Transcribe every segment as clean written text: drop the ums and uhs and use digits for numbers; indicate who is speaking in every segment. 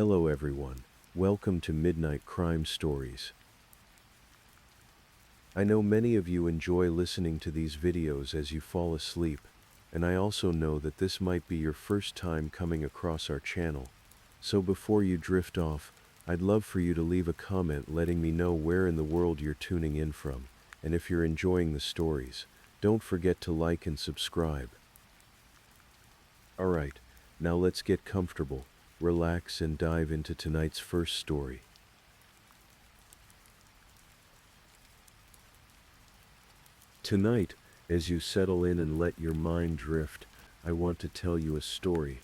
Speaker 1: Hello everyone, welcome to Midnight Crime Stories. I know many of you enjoy listening to these videos as you fall asleep, and I also know that this might be your first time coming across our channel. So before you drift off, I'd love for you to leave a comment letting me know where in the world you're tuning in from, and if you're enjoying the stories, don't forget to like and subscribe. Alright, now let's get comfortable, relax and dive into tonight's first story. Tonight, as you settle in and let your mind drift, I want to tell you a story.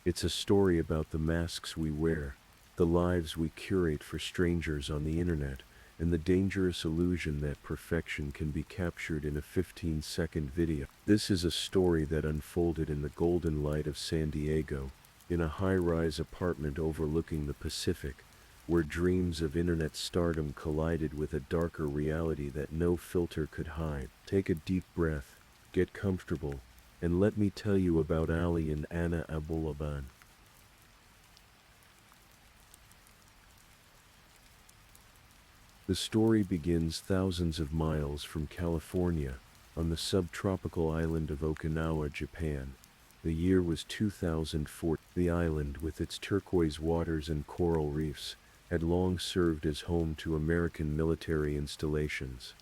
Speaker 1: It's a story about the masks we wear, the lives we curate for strangers on the internet, and the dangerous illusion that perfection can be captured in a 15-second video. This is a story that unfolded in the golden light of San Diego, in a high-rise apartment overlooking the Pacific, where dreams of internet stardom collided with a darker reality that no filter could hide. Take a deep breath, get comfortable, and let me tell you about Ali and Anna Abulaban. The story begins thousands of miles from California, on the subtropical island of Okinawa, Japan. The year was 2004. The island, with its turquoise waters and coral reefs, had long served as home to American military installations.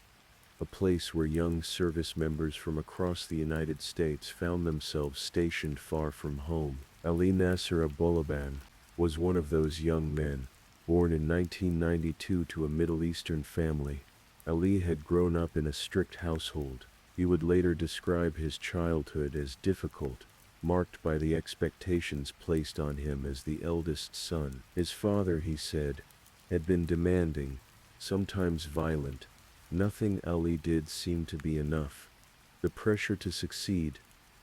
Speaker 1: A place where young service members from across the United States found themselves stationed far from home. Ali Nasser Abulaban was one of those young men. Born in 1992 to a Middle Eastern family, Ali had grown up in a strict household. He would later describe his childhood as difficult, marked by the expectations placed on him as the eldest son. His father, he said, had been demanding, sometimes violent. Nothing Ali did seemed to be enough. The pressure to succeed,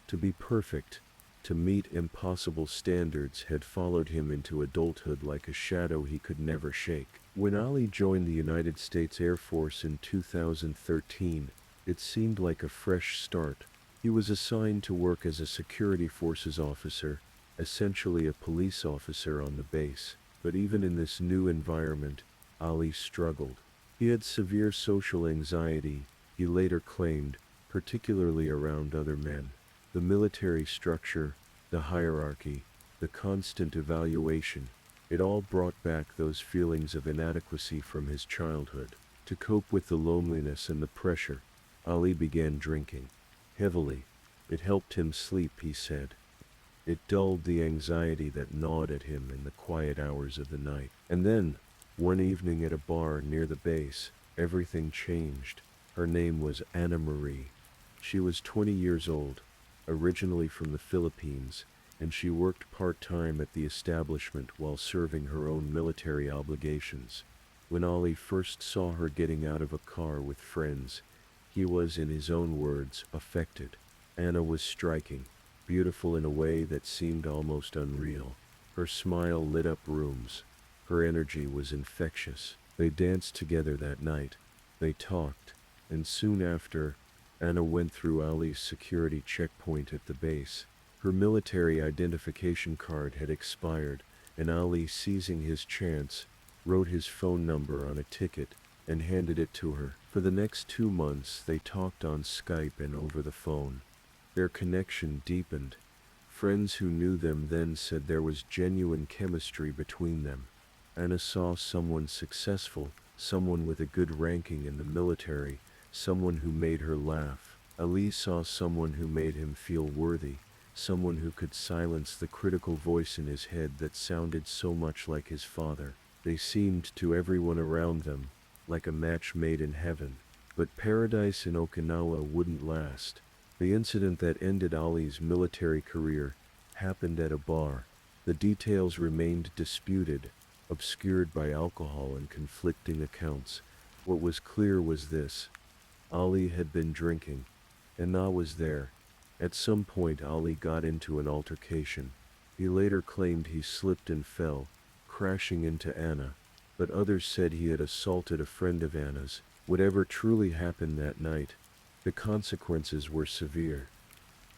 Speaker 1: to be perfect, to meet impossible standards had followed him into adulthood like a shadow he could never shake. When Ali joined the United States Air Force in 2013, it seemed like a fresh start. He was assigned to work as a security forces officer, essentially a police officer on the base. But even in this new environment, Ali struggled. He had severe social anxiety, he later claimed, particularly around other men. The military structure, the hierarchy, the constant evaluation, it all brought back those feelings of inadequacy from his childhood. To cope with the loneliness and the pressure, Ali began drinking. Heavily. It helped him sleep, he said. It dulled the anxiety that gnawed at him in the quiet hours of the night. And then, one evening at a bar near the base, everything changed. Her name was Anna Marie. She was 20 years old, originally from the Philippines, and she worked part-time at the establishment while serving her own military obligations. When Ali first saw her getting out of a car with friends, he was, in his own words, affected. Anna was striking, beautiful in a way that seemed almost unreal. Her smile lit up rooms. Her energy was infectious. They danced together that night. They talked, and soon after, Anna went through Ali's security checkpoint at the base. Her military identification card had expired, and Ali, seizing his chance, wrote his phone number on a ticket and handed it to her. For the next 2 months, they talked on Skype and over the phone. Their connection deepened. Friends who knew them then said there was genuine chemistry between them. Anna saw someone successful, someone with a good ranking in the military, someone who made her laugh. Ali saw someone who made him feel worthy, someone who could silence the critical voice in his head that sounded so much like his father. They seemed to everyone around them like a match made in heaven. But paradise in Okinawa wouldn't last. The incident that ended Ali's military career happened at a bar. The details remained disputed, obscured by alcohol and conflicting accounts. What was clear was this: Ali had been drinking. Anna was there. At some point, Ali got into an altercation. He later claimed he slipped and fell, crashing into Anna, but others said he had assaulted a friend of Anna's. Whatever truly happened that night, the consequences were severe.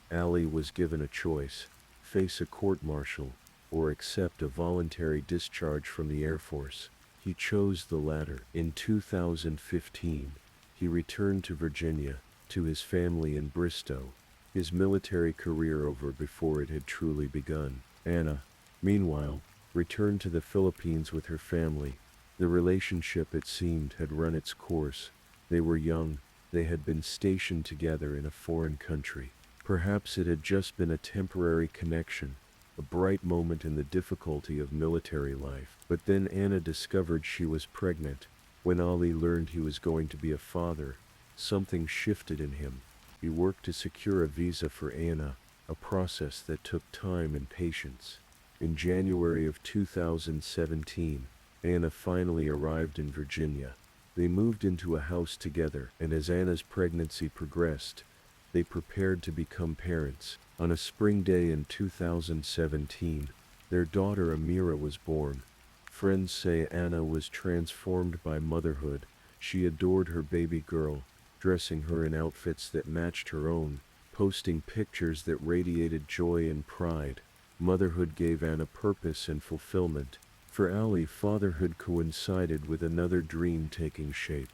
Speaker 1: Ali was given a choice: face a court-martial or accept a voluntary discharge from the Air Force. He chose the latter. In 2015, he returned to Virginia, to his family in Bristow, his military career over before it had truly begun. Anna, meanwhile, returned to the Philippines with her family. The relationship, it seemed, had run its course. They were young, they had been stationed together in a foreign country. Perhaps it had just been a temporary connection, a bright moment in the difficulty of military life. But then Anna discovered she was pregnant. When Ali learned he was going to be a father, something shifted in him. He worked to secure a visa for Anna, a process that took time and patience. In January of 2017, Anna finally arrived in Virginia. They moved into a house together, and as Anna's pregnancy progressed, they prepared to become parents. On a spring day in 2017, their daughter Amira was born. Friends say Anna was transformed by motherhood. She adored her baby girl, dressing her in outfits that matched her own, posting pictures that radiated joy and pride. Motherhood gave Anna purpose and fulfillment. For Ali, fatherhood coincided with another dream taking shape.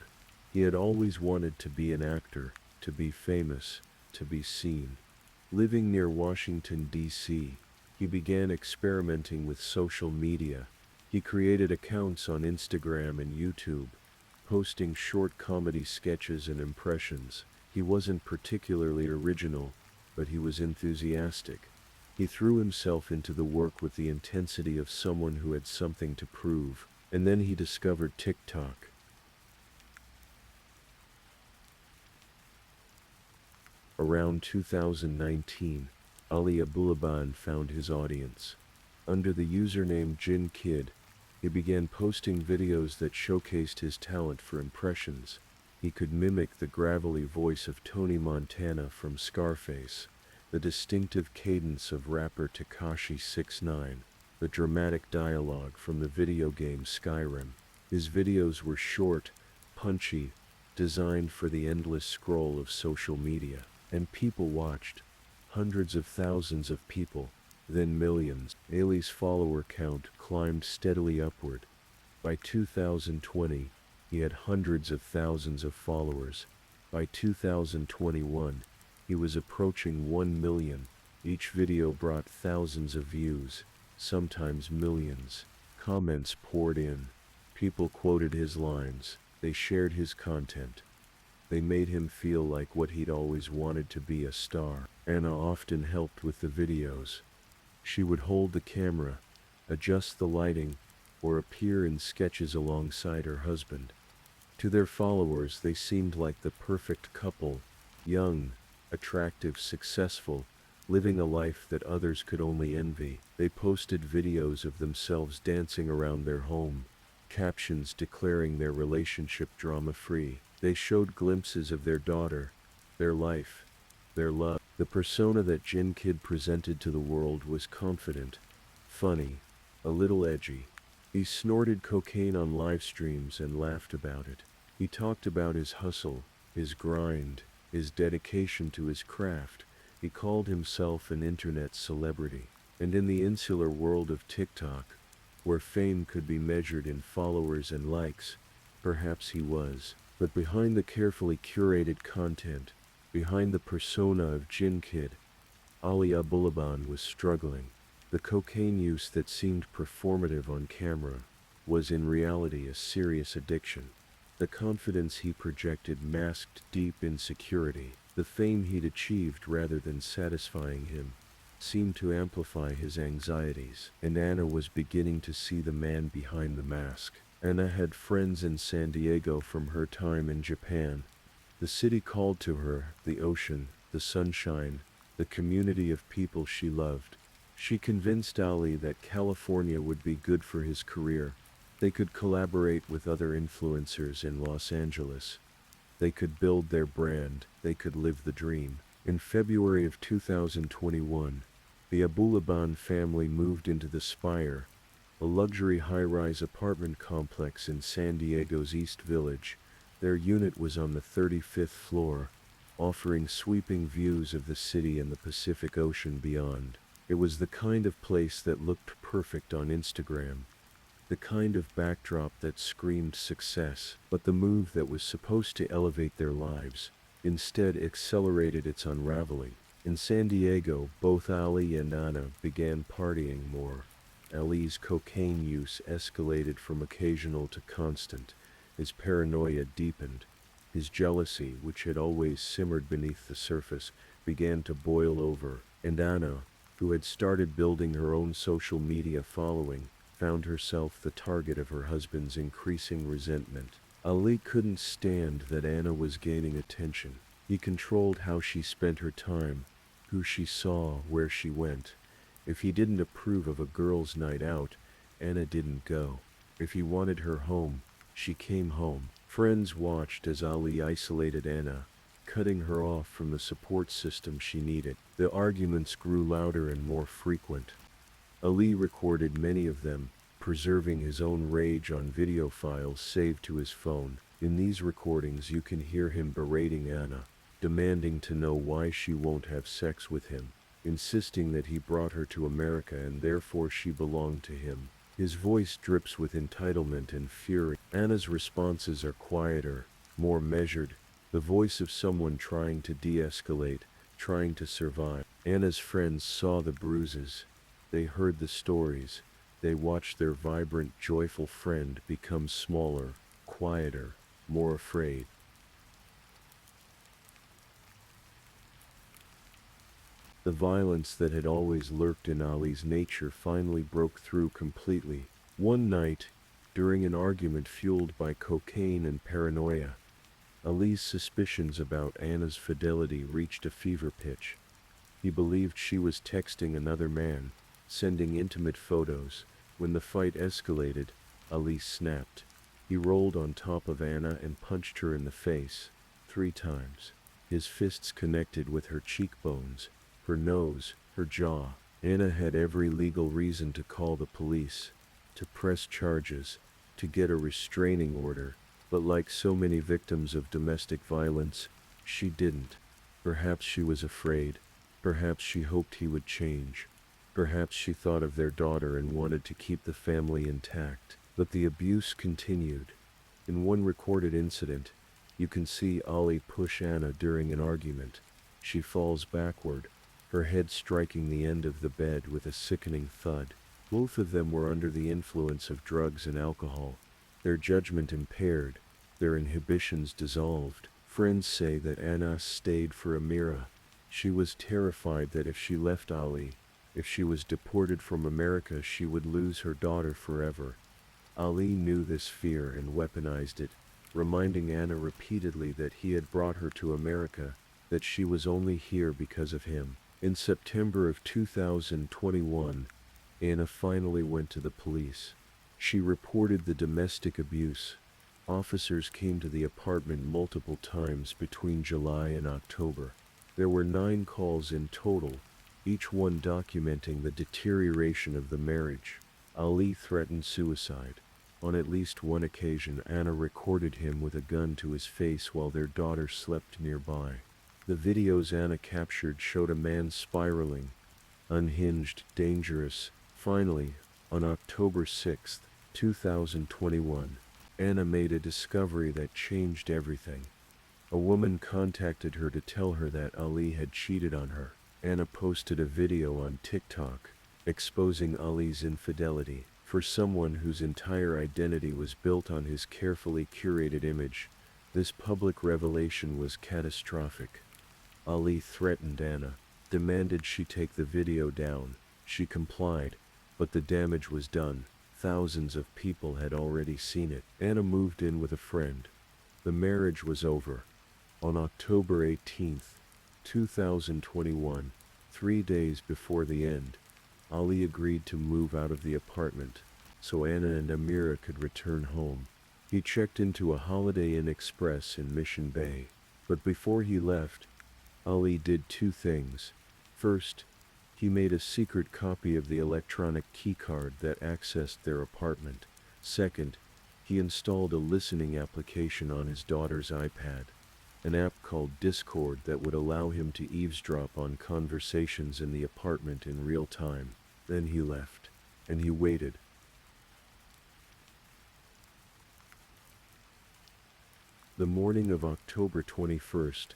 Speaker 1: He had always wanted to be an actor, to be famous, to be seen. Living near Washington, D.C., he began experimenting with social media. He created accounts on Instagram and YouTube, posting short comedy sketches and impressions. He wasn't particularly original, but he was enthusiastic. He threw himself into the work with the intensity of someone who had something to prove. And then he discovered TikTok. Around 2019, Ali Abulaban found his audience. Under the username Jin Kid, he began posting videos that showcased his talent for impressions. He could mimic the gravelly voice of Tony Montana from Scarface, the distinctive cadence of rapper Tekashi 6ix9ine, the dramatic dialogue from the video game Skyrim. His videos were short, punchy, designed for the endless scroll of social media. And people watched. Hundreds of thousands of people, then millions. Ali's follower count climbed steadily upward. By 2020, he had hundreds of thousands of followers. By 2021, he was approaching 1 million. Each video brought thousands of views, sometimes millions. Comments poured in. People quoted his lines. They shared his content. They made him feel like what he'd always wanted to be, a star. Anna often helped with the videos. She would hold the camera, adjust the lighting, or appear in sketches alongside her husband. To their followers, they seemed like the perfect couple, young, attractive, successful, living a life that others could only envy. They posted videos of themselves dancing around their home, captions declaring their relationship drama-free. They showed glimpses of their daughter, their life, their love. The persona that Jin Kid presented to the world was confident, funny, a little edgy. He snorted cocaine on live streams and laughed about it. He talked about his hustle, his grind, his dedication to his craft. He called himself an internet celebrity. And in the insular world of TikTok, where fame could be measured in followers and likes, perhaps he was. But behind the carefully curated content, behind the persona of Jin Kid, Ali Abulaban was struggling. The cocaine use that seemed performative on camera was in reality a serious addiction. The confidence he projected masked deep insecurity. The fame he'd achieved, rather than satisfying him, seemed to amplify his anxieties. And Anna was beginning to see the man behind the mask. Anna had friends in San Diego from her time in Japan. The city called to her, the ocean, the sunshine, the community of people she loved. She convinced Ali that California would be good for his career. They could collaborate with other influencers in Los Angeles. They could build their brand. They could live the dream. In February of 2021, the Abulaban family moved into the Spire, a luxury high-rise apartment complex in San Diego's East Village. Their unit was on the 35th floor, offering sweeping views of the city and the Pacific Ocean beyond. It was the kind of place that looked perfect on Instagram, the kind of backdrop that screamed success, but the move that was supposed to elevate their lives instead accelerated its unraveling. In San Diego, both Ali and Anna began partying more. Ali's cocaine use escalated from occasional to constant. His paranoia deepened. His jealousy, which had always simmered beneath the surface, began to boil over. And Anna, who had started building her own social media following, found herself the target of her husband's increasing resentment. Ali couldn't stand that Anna was gaining attention. He controlled how she spent her time, who she saw, where she went. If he didn't approve of a girl's night out, Anna didn't go. If he wanted her home, she came home. Friends watched as Ali isolated Anna, cutting her off from the support system she needed. The arguments grew louder and more frequent. Ali recorded many of them, preserving his own rage on video files saved to his phone. In these recordings you can hear him berating Anna, demanding to know why she won't have sex with him, insisting that he brought her to America and therefore she belonged to him. His voice drips with entitlement and fury. Anna's responses are quieter, more measured, the voice of someone trying to de-escalate, trying to survive. Anna's friends saw the bruises. They heard the stories. They watched their vibrant, joyful friend become smaller, quieter, more afraid. The violence that had always lurked in Ali's nature finally broke through completely. One night, during an argument fueled by cocaine and paranoia, Ali's suspicions about Anna's fidelity reached a fever pitch. He believed she was texting another man, sending intimate photos. When the fight escalated, Ali snapped. He rolled on top of Anna and punched her in the face 3 times. His fists connected with her cheekbones, her nose, her jaw. Anna had every legal reason to call the police, to press charges, to get a restraining order, but like so many victims of domestic violence, she didn't. Perhaps she was afraid. Perhaps she hoped he would change. Perhaps she thought of their daughter and wanted to keep the family intact. But the abuse continued. In one recorded incident, you can see Ali push Anna during an argument. She falls backward, her head striking the end of the bed with a sickening thud. Both of them were under the influence of drugs and alcohol, their judgment impaired, their inhibitions dissolved. Friends say that Anna stayed for Amira. She was terrified that if she left Ali, if she was deported from America, she would lose her daughter forever. Ali knew this fear and weaponized it, reminding Anna repeatedly that he had brought her to America, that she was only here because of him. In September of 2021, Anna finally went to the police. She reported the domestic abuse. Officers came to the apartment multiple times between July and October. There were 9 calls in total, each one documenting the deterioration of the marriage. Ali threatened suicide. On at least one occasion, Anna recorded him with a gun to his face while their daughter slept nearby. The videos Anna captured showed a man spiraling, unhinged, dangerous. Finally, on October 6, 2021, Anna made a discovery that changed everything. A woman contacted her to tell her that Ali had cheated on her. Anna posted a video on TikTok, exposing Ali's infidelity. For someone whose entire identity was built on his carefully curated image, this public revelation was catastrophic. Ali threatened Anna, demanded she take the video down. She complied, but the damage was done. Thousands of people had already seen it. Anna moved in with a friend. The marriage was over. On October 18, 2021, 3 days before the end, Ali agreed to move out of the apartment, so Anna and Amira could return home. He checked into a Holiday Inn Express in Mission Bay. But before he left, Ali did 2 things. First, he made a secret copy of the electronic keycard that accessed their apartment. Second, he installed a listening application on his daughter's iPad. an app called Discord that would allow him to eavesdrop on conversations in the apartment in real time. Then he left, and he waited. The morning of October 21st,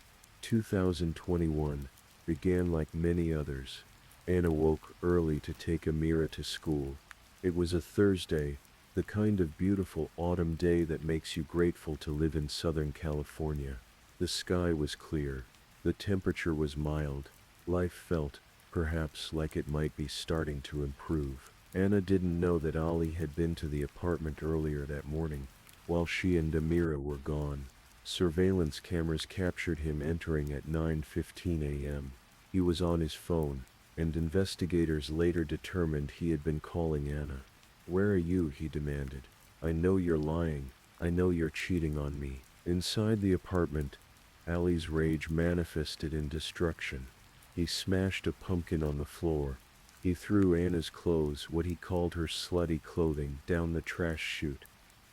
Speaker 1: 2021, began like many others. Anna woke early to take Amira to school. It was a Thursday, the kind of beautiful autumn day that makes you grateful to live in Southern California. The sky was clear. The temperature was mild. Life felt, perhaps, like it might be starting to improve. Anna didn't know that Ali had been to the apartment earlier that morning, while she and Amira were gone. Surveillance cameras captured him entering at 9:15 a.m. He was on his phone, and investigators later determined he had been calling Anna. "Where are you?" he demanded. "I know you're lying. I know you're cheating on me." Inside the apartment, Ali's rage manifested in destruction. He smashed a pumpkin on the floor. He threw Anna's clothes, what he called her slutty clothing, down the trash chute.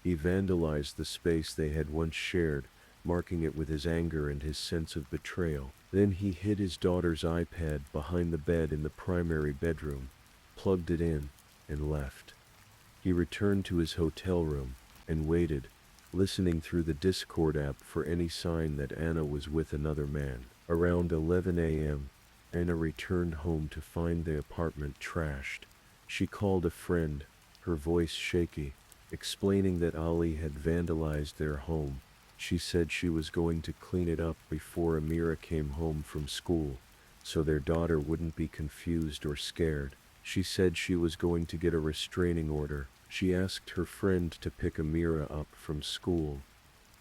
Speaker 1: He vandalized the space they had once shared, marking it with his anger and his sense of betrayal. Then he hid his daughter's iPad behind the bed in the primary bedroom, plugged it in, and left. He returned to his hotel room and waited, listening through the Discord app for any sign that Anna was with another man. Around 11 a.m., Anna returned home to find the apartment trashed. She called a friend, her voice shaky, explaining that Ali had vandalized their home. She said she was going to clean it up before Amira came home from school, so their daughter wouldn't be confused or scared. She said she was going to get a restraining order. She asked her friend to pick Amira up from school,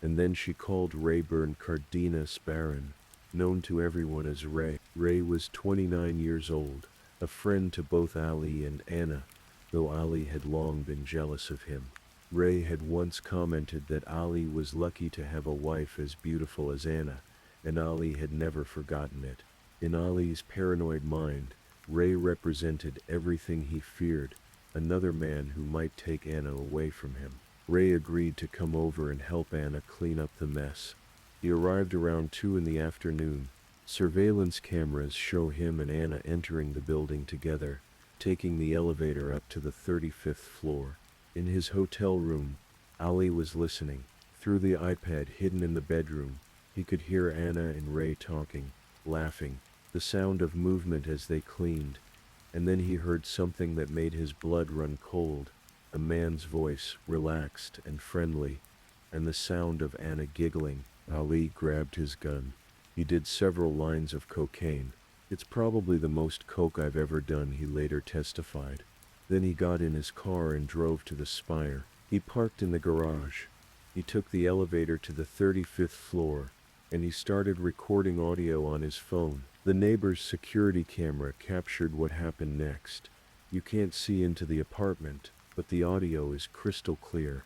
Speaker 1: and then she called Rayburn Cardenas Barron, known to everyone as Ray. Ray was 29 years old, a friend to both Ali and Anna, though Ali had long been jealous of him. Ray had once commented that Ali was lucky to have a wife as beautiful as Anna, and Ali had never forgotten it. In Ali's paranoid mind, Ray represented everything he feared, another man who might take Anna away from him. Ray agreed to come over and help Anna clean up the mess. He arrived around 2 in the afternoon. Surveillance cameras show him and Anna entering the building together, taking the elevator up to the 35th floor. In his hotel room, Ali was listening. Through the iPad hidden in the bedroom, he could hear Anna and Ray talking, laughing, the sound of movement as they cleaned. And then he heard something that made his blood run cold, a man's voice, relaxed and friendly, and the sound of Anna giggling. Ali grabbed his gun. He did several lines of cocaine. "It's probably the most coke I've ever done," he later testified. Then he got in his car and drove to the Spire. He parked in the garage. He took the elevator to the 35th floor, and he started recording audio on his phone. The neighbor's security camera captured what happened next. You can't see into the apartment, but the audio is crystal clear.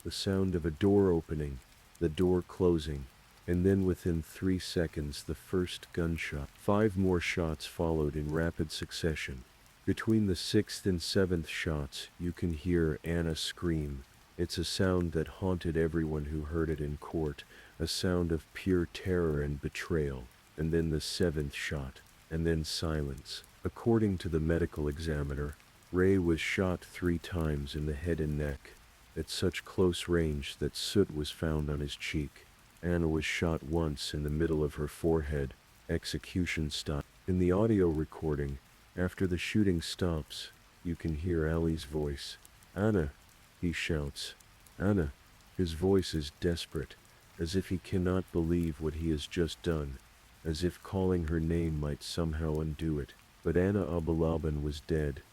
Speaker 1: The sound of a door opening, the door closing, and then within 3 seconds the first gunshot. 5 more shots followed in rapid succession. Between the 6th and 7th shots, you can hear Anna scream. It's a sound that haunted everyone who heard it in court, a sound of pure terror and betrayal. And then the 7th shot, and then silence. According to the medical examiner, Ray was shot 3 times in the head and neck, at such close range that soot was found on his cheek. Anna was shot once in the middle of her forehead, execution style. In the audio recording, after the shooting stops, you can hear Ali's voice. "Anna," he shouts. "Anna." His voice is desperate, as if he cannot believe what he has just done, as if calling her name might somehow undo it. But Anna Abalaban was dead.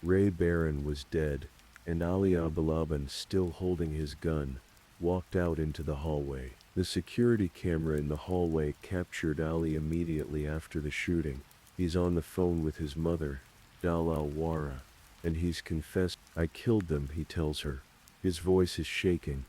Speaker 1: Ray Barron was dead, and Ali Abalaban, still holding his gun, walked out into the hallway. The security camera in the hallway captured Ali immediately after the shooting. He's on the phone with his mother, Dalal Wara, and he's confessed. "I killed them," he tells her. His voice is shaking.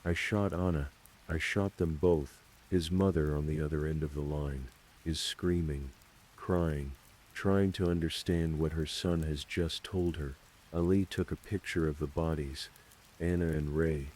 Speaker 1: "I shot Anna. I shot them both." His mother, on the other end of the line, is screaming, crying, trying to understand what her son has just told her. Ali took a picture of the bodies, Anna and Ray,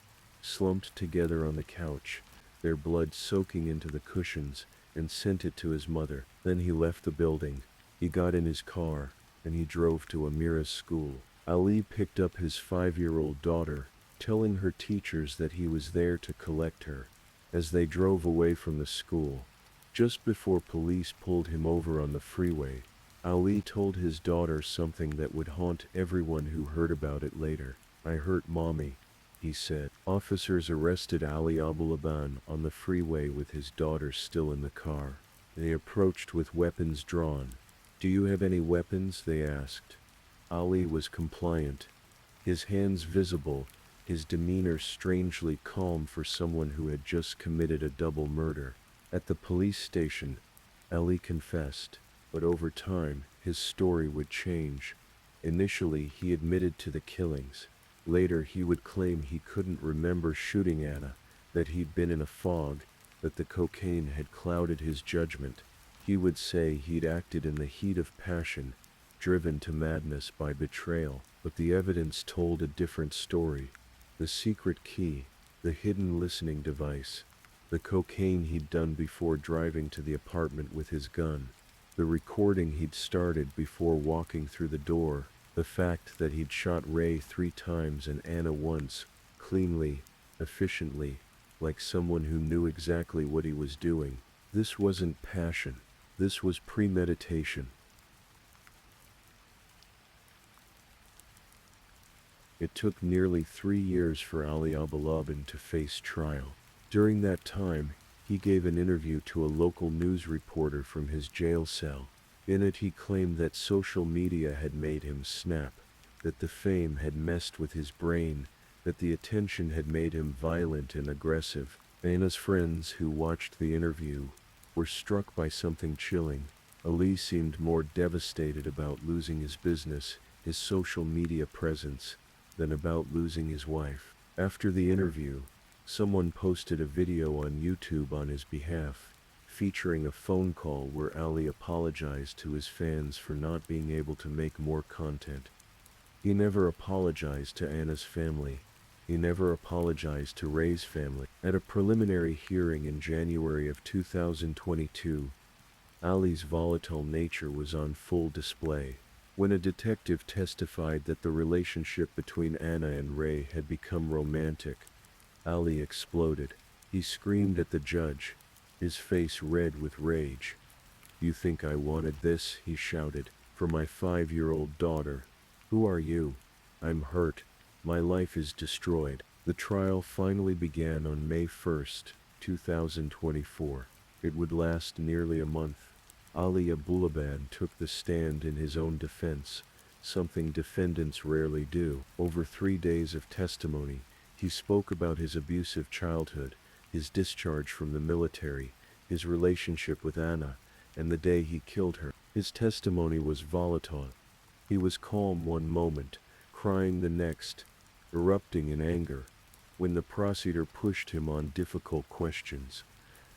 Speaker 1: slumped together on the couch, their blood soaking into the cushions, and sent it to his mother. Then he left the building. He got in his car, and he drove to Amira's school. Ali picked up his 5-year-old daughter, telling her teachers that he was there to collect her. As they drove away from the school, just before police pulled him over on the freeway, Ali told his daughter something that would haunt everyone who heard about it later. "I hurt mommy," he said. Officers arrested Ali Abulaban on the freeway with his daughter still in the car. They approached with weapons drawn. "Do you have any weapons?" they asked. Ali was compliant, his hands visible, his demeanor strangely calm for someone who had just committed a double murder. At the police station, Ali confessed, but over time, his story would change. Initially, he admitted to the killings. Later, he would claim he couldn't remember shooting Anna, that he'd been in a fog, that the cocaine had clouded his judgment. He would say he'd acted in the heat of passion, driven to madness by betrayal, but the evidence told a different story. The secret key, the hidden listening device, the cocaine he'd done before driving to the apartment with his gun, the recording he'd started before walking through the door, the fact that he'd shot Ray 3 times and Anna once, cleanly, efficiently, like someone who knew exactly what he was doing. This wasn't passion. This was premeditation. It took nearly 3 years for Ali Abulaban to face trial. During that time, he gave an interview to a local news reporter from his jail cell. In it he claimed that social media had made him snap, that the fame had messed with his brain, that the attention had made him violent and aggressive. Anna's friends who watched the interview were struck by something chilling. Ali seemed more devastated about losing his business, his social media presence, than about losing his wife. After the interview, someone posted a video on YouTube on his behalf, featuring a phone call where Ali apologized to his fans for not being able to make more content. He never apologized to Anna's family. He never apologized to Ray's family. At a preliminary hearing in January of 2022, Ali's volatile nature was on full display. When a detective testified that the relationship between Anna and Ray had become romantic, Ali exploded. He screamed at the judge, his face red with rage. "You think I wanted this?" he shouted. "For my 5-year-old daughter. Who are you? I'm hurt. My life is destroyed." The trial finally began on May 1st, 2024. It would last nearly a month. Ali Abulaban took the stand in his own defense, something defendants rarely do. Over 3 days of testimony, he spoke about his abusive childhood, his discharge from the military, his relationship with Anna, and the day he killed her. His testimony was volatile. He was calm one moment, crying the next, erupting in anger, when the prosecutor pushed him on difficult questions.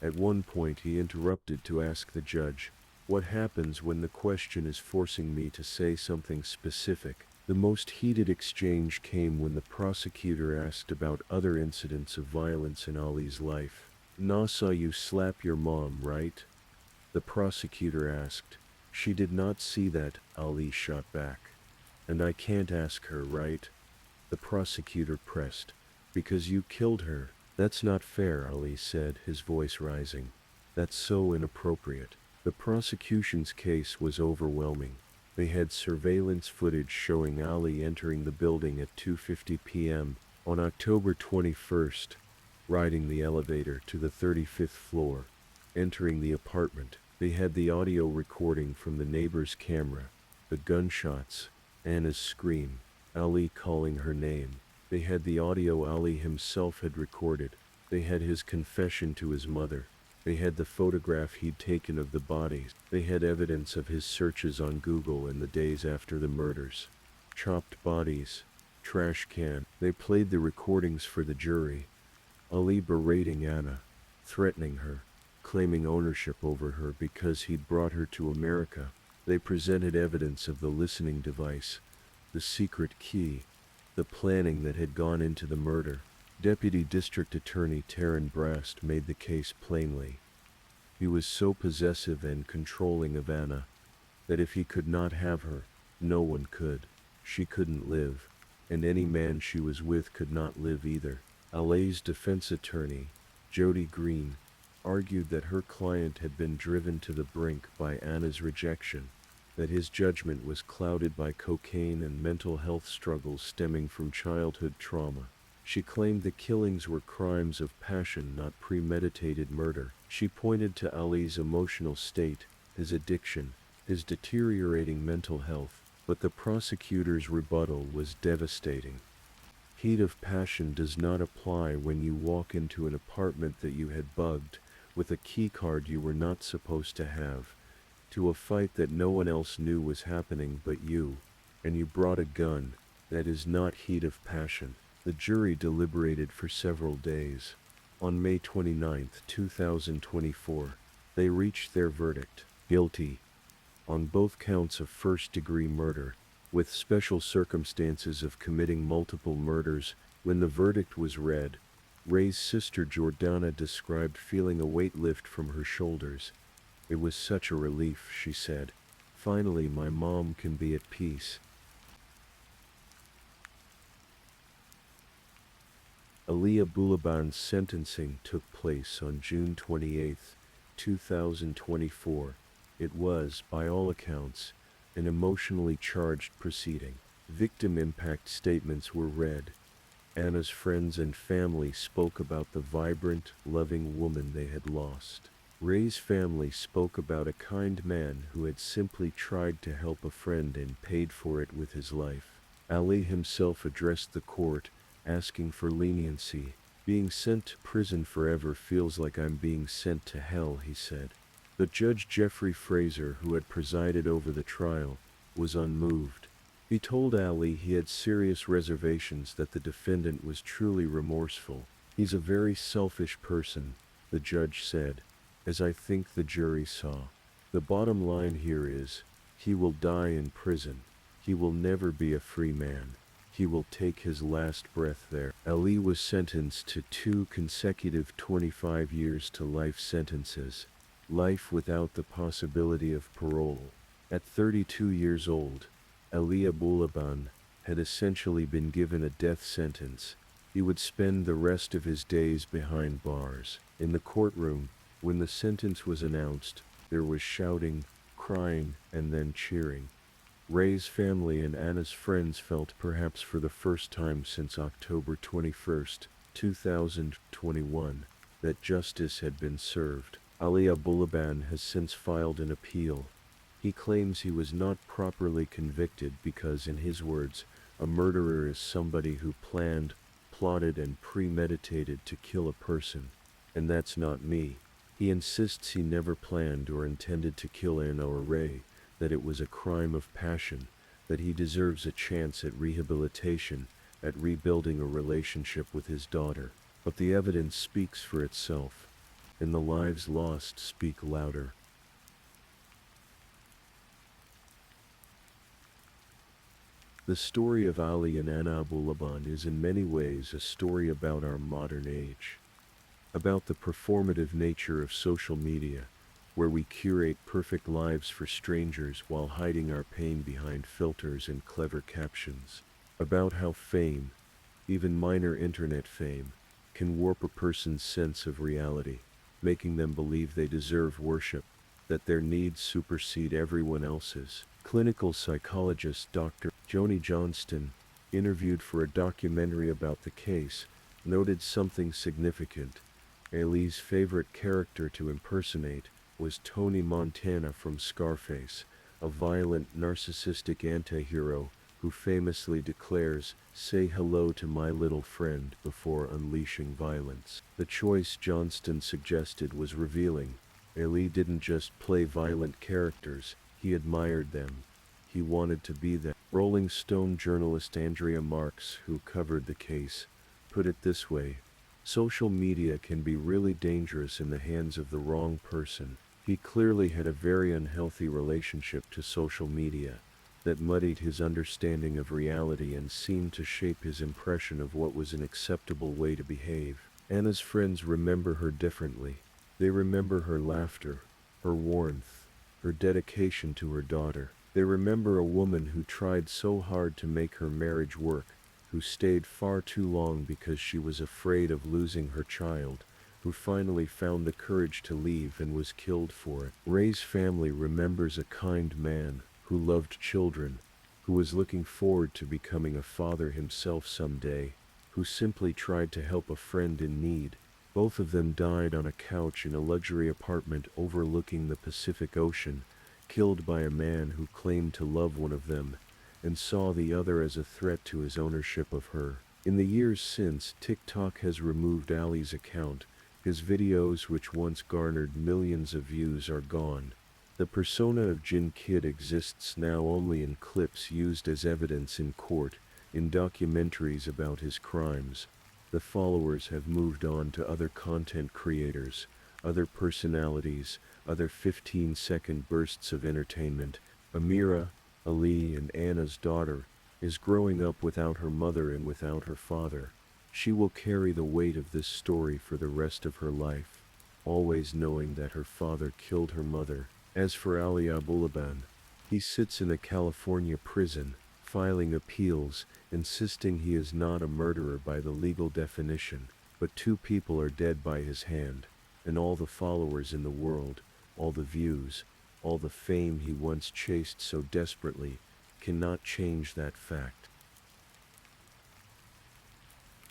Speaker 1: At one point he interrupted to ask the judge, "What happens when the question is forcing me to say something specific?" The most heated exchange came when the prosecutor asked about other incidents of violence in Ali's life. "Na saw you slap your mom, right?" the prosecutor asked. "She did not see that," Ali shot back. "And I can't ask her, right?" the prosecutor pressed. "Because you killed her." "That's not fair," Ali said, his voice rising. "That's so inappropriate." The prosecution's case was overwhelming. They had surveillance footage showing Ali entering the building at 2:50 p.m. on October 21st, riding the elevator to the 35th floor, entering the apartment. They had the audio recording from the neighbor's camera, the gunshots, Anna's scream, Ali calling her name. They had the audio Ali himself had recorded. They had his confession to his mother. They had the photograph he'd taken of the bodies. They had evidence of his searches on Google in the days after the murders. Chopped bodies, trash can. They played the recordings for the jury. Ali berating Anna, threatening her, claiming ownership over her because he'd brought her to America. They presented evidence of the listening device, the secret key, the planning that had gone into the murder. Deputy District Attorney Taryn Brast made the case plainly. He was so possessive and controlling of Anna that if he could not have her, no one could. She couldn't live, and any man she was with could not live either. Ali's defense attorney, Jody Green, argued that her client had been driven to the brink by Anna's rejection, that his judgment was clouded by cocaine and mental health struggles stemming from childhood trauma. She claimed the killings were crimes of passion, not premeditated murder. She pointed to Ali's emotional state, his addiction, his deteriorating mental health, but the prosecutor's rebuttal was devastating. Heat of passion does not apply when you walk into an apartment that you had bugged with a keycard you were not supposed to have, to a fight that no one else knew was happening but you, and you brought a gun. That is not heat of passion. The jury deliberated for several days. On May 29, 2024, they reached their verdict, guilty, on both counts of first-degree murder, with special circumstances of committing multiple murders. When the verdict was read, Ray's sister Jordana described feeling a weight lift from her shoulders. "It was such a relief," she said. "Finally, my mom can be at peace." Ali Abulaban's sentencing took place on June 28, 2024. It was, by all accounts, an emotionally charged proceeding. Victim impact statements were read. Anna's friends and family spoke about the vibrant, loving woman they had lost. Ray's family spoke about a kind man who had simply tried to help a friend and paid for it with his life. Ali himself addressed the court, asking for leniency. "Being sent to prison forever feels like I'm being sent to hell," he said. But Judge Jeffrey Fraser, who had presided over the trial, was unmoved. He told Ali he had serious reservations that the defendant was truly remorseful. "He's a very selfish person," the judge said, as I think the jury saw. "The bottom line here is, he will die in prison. He will never be a free man. He will take his last breath there." Ali was sentenced to 2 consecutive 25 years to life sentences, life without the possibility of parole. At 32 years old, Ali Abulaban had essentially been given a death sentence. He would spend the rest of his days behind bars. In the courtroom, when the sentence was announced, there was shouting, crying, and then cheering. Ray's family and Anna's friends felt, perhaps for the first time since October 21, 2021, that justice had been served. Ali Abulaban has since filed an appeal. He claims he was not properly convicted because, in his words, a murderer is somebody who planned, plotted, and premeditated to kill a person, and that's not me. He insists he never planned or intended to kill Anna or Ray, that it was a crime of passion, that he deserves a chance at rehabilitation, at rebuilding a relationship with his daughter. But the evidence speaks for itself, and the lives lost speak louder. The story of Ali and Anna Abulaban is in many ways a story about our modern age, about the performative nature of social media, where we curate perfect lives for strangers while hiding our pain behind filters and clever captions, about how fame, even minor internet fame, can warp a person's sense of reality, making them believe they deserve worship, that their needs supersede everyone else's. Clinical psychologist Dr. Joni Johnston, interviewed for a documentary about the case, noted something significant. Ali's favorite character to impersonate was Tony Montana from Scarface, a violent, narcissistic anti-hero who famously declares, "Say hello to my little friend," before unleashing violence. The choice, Johnston suggested, was revealing. Ali didn't just play violent characters, he admired them. He wanted to be them. Rolling Stone journalist Andrea Marks, who covered the case, put it this way: "Social media can be really dangerous in the hands of the wrong person." He clearly had a very unhealthy relationship to social media, that muddied his understanding of reality and seemed to shape his impression of what was an acceptable way to behave. Anna's friends remember her differently. They remember her laughter, her warmth, her dedication to her daughter. They remember a woman who tried so hard to make her marriage work, who stayed far too long because she was afraid of losing her child, who finally found the courage to leave and was killed for it. Ray's family remembers a kind man who loved children, who was looking forward to becoming a father himself someday, who simply tried to help a friend in need. Both of them died on a couch in a luxury apartment overlooking the Pacific Ocean, killed by a man who claimed to love one of them and saw the other as a threat to his ownership of her. In the years since, TikTok has removed Ali's account. His videos, which once garnered millions of views, are gone. The persona of Jin Kid exists now only in clips used as evidence in court, in documentaries about his crimes. The followers have moved on to other content creators, other personalities, other 15-second bursts of entertainment. Amira, Ali, and Anna's daughter, is growing up without her mother and without her father. She will carry the weight of this story for the rest of her life, always knowing that her father killed her mother. As for Ali Abulaban, he sits in a California prison, filing appeals, insisting he is not a murderer by the legal definition, but 2 people are dead by his hand, and all the followers in the world, all the views, all the fame he once chased so desperately, cannot change that fact.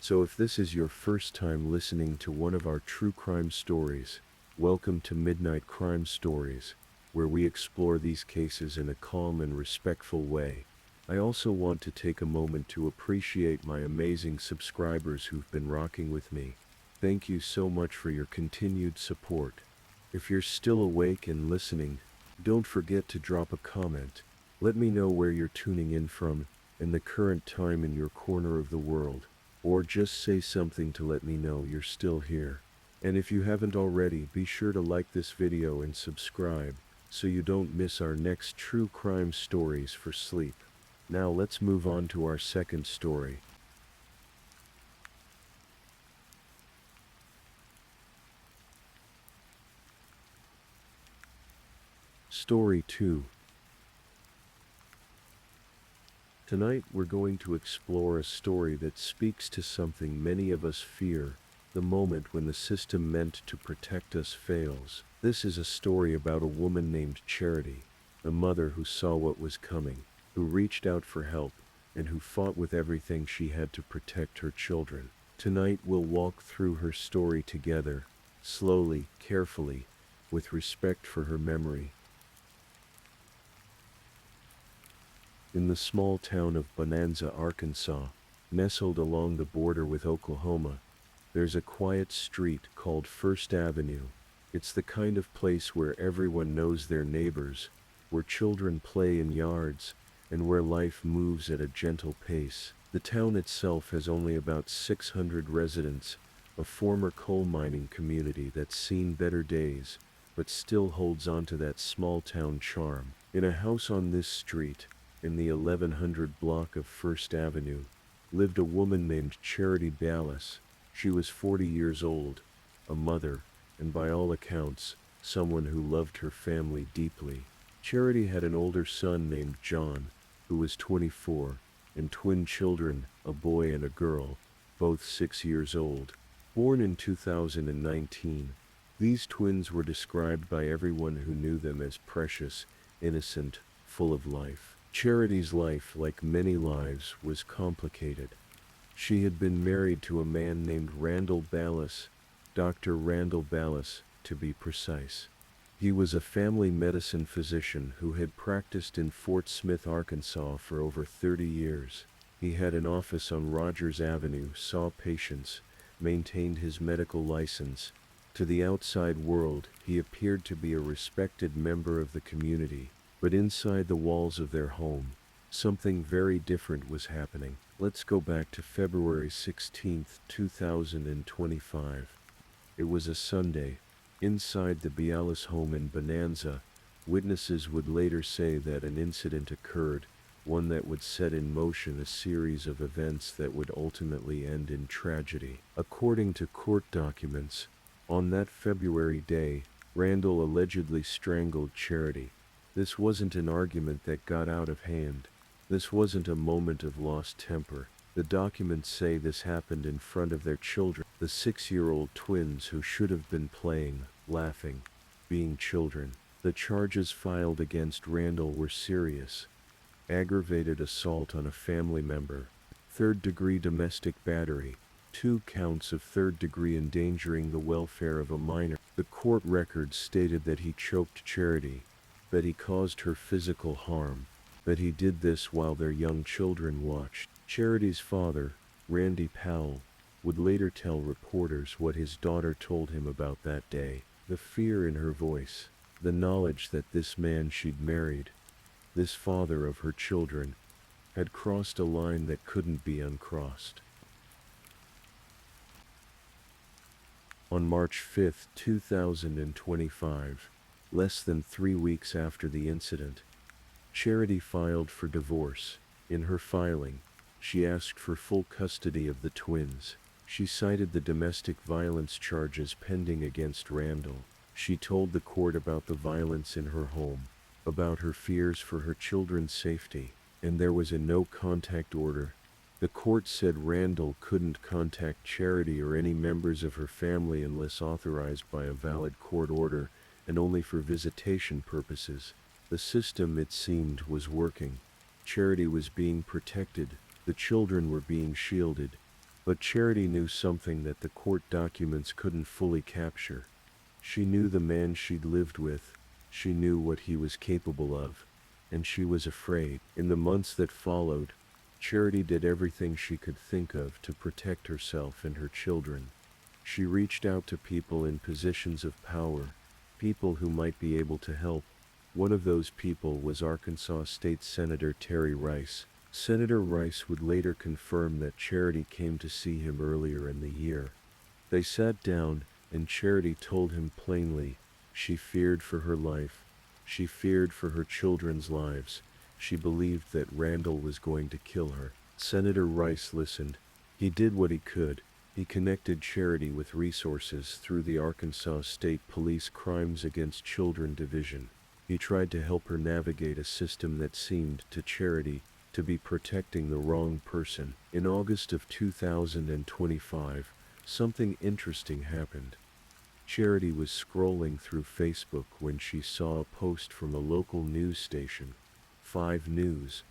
Speaker 1: So if this is your first time listening to one of our true crime stories, welcome to Midnight Crime Stories, where we explore these cases in a calm and respectful way. I also want to take a moment to appreciate my amazing subscribers who've been rocking with me. Thank you so much for your continued support. If you're still awake and listening, don't forget to drop a comment. Let me know where you're tuning in from and the current time in your corner of the world, or just say something to let me know you're still here. And if you haven't already, be sure to like this video and subscribe so you don't miss our next true crime stories for sleep. Now let's move on to our second story. Story 2. Tonight we're going to explore a story that speaks to something many of us fear, the moment when the system meant to protect us fails. This is a story about a woman named Charity, a mother who saw what was coming, who reached out for help, and who fought with everything she had to protect her children. Tonight we'll walk through her story together, slowly, carefully, with respect for her memory. In the small town of Bonanza, Arkansas, nestled along the border with Oklahoma, there's a quiet street called First Avenue. It's the kind of place where everyone knows their neighbors, where children play in yards, and where life moves at a gentle pace. The town itself has only about 600 residents, a former coal mining community that's seen better days, but still holds on to that small town charm. In a house on this street, in the 1100 block of First Avenue, lived a woman named Charity Ballas. She was 40 years old, a mother, and by all accounts, someone who loved her family deeply. Charity had an older son named John, who was 24, and twin children, a boy and a girl, both 6 years old. Born in 2019, these twins were described by everyone who knew them as precious, innocent, full of life. Charity's life, like many lives, was complicated. She had been married to a man named Randall Ballas, Dr. Randall Ballas, to be precise. He was a family medicine physician who had practiced in Fort Smith, Arkansas for over 30 years. He had an office on Rogers Avenue, saw patients, maintained his medical license. To the outside world, he appeared to be a respected member of the community, but inside the walls of their home, something very different was happening. Let's go back to February 16, 2025. It was a Sunday. Inside the Ballas home in Bonanza, witnesses would later say that an incident occurred, one that would set in motion a series of events that would ultimately end in tragedy. According to court documents, on that February day, Randall allegedly strangled Charity. This wasn't an argument that got out of hand. This wasn't a moment of lost temper. The documents say this happened in front of their children, the 6-year-old twins who should have been playing, laughing, being children. The charges filed against Randall were serious: aggravated assault on a family member, third-degree domestic battery, 2 counts of third-degree endangering the welfare of a minor. The court records stated that he choked Charity, that he caused her physical harm, that he did this while their young children watched. Charity's father, Randy Powell, would later tell reporters what his daughter told him about that day. The fear in her voice, the knowledge that this man she'd married, this father of her children, had crossed a line that couldn't be uncrossed. On March 5, 2025, less than 3 weeks after the incident, Charity filed for divorce. In her filing, she asked for full custody of the twins. She cited the domestic violence charges pending against Randall. She told the court about the violence in her home, about her fears for her children's safety, and there was a no-contact order. The court said Randall couldn't contact Charity or any members of her family unless authorized by a valid court order, and only for visitation purposes. The system, it seemed, was working. Charity was being protected, the children were being shielded, but Charity knew something that the court documents couldn't fully capture. She knew the man she'd lived with, she knew what he was capable of, and she was afraid. In the months that followed, Charity did everything she could think of to protect herself and her children. She reached out to people in positions of power, people who might be able to help. One of those people was Arkansas State Senator Terry Rice. Senator Rice would later confirm that Charity came to see him earlier in the year. They sat down, and Charity told him plainly, she feared for her life, she feared for her children's lives, she believed that Randall was going to kill her. Senator Rice listened. He did what he could. He connected Charity with resources through the Arkansas State Police Crimes Against Children Division. He tried to help her navigate a system that seemed to Charity to be protecting the wrong person. In August of 2025, something interesting happened. Charity was scrolling through Facebook when she saw a post from a local news station, 5 News,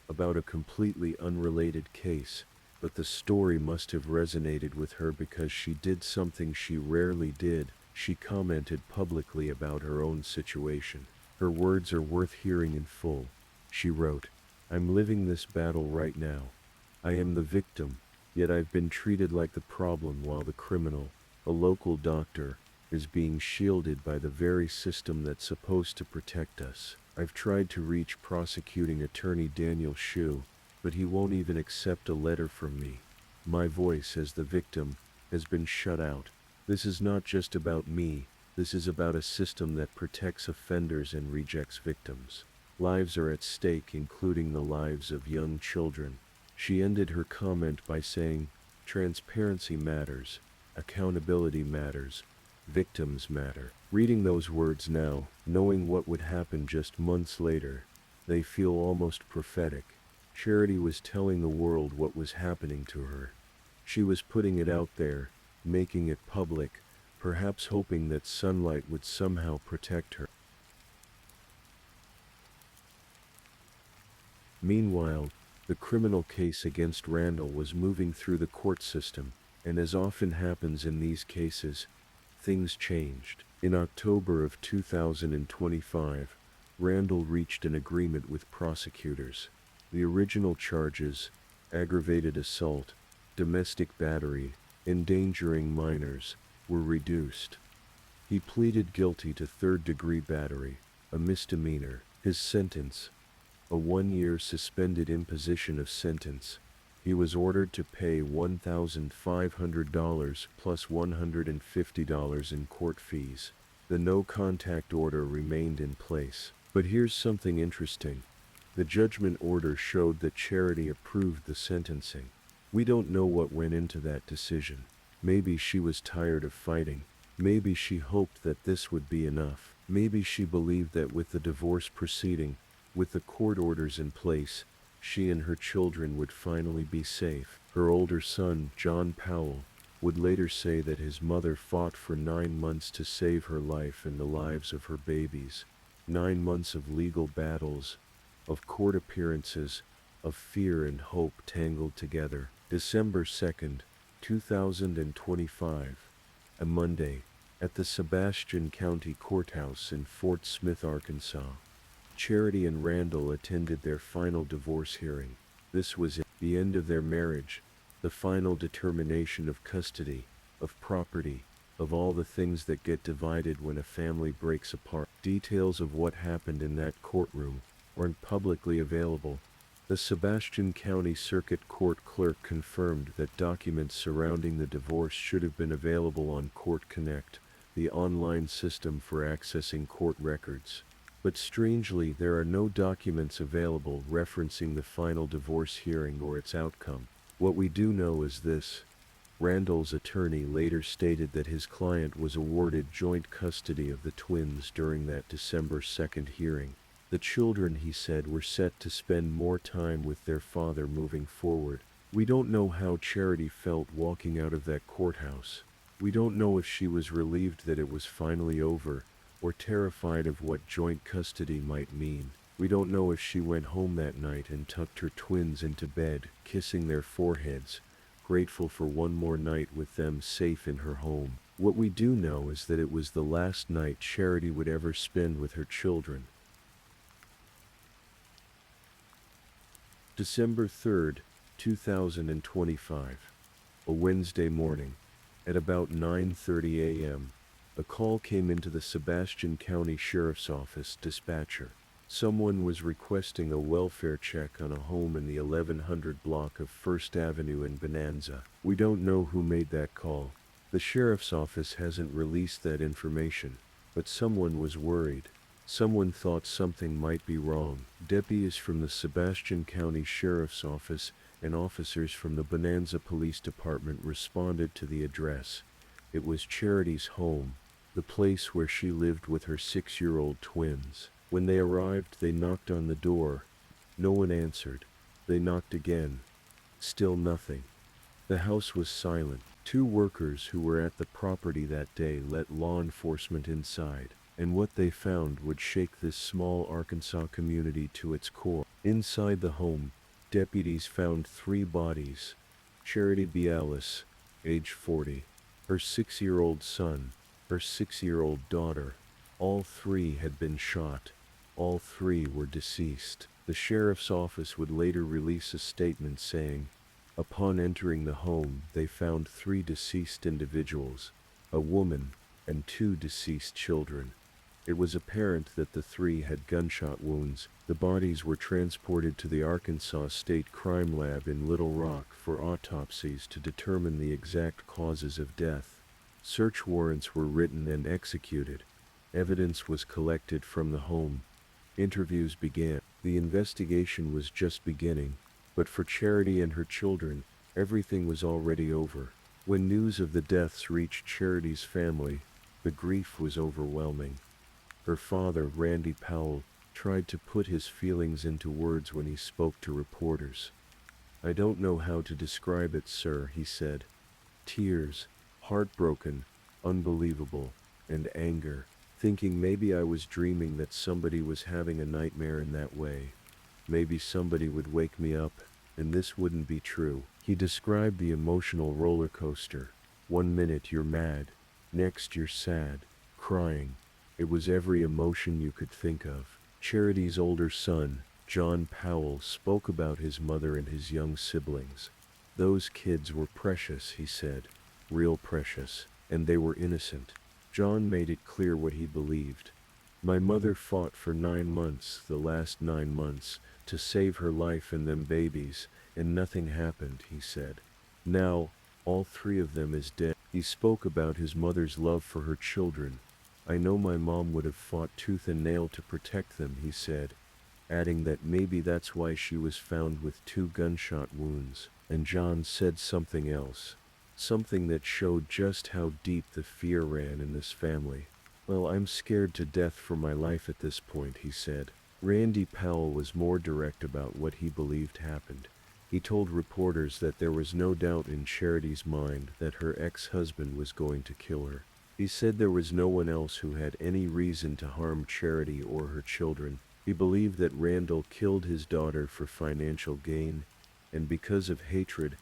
Speaker 1: about a completely unrelated case, but the story must have resonated with her because she did something she rarely did. She commented publicly about her own situation. Her words are worth hearing in full. She wrote, "I'm living this battle right now. I am the victim, yet I've been treated like the problem while the criminal, a local doctor, is being shielded by the very system that's supposed to protect us. I've tried to reach prosecuting attorney Daniel Shue, but he won't even accept a letter from me. My voice as the victim has been shut out. This is not just about me, this is about a system that protects offenders and rejects victims. Lives are at stake, including the lives of young children." She ended her comment by saying, "Transparency matters, accountability matters, victims matter." Reading those words now, knowing what would happen just months later, they feel almost prophetic. Charity was telling the world what was happening to her. She was putting it out there, making it public, perhaps hoping that sunlight would somehow protect her. Meanwhile, the criminal case against Randall was moving through the court system, and as often happens in these cases, things changed. In October of 2025, Randall reached an agreement with prosecutors. The original charges, aggravated assault, domestic battery, endangering minors, were reduced. He pleaded guilty to third-degree battery, a misdemeanor. His sentence, a 1-year suspended imposition of sentence. He was ordered to pay $1,500 plus $150 in court fees. The no-contact order remained in place. But here's something interesting. The judgment order showed that Charity approved the sentencing. We don't know what went into that decision. Maybe she was tired of fighting. Maybe she hoped that this would be enough. Maybe she believed that with the divorce proceeding, with the court orders in place, she and her children would finally be safe. Her older son, John Powell, would later say that his mother fought for 9 months to save her life and the lives of her babies. 9 months of legal battles, of court appearances, of fear and hope tangled together. December 2nd, 2025, a Monday, at the Sebastian County Courthouse in Fort Smith, Arkansas. Charity and Randall attended their final divorce hearing. This was the end of their marriage, the final determination of custody, of property, of all the things that get divided when a family breaks apart. Details of what happened in that courtroom weren't publicly available. The Sebastian County Circuit Court clerk confirmed that documents surrounding the divorce should have been available on Court Connect, the online system for accessing court records. But strangely, there are no documents available referencing the final divorce hearing or its outcome. What we do know is this. Randall's attorney later stated that his client was awarded joint custody of the twins during that December 2nd hearing. The children, he said, were set to spend more time with their father moving forward. We don't know how Charity felt walking out of that courthouse. We don't know if she was relieved that it was finally over, or terrified of what joint custody might mean. We don't know if she went home that night and tucked her twins into bed, kissing their foreheads, grateful for one more night with them safe in her home. What we do know is that it was the last night Charity would ever spend with her children. December 3rd, 2025, a Wednesday morning, at about 9:30 a.m., a call came into the Sebastian County Sheriff's Office dispatcher. Someone was requesting a welfare check on a home in the 1100 block of First Avenue in Bonanza. We don't know who made that call. The Sheriff's Office hasn't released that information, but someone was worried. Someone thought something might be wrong. Deputies from the Sebastian County Sheriff's Office and officers from the Bonanza Police Department responded to the address. It was Charity's home, the place where she lived with her 6-year-old twins. When they arrived, they knocked on the door. No one answered. They knocked again. Still nothing. The house was silent. 2 workers who were at the property that day let law enforcement inside, and what they found would shake this small Arkansas community to its core. Inside the home, deputies found 3 bodies. Charity Bialis, age 40, her 6-year-old son, her 6-year-old daughter. All 3 had been shot. All 3 were deceased. The sheriff's office would later release a statement saying, upon entering the home, they found 3 deceased individuals, a woman, and 2 deceased children. It was apparent that the 3 had gunshot wounds. The bodies were transported to the Arkansas State Crime Lab in Little Rock for autopsies to determine the exact causes of death. Search warrants were written and executed. Evidence was collected from the home. Interviews began. The investigation was just beginning, but for Charity and her children, everything was already over. When news of the deaths reached Charity's family, the grief was overwhelming. Her father, Randy Powell, tried to put his feelings into words when he spoke to reporters. "I don't know how to describe it, sir," he said. Tears, heartbroken, unbelievable, and anger, thinking maybe I was dreaming that somebody was having a nightmare in that way. Maybe somebody would wake me up, and this wouldn't be true. He described the emotional roller coaster. One minute you're mad, next you're sad, crying. It was every emotion you could think of. Charity's older son, John Powell, spoke about his mother and his young siblings. Those kids were precious, he said, real precious, and they were innocent. John made it clear what he believed. My mother fought for 9 months, the last 9 months, to save her life and them babies, and nothing happened, he said. Now, all 3 of them is dead. He spoke about his mother's love for her children. I know my mom would have fought tooth and nail to protect them, he said. adding that maybe that's why she was found with 2 gunshot wounds. And John said something else. Something that showed just how deep the fear ran in this family. "Well, I'm scared to death for my life at this point," he said. Randy Powell was more direct about what he believed happened. He told reporters that there was no doubt in Charity's mind that her ex-husband was going to kill her. He said there was no one else who had any reason to harm Charity or her children. He believed that Randall killed his daughter for financial gain, and because of hatred.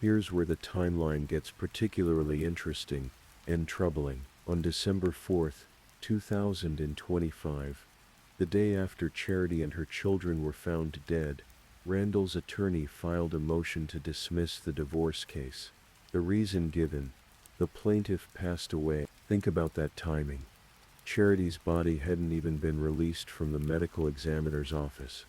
Speaker 1: Here's where the timeline gets particularly interesting and troubling. On December 4th, 2025, the day after Charity and her children were found dead, Randall's attorney filed a motion to dismiss the divorce case. The reason given: the plaintiff passed away. Think about that timing. Charity's body hadn't even been released from the medical examiner's office.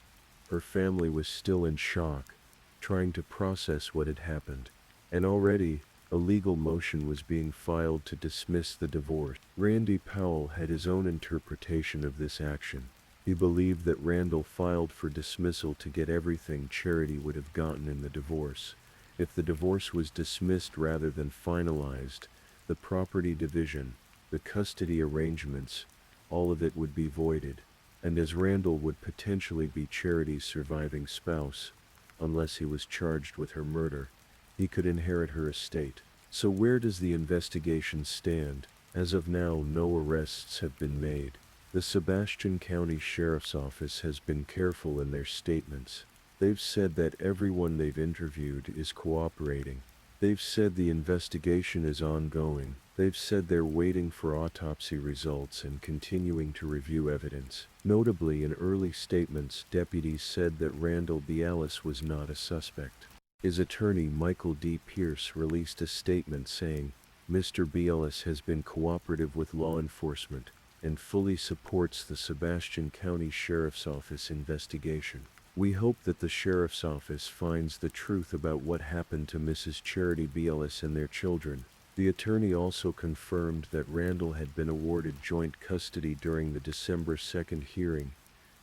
Speaker 1: Her family was still in shock, trying to process what had happened, and already a legal motion was being filed to dismiss the divorce. Randy Powell had his own interpretation of this action. He believed that Randall filed for dismissal to get everything Charity would have gotten in the divorce. If the divorce was dismissed rather than finalized, the property division, the custody arrangements, all of it would be voided, and as Randall would potentially be Charity's surviving spouse, unless he was charged with her murder, he could inherit her estate. So where does the investigation stand? As of now, no arrests have been made. The Sebastian County Sheriff's Office has been careful in their statements. They've said that everyone they've interviewed is cooperating. They've said the investigation is ongoing. They've said they're waiting for autopsy results and continuing to review evidence. Notably, in early statements, deputies said that Randall Bialis was not a suspect. His attorney, Michael D. Pierce, released a statement saying, "Mr. Bialis has been cooperative with law enforcement and fully supports the Sebastian County Sheriff's Office investigation. We hope that the Sheriff's Office finds the truth about what happened to Mrs. Charity Bialis and their children." The attorney also confirmed that Randall had been awarded joint custody during the December 2nd hearing,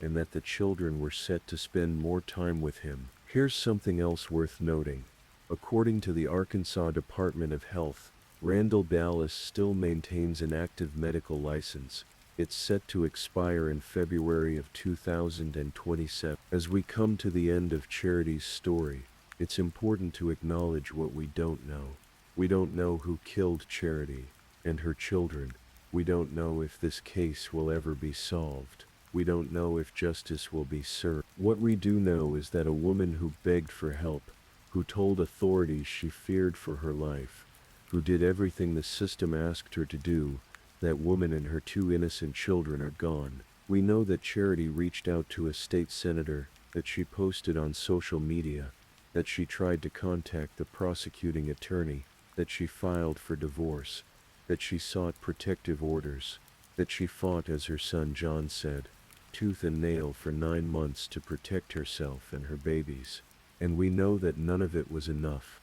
Speaker 1: and that the children were set to spend more time with him. Here's something else worth noting. According to the Arkansas Department of Health, Randall Bialis still maintains an active medical license. It's set to expire in February of 2027. As we come to the end of Charity's story, it's important to acknowledge what we don't know. We don't know who killed Charity and her children. We don't know if this case will ever be solved. We don't know if justice will be served. What we do know is that a woman who begged for help, who told authorities she feared for her life, who did everything the system asked her to do, that woman and her 2 innocent children are gone. We know that Charity reached out to a state senator, that she posted on social media, that she tried to contact the prosecuting attorney, that she filed for divorce, that she sought protective orders, that she fought, as her son John said, tooth and nail for 9 months to protect herself and her babies. And we know that none of it was enough.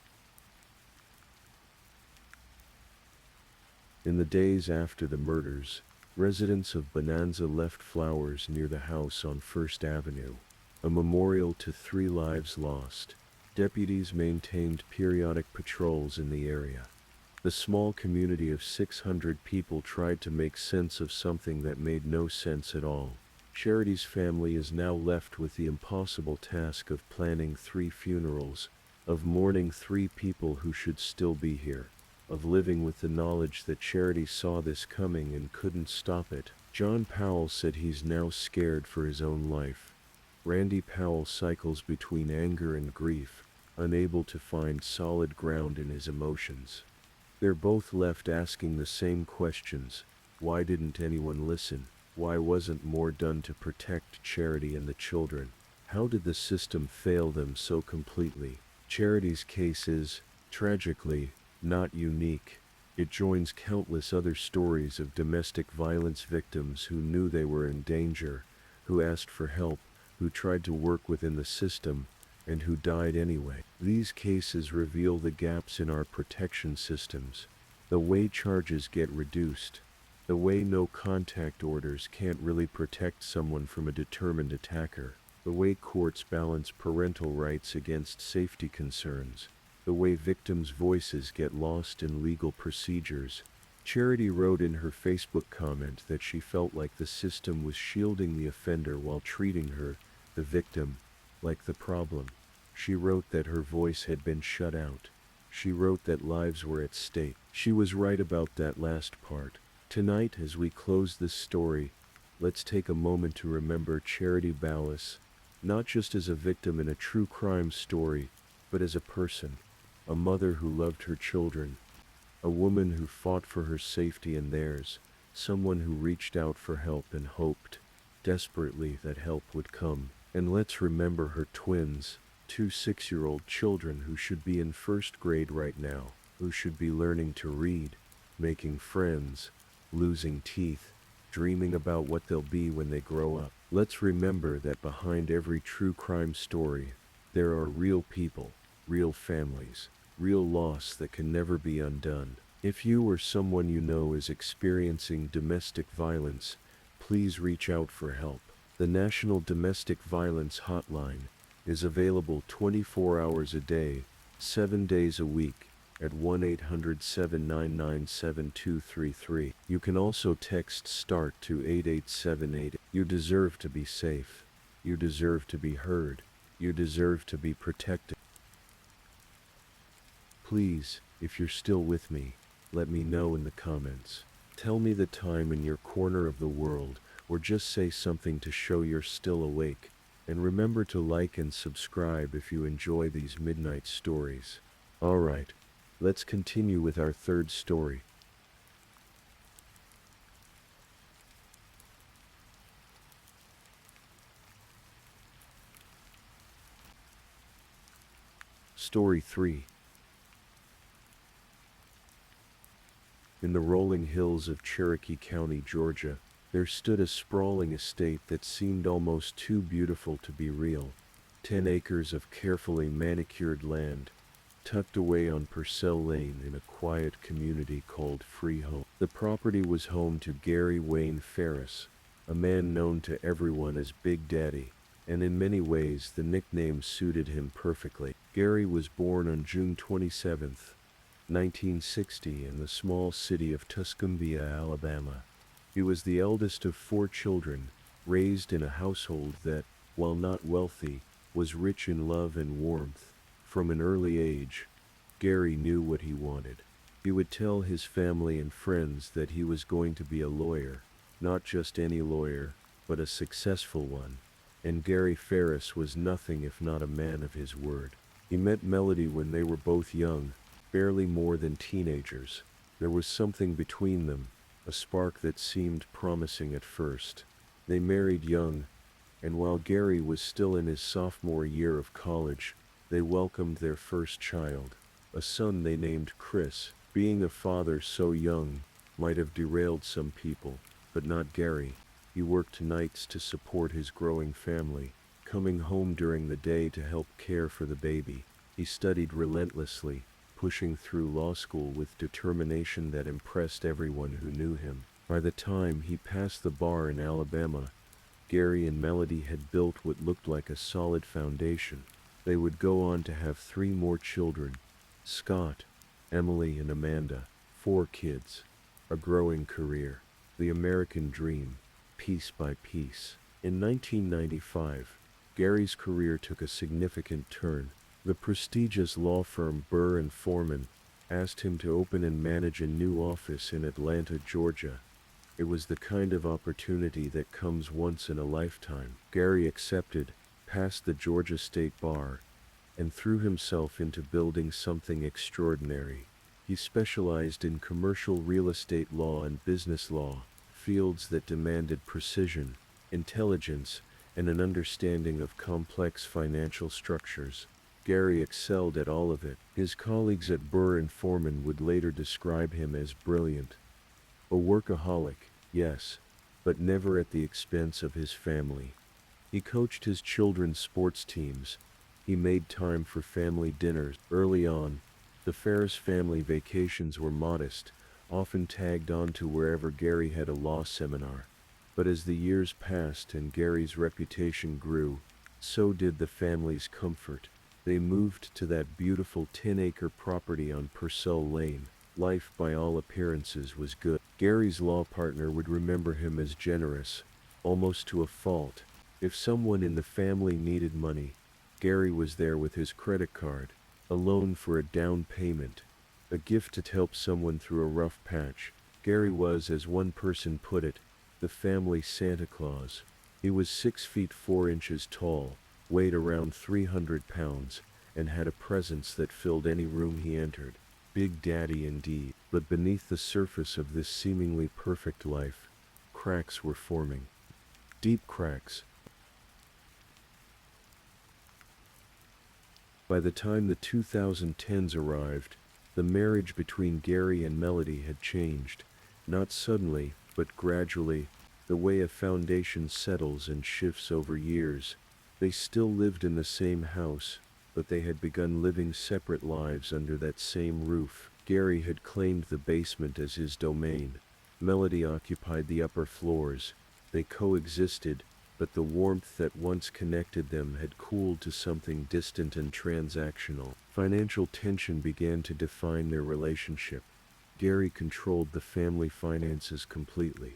Speaker 1: In the days after the murders, residents of Bonanza left flowers near the house on First Avenue, a memorial to 3 lives lost. Deputies maintained periodic patrols in the area. The small community of 600 people tried to make sense of something that made no sense at all. Charity's family is now left with the impossible task of planning 3 funerals, of mourning 3 people who should still be here, of living with the knowledge that Charity saw this coming and couldn't stop it. John Powell said he's now scared for his own life. Randy Powell cycles between anger and grief, unable to find solid ground in his emotions. They're both left asking the same questions. Why didn't anyone listen? Why wasn't more done to protect Charity and the children? How did the system fail them so completely? Charity's case is, tragically, not unique. It joins countless other stories of domestic violence victims who knew they were in danger, who asked for help, who tried to work within the system, and who died anyway. These cases reveal the gaps in our protection systems, the way charges get reduced, The way no contact orders can't really protect someone from a determined attacker. The way courts balance parental rights against safety concerns. The way victims' voices get lost in legal procedures. Charity wrote in her Facebook comment that she felt like the system was shielding the offender while treating her, the victim, like the problem. She wrote that her voice had been shut out. She wrote that lives were at stake. She was right about that last part. Tonight, as we close this story, let's take a moment to remember Charity Ballas, not just as a victim in a true crime story, but as a person, a mother who loved her children, a woman who fought for her safety and theirs, someone who reached out for help and hoped, desperately, that help would come. And let's remember her twins, two 6-year-old children who should be in first grade right now, who should be learning to read, making friends, losing teeth, dreaming about what they'll be when they grow up. Let's remember that behind every true crime story, there are real people, real families, real loss that can never be undone. If you or someone you know is experiencing domestic violence, please reach out for help. The National Domestic Violence Hotline is available 24 hours a day, 7 days a week, at 1-800-799-7233. You can also text START to 8878. You deserve to be safe. You deserve to be heard. You deserve to be protected. Please, if you're still with me, let me know in the comments. Tell me the time in your corner of the world, or just say something to show you're still awake. And remember to like and subscribe if you enjoy these midnight stories. Alright, let's continue with our third story. Story 3. In the rolling hills of Cherokee County, Georgia, there stood a sprawling estate that seemed almost too beautiful to be real. 10 acres of carefully manicured land, tucked away on Purcell Lane in a quiet community called Freehold. The property was home to Gary Wayne Ferris, a man known to everyone as Big Daddy, and in many ways the nickname suited him perfectly. Gary was born on June 27, 1960 in the small city of Tuscumbia, Alabama. He was the eldest of 4 children, raised in a household that, while not wealthy, was rich in love and warmth. From an early age, Gary knew what he wanted. He would tell his family and friends that he was going to be a lawyer, not just any lawyer, but a successful one. And Gary Ferris was nothing if not a man of his word. He met Melody when they were both young, barely more than teenagers. There was something between them, a spark that seemed promising at first. They married young, and while Gary was still in his sophomore year of college, they welcomed their first child, a son they named Chris. Being a father so young might have derailed some people, but not Gary. He worked nights to support his growing family, coming home during the day to help care for the baby. He studied relentlessly, pushing through law school with determination that impressed everyone who knew him. By the time he passed the bar in Alabama, Gary and Melody had built what looked like a solid foundation. They would go on to have 3 more children, Scott, Emily, and Amanda. 4 kids, a growing career, the American dream, piece by piece. In 1995, Gary's career took a significant turn. The prestigious law firm Burr & Forman asked him to open and manage a new office in Atlanta, Georgia. It was the kind of opportunity that comes once in a lifetime. Gary accepted, passed the Georgia State Bar, and threw himself into building something extraordinary. He specialized in commercial real estate law and business law, fields that demanded precision, intelligence, and an understanding of complex financial structures. Gary excelled at all of it. His colleagues at Burr & Forman would later describe him as brilliant. A workaholic, yes, but never at the expense of his family. He coached his children's sports teams. He made time for family dinners. Early on, the Ferris family vacations were modest, often tagged on to wherever Gary had a law seminar. But as the years passed and Gary's reputation grew, so did the family's comfort. They moved to that beautiful 10-acre property on Purcell Lane. Life, by all appearances, was good. Gary's law partner would remember him as generous, almost to a fault. If someone in the family needed money, Gary was there with his credit card, a loan for a down payment, a gift to help someone through a rough patch. Gary was, as one person put it, the family Santa Claus. He was 6 feet 4 inches tall, weighed around 300 pounds, and had a presence that filled any room he entered. Big Daddy indeed. But beneath the surface of this seemingly perfect life, cracks were forming. Deep cracks. By the time the 2010s arrived, the marriage between Gary and Melody had changed, not suddenly, but gradually, the way a foundation settles and shifts over years. They still lived in the same house, but they had begun living separate lives under that same roof. Gary had claimed the basement as his domain. Melody occupied the upper floors. They coexisted, but the warmth that once connected them had cooled to something distant and transactional. Financial tension began to define their relationship. Gary controlled the family finances completely.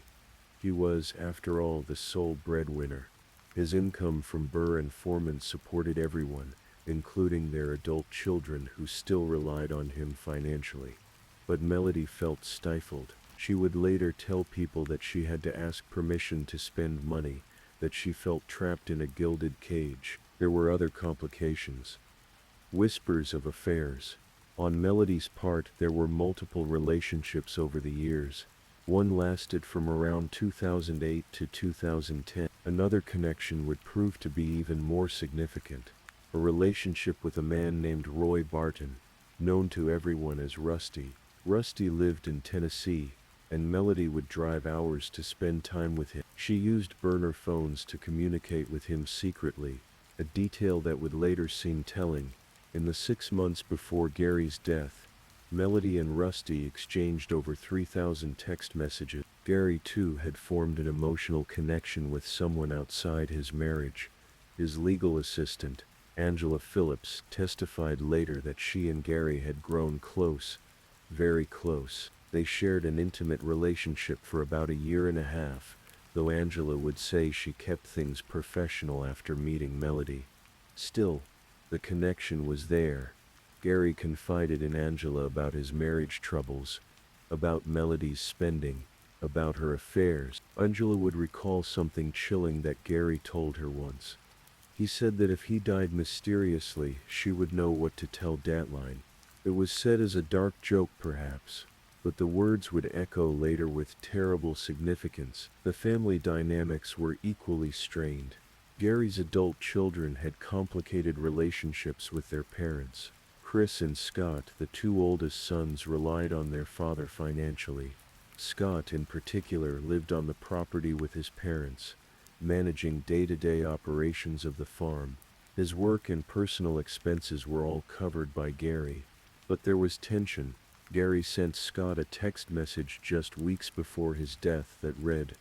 Speaker 1: He was, after all, the sole breadwinner. His income from Burr and Foreman supported everyone, including their adult children who still relied on him financially. But Melody felt stifled. She would later tell people that she had to ask permission to spend money, that she felt trapped in a gilded cage. There were other complications. Whispers of affairs. On Melody's part, there were multiple relationships over the years. One lasted from around 2008 to 2010. Another connection would prove to be even more significant. A relationship with a man named Roy Barton, known to everyone as Rusty. Rusty lived in Tennessee, and Melody would drive hours to spend time with him. She used burner phones to communicate with him secretly, a detail that would later seem telling. In the 6 months before Gary's death, Melody and Rusty exchanged over 3,000 text messages. Gary, too, had formed an emotional connection with someone outside his marriage. His legal assistant, Angela Phillips, testified later that she and Gary had grown close, very close. They shared an intimate relationship for about a year and a half, though Angela would say she kept things professional after meeting Melody. Still, the connection was there. Gary confided in Angela about his marriage troubles, about Melody's spending, about her affairs. Angela would recall something chilling that Gary told her once. He said that if he died mysteriously, she would know what to tell Datline. It was said as a dark joke perhaps, but the words would echo later with terrible significance. The family dynamics were equally strained. Gary's adult children had complicated relationships with their parents. Chris and Scott, the 2 oldest sons, relied on their father financially. Scott, in particular, lived on the property with his parents, managing day-to-day operations of the farm. His work and personal expenses were all covered by Gary. But there was tension. Gary sent Scott a text message just weeks before his death that read,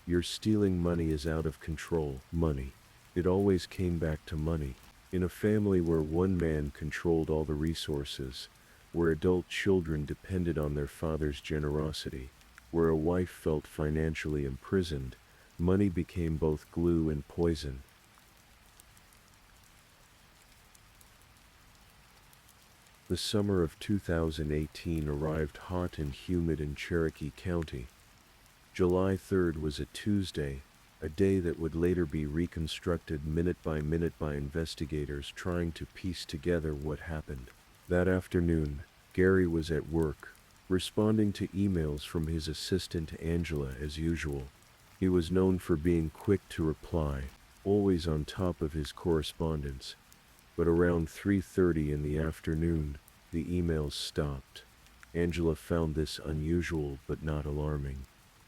Speaker 1: "Your stealing money is out of control." Money. It always came back to money. In a family where one man controlled all the resources, where adult children depended on their father's generosity, where a wife felt financially imprisoned, money became both glue and poison. The summer of 2018 arrived hot and humid in Cherokee County. July 3rd was a Tuesday, a day that would later be reconstructed minute by investigators trying to piece together what happened. That afternoon, Gary was at work, responding to emails from his assistant Angela as usual. He was known for being quick to reply, always on top of his correspondence. But around 3:30 in the afternoon, the emails stopped. Angela found this unusual but not alarming.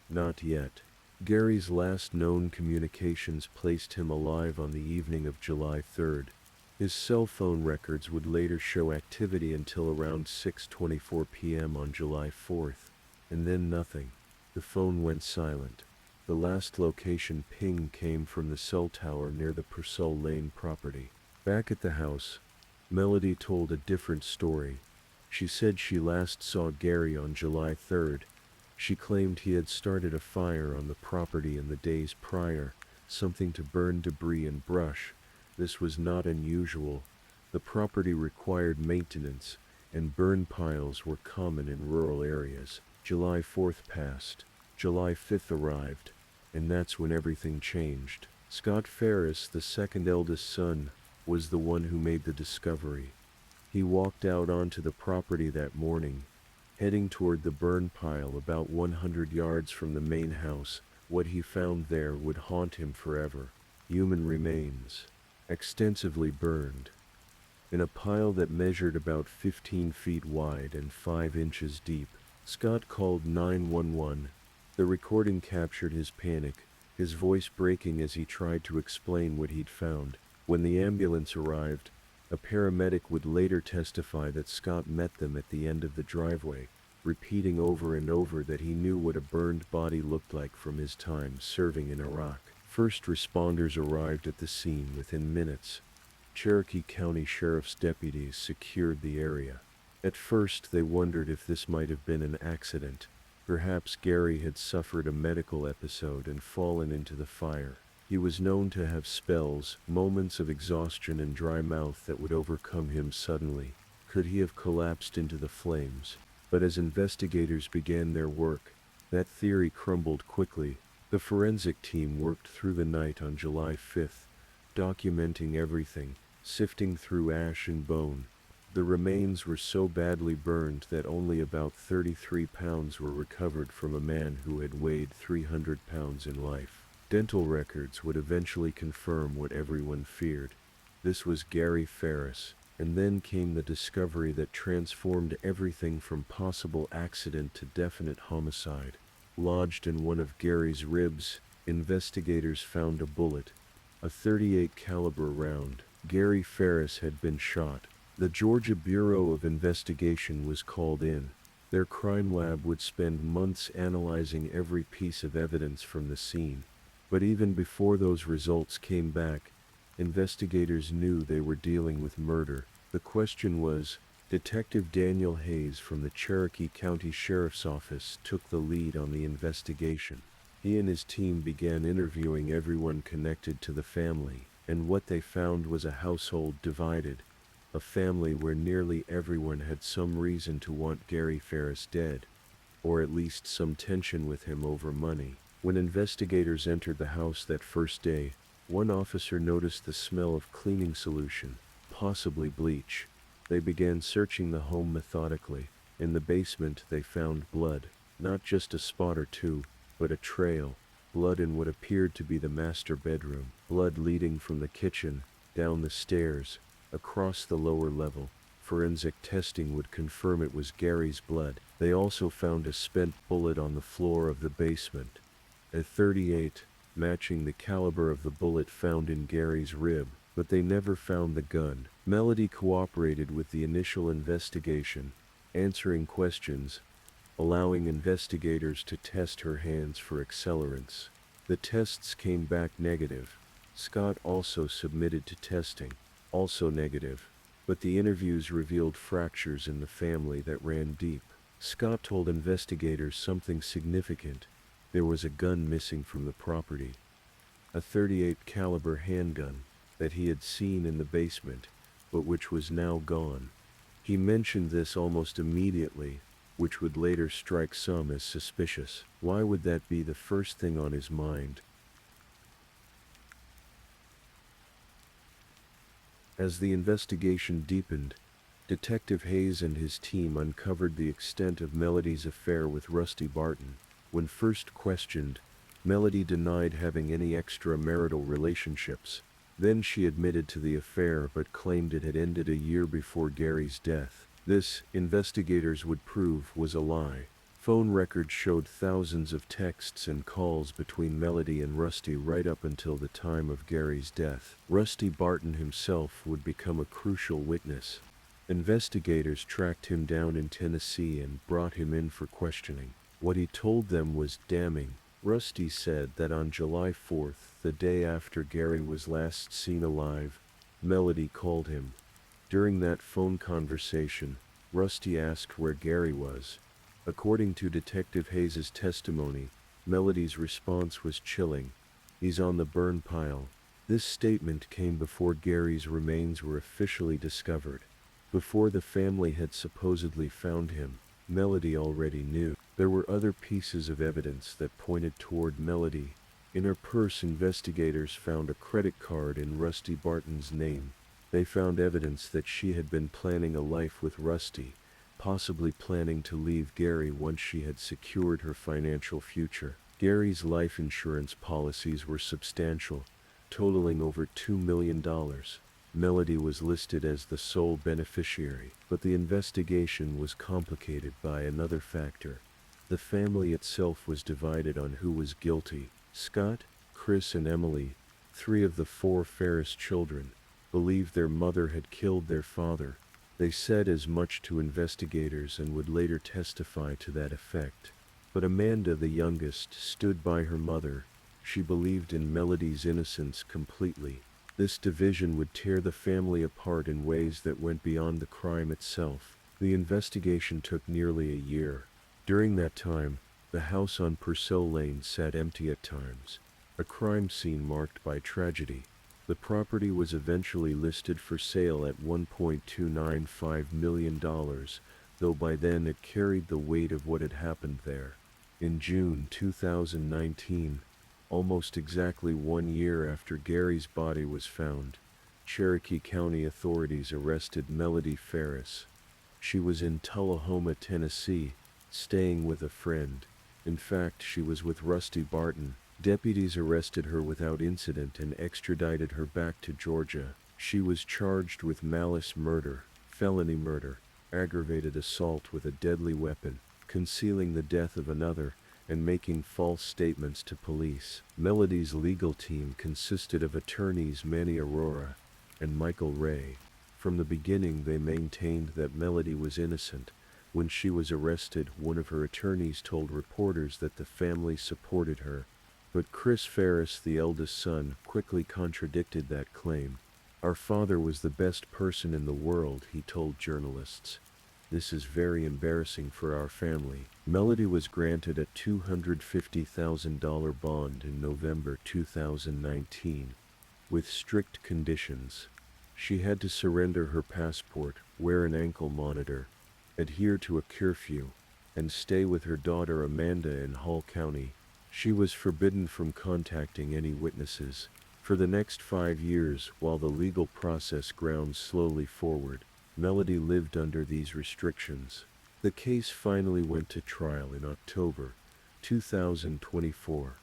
Speaker 1: Not yet. Gary's last known communications placed him alive on the evening of July 3rd. His cell phone records would later show activity until around 6:24 p.m. on July 4th. And then nothing. The phone went silent. The last location ping came from the cell tower near the Purcell Lane property. Back at the house, Melody told a different story. She said she last saw Gary on July 3rd. She claimed he had started a fire on the property in the days prior, something to burn debris and brush. This was not unusual. The property required maintenance, and burn piles were common in rural areas. July 4th passed. July 5th arrived, and that's when everything changed. Scott Ferris, the second eldest son, was the one who made the discovery. He walked out onto the property that morning, heading toward the burn pile about 100 yards from the main house. What he found there would haunt him forever. Human remains, extensively burned, in a pile that measured about 15 feet wide and 5 inches deep. Scott called 911. The recording captured his panic, his voice breaking as he tried to explain what he'd found. When the ambulance arrived, a paramedic would later testify that Scott met them at the end of the driveway, repeating over and over that he knew what a burned body looked like from his time serving in Iraq. First responders arrived at the scene within minutes. Cherokee County Sheriff's deputies secured the area. At first they wondered if this might have been an accident. Perhaps Gary had suffered a medical episode and fallen into the fire. He was known to have spells, moments of exhaustion and dry mouth that would overcome him suddenly. Could he have collapsed into the flames? But as investigators began their work, that theory crumbled quickly. The forensic team worked through the night on July 5th, documenting everything, sifting through ash and bone. The remains were so badly burned that only about 33 pounds were recovered from a man who had weighed 300 pounds in life. Dental records would eventually confirm what everyone feared. This was Gary Ferris. And then came the discovery that transformed everything from possible accident to definite homicide. Lodged in one of Gary's ribs, investigators found a bullet, a .38 caliber round. Gary Ferris had been shot. The Georgia Bureau of Investigation was called in. Their crime lab would spend months analyzing every piece of evidence from the scene. But even before those results came back, investigators knew they were dealing with murder. The question was, Detective Daniel Hayes from the Cherokee County Sheriff's Office took the lead on the investigation. He and his team began interviewing everyone connected to the family, and what they found was a household divided, a family where nearly everyone had some reason to want Gary Ferris dead, or at least some tension with him over money. When investigators entered the house that first day, one officer noticed the smell of cleaning solution, possibly bleach. They began searching the home methodically. In the basement they found blood, not just a spot or two, but a trail. Blood in what appeared to be the master bedroom. Blood leading from the kitchen, down the stairs, across the lower level. Forensic testing would confirm it was Gary's blood. They also found a spent bullet on the floor of the basement. A .38, matching the caliber of the bullet found in Gary's rib, but they never found the gun. Melody cooperated with the initial investigation, answering questions, allowing investigators to test her hands for accelerants. The tests came back negative. Scott also submitted to testing, also negative, but the interviews revealed fractures in the family that ran deep. Scott told investigators something significant. There was a gun missing from the property, a .38 caliber handgun that he had seen in the basement, but which was now gone. He mentioned this almost immediately, which would later strike some as suspicious. Why would that be the first thing on his mind? As the investigation deepened, Detective Hayes and his team uncovered the extent of Melody's affair with Rusty Barton. When first questioned, Melody denied having any extramarital relationships. Then she admitted to the affair but claimed it had ended a year before Gary's death. This, investigators would prove, was a lie. Phone records showed thousands of texts and calls between Melody and Rusty right up until the time of Gary's death. Rusty Barton himself would become a crucial witness. Investigators tracked him down in Tennessee and brought him in for questioning. What he told them was damning. Rusty said that on July 4th, the day after Gary was last seen alive, Melody called him. During that phone conversation, Rusty asked where Gary was. According to Detective Hayes' testimony, Melody's response was chilling. He's on the burn pile. This statement came before Gary's remains were officially discovered. Before the family had supposedly found him, Melody already knew. There were other pieces of evidence that pointed toward Melody. In her purse, investigators found a credit card in Rusty Barton's name. They found evidence that she had been planning a life with Rusty, possibly planning to leave Gary once she had secured her financial future. Gary's life insurance policies were substantial, totaling over $2 million. Melody was listed as the sole beneficiary, but the investigation was complicated by another factor. The family itself was divided on who was guilty. Scott, Chris, and Emily, 3 of the 4 Ferris children, believed their mother had killed their father. They said as much to investigators and would later testify to that effect. But Amanda, the youngest, stood by her mother. She believed in Melody's innocence completely. This division would tear the family apart in ways that went beyond the crime itself. The investigation took nearly a year. During that time, the house on Purcell Lane sat empty at times, a crime scene marked by tragedy. The property was eventually listed for sale at $1.295 million, though by then it carried the weight of what had happened there. In June 2019, almost exactly 1 year after Gary's body was found, Cherokee County authorities arrested Melody Ferris. She was in Tullahoma, Tennessee, staying with a friend. In fact, she was with Rusty Barton. Deputies arrested her without incident and extradited her back to Georgia. She was charged with malice murder, felony murder, aggravated assault with a deadly weapon, concealing the death of another, and making false statements to police. Melody's legal team consisted of attorneys Manny Aurora and Michael Ray. From the beginning, they maintained that Melody was innocent. When she was arrested, one of her attorneys told reporters that the family supported her. But Chris Ferris, the eldest son, quickly contradicted that claim. "Our father was the best person in the world," he told journalists. "This is very embarrassing for our family." Melody was granted a $250,000 bond in November 2019, with strict conditions. She had to surrender her passport, wear an ankle monitor, adhere to a curfew, and stay with her daughter Amanda in Hall County. She was forbidden from contacting any witnesses. For the next 5 years, while the legal process ground slowly forward, Melody lived under these restrictions. The case finally went to trial in October 2024.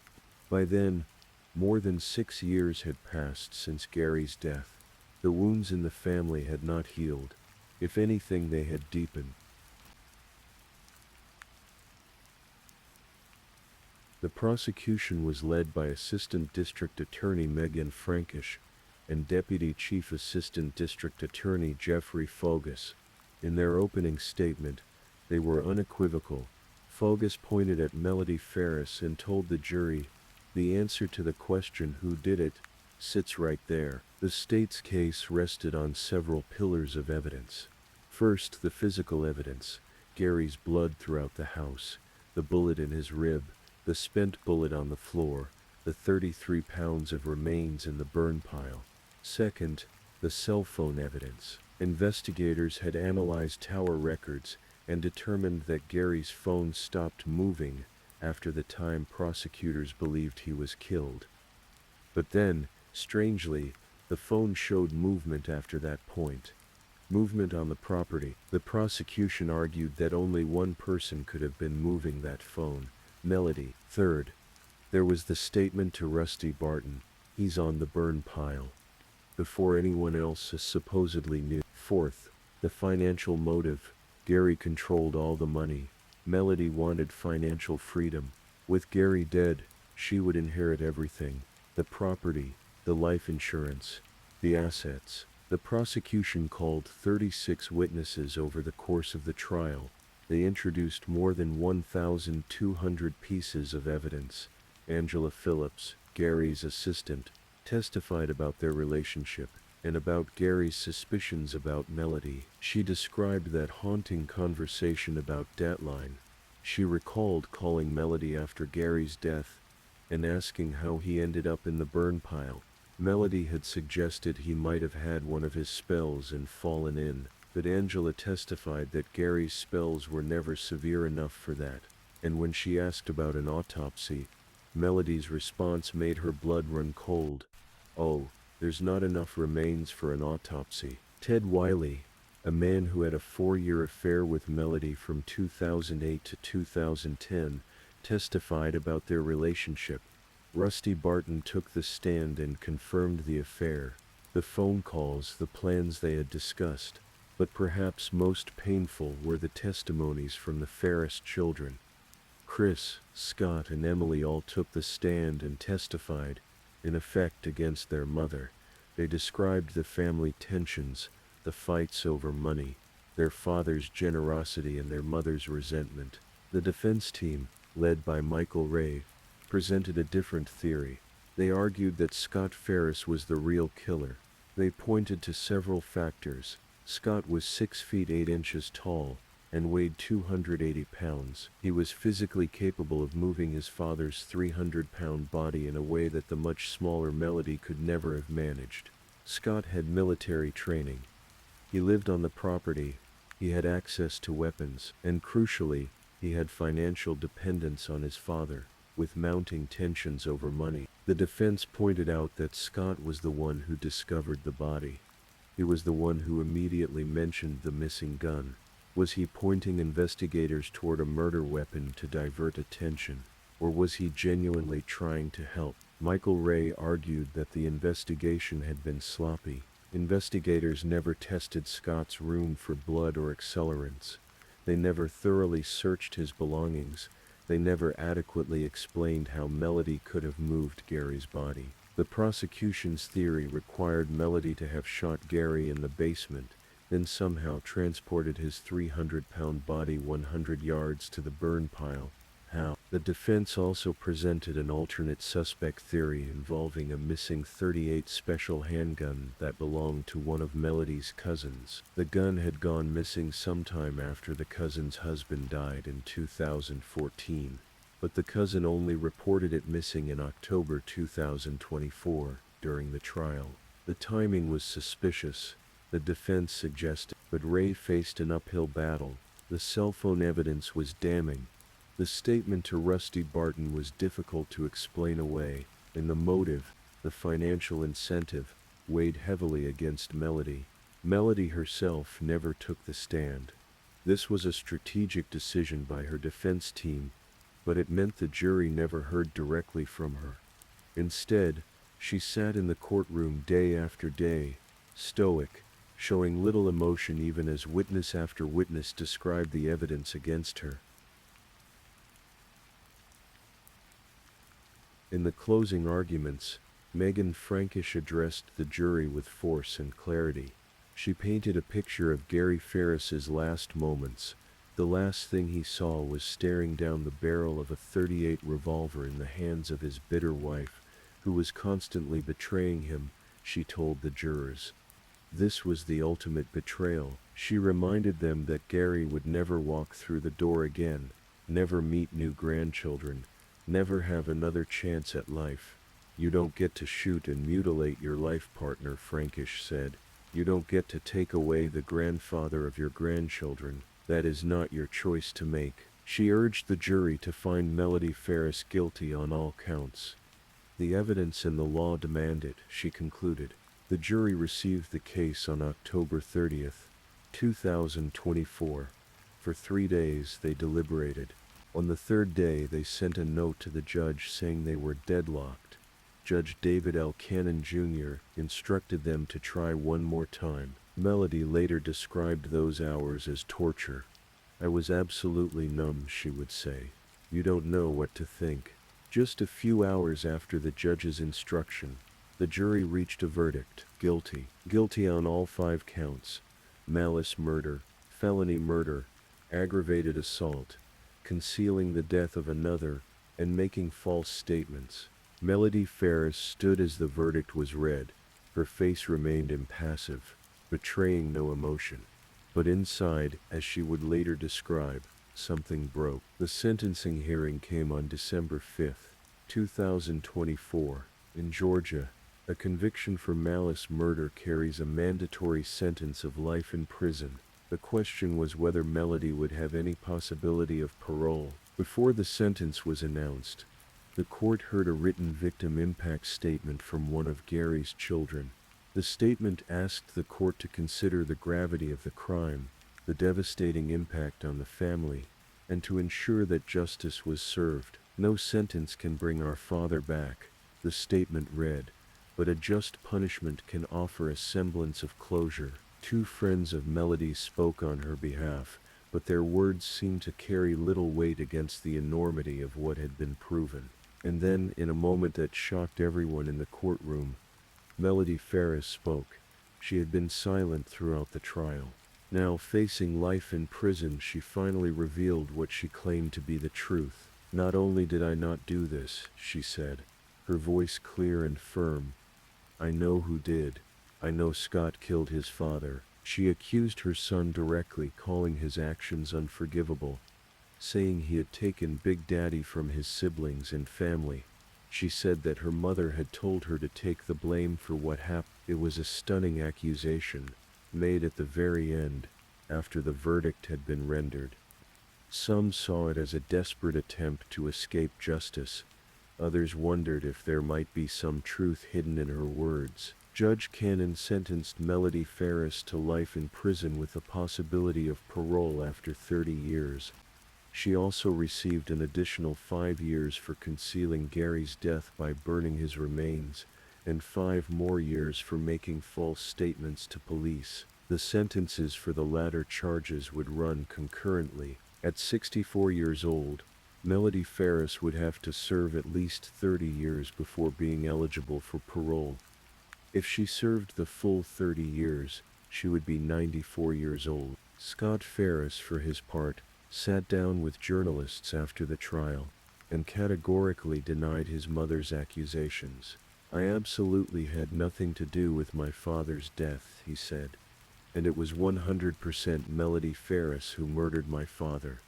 Speaker 1: By then, more than 6 years had passed since Gary's death. The wounds in the family had not healed. If anything, they had deepened. The prosecution was led by Assistant District Attorney Megan Frankish and Deputy Chief Assistant District Attorney Jeffrey Fogus. In their opening statement, they were unequivocal. Fogus pointed at Melody Ferris and told the jury, "The answer to the question who did it sits right there." The state's case rested on several pillars of evidence. First, the physical evidence: Gary's blood throughout the house, the bullet in his rib, the spent bullet on the floor, the 33 pounds of remains in the burn pile. Second, the cell phone evidence. Investigators had analyzed tower records and determined that Gary's phone stopped moving after the time prosecutors believed he was killed. But then, strangely, the phone showed movement after that point. Movement on the property. The prosecution argued that only one person could have been moving that phone: Melody. Third, there was the statement to Rusty Barton, "He's on the burn pile," before anyone else supposedly knew. Fourth, the financial motive. Gary controlled all the money. Melody wanted financial freedom. With Gary dead, she would inherit everything: the property, the life insurance, the assets. The prosecution called 36 witnesses over the course of the trial. They introduced more than 1,200 pieces of evidence. Angela Phillips, Gary's assistant, testified about their relationship and about Gary's suspicions about Melody. She described that haunting conversation about Deadline. She recalled calling Melody after Gary's death and asking how he ended up in the burn pile. Melody had suggested he might have had one of his spells and fallen in, but Angela testified that Gary's spells were never severe enough for that, and when she asked about an autopsy, Melody's response made her blood run cold. "Oh, there's not enough remains for an autopsy." Ted Wiley, a man who had a 4-year affair with Melody from 2008 to 2010, testified about their relationship. Rusty Barton took the stand and confirmed the affair, the phone calls, the plans they had discussed. But perhaps most painful were the testimonies from the Ferris children. Chris, Scott, and Emily all took the stand and testified, in effect against their mother. They described the family tensions, the fights over money, their father's generosity and their mother's resentment. The defense team, led by Michael Ray, presented a different theory. They argued that Scott Ferris was the real killer. They pointed to several factors. Scott was 6 feet 8 inches tall and weighed 280 pounds. He was physically capable of moving his father's 300-pound body in a way that the much smaller Melody could never have managed. Scott had military training. He lived on the property, he had access to weapons, and crucially, he had financial dependence on his father, with mounting tensions over money. The defense pointed out that Scott was the one who discovered the body. He was the one who immediately mentioned the missing gun. Was he pointing investigators toward a murder weapon to divert attention, or was he genuinely trying to help? Michael Ray argued that the investigation had been sloppy. Investigators never tested Scott's room for blood or accelerants. They never thoroughly searched his belongings. They never adequately explained how Melody could have moved Gary's body. The prosecution's theory required Melody to have shot Gary in the basement, then somehow transported his 300-pound body 100 yards to the burn pile. How? The defense also presented an alternate suspect theory involving a missing .38 special handgun that belonged to one of Melody's cousins. The gun had gone missing sometime after the cousin's husband died in 2014, but the cousin only reported it missing in October 2024 during the trial. The timing was suspicious, the defense suggested, but Ray faced an uphill battle. The cell phone evidence was damning. The statement to Rusty Barton was difficult to explain away, and the motive, the financial incentive, weighed heavily against Melody. Melody herself never took the stand. This was a strategic decision by her defense team, but it meant the jury never heard directly from her. Instead, she sat in the courtroom day after day, stoic, showing little emotion even as witness after witness described the evidence against her. In the closing arguments, Megan Frankish addressed the jury with force and clarity. She painted a picture of Gary Ferris's last moments. The last thing he saw was staring down the barrel of a .38 revolver in the hands of his bitter wife, who was constantly betraying him, she told the jurors. This was the ultimate betrayal. She reminded them that Gary would never walk through the door again, never meet new grandchildren, never have another chance at life. You don't get to shoot and mutilate your life partner, Frankish said. You don't get to take away the grandfather of your grandchildren. That is not your choice to make. She urged the jury to find Melody Ferris guilty on all counts. The evidence and the law demand it, she concluded. The jury received the case on October 30th, 2024. For 3 days they deliberated. On the third day they sent a note to the judge saying they were deadlocked. Judge David L. Cannon Jr. instructed them to try one more time. Melody later described those hours as torture. I was absolutely numb, she would say. You don't know what to think. Just a few hours after the judge's instruction, the jury reached a verdict. Guilty. Guilty on all 5 counts. Malice murder, felony murder, aggravated assault, concealing the death of another, and making false statements. Melody Ferris stood as the verdict was read. Her face remained impassive, betraying no emotion. But inside, as she would later describe, something broke. The sentencing hearing came on December 5, 2024, in Georgia. A conviction for malice murder carries a mandatory sentence of life in prison. The question was whether Melody would have any possibility of parole. Before the sentence was announced, the court heard a written victim impact statement from one of Gary's children. The statement asked the court to consider the gravity of the crime, the devastating impact on the family, and to ensure that justice was served. "No sentence can bring our father back," the statement read, "but a just punishment can offer a semblance of closure." Two friends of Melody spoke on her behalf, but their words seemed to carry little weight against the enormity of what had been proven. And then, in a moment that shocked everyone in the courtroom, Melody Ferris spoke. She had been silent throughout the trial. Now, facing life in prison, she finally revealed what she claimed to be the truth. "Not only did I not do this," she said, her voice clear and firm, "I know who did. I know Scott killed his father." She accused her son directly, calling his actions unforgivable, saying he had taken Big Daddy from his siblings and family. She said that her mother had told her to take the blame for what happened. It was a stunning accusation, made at the very end, after the verdict had been rendered. Some saw it as a desperate attempt to escape justice. Others wondered if there might be some truth hidden in her words. Judge Cannon sentenced Melody Ferris to life in prison with the possibility of parole after 30 years. She also received an additional 5 years for concealing Gary's death by burning his remains, and 5 more years for making false statements to police. The sentences for the latter charges would run concurrently. At 64 years old, Melody Ferris would have to serve at least 30 years before being eligible for parole. If she served the full 30 years, she would be 94 years old. Scott Ferris, for his part, sat down with journalists after the trial, and categorically denied his mother's accusations. "I absolutely had nothing to do with my father's death," he said, "and it was 100% Melody Ferris who murdered my father.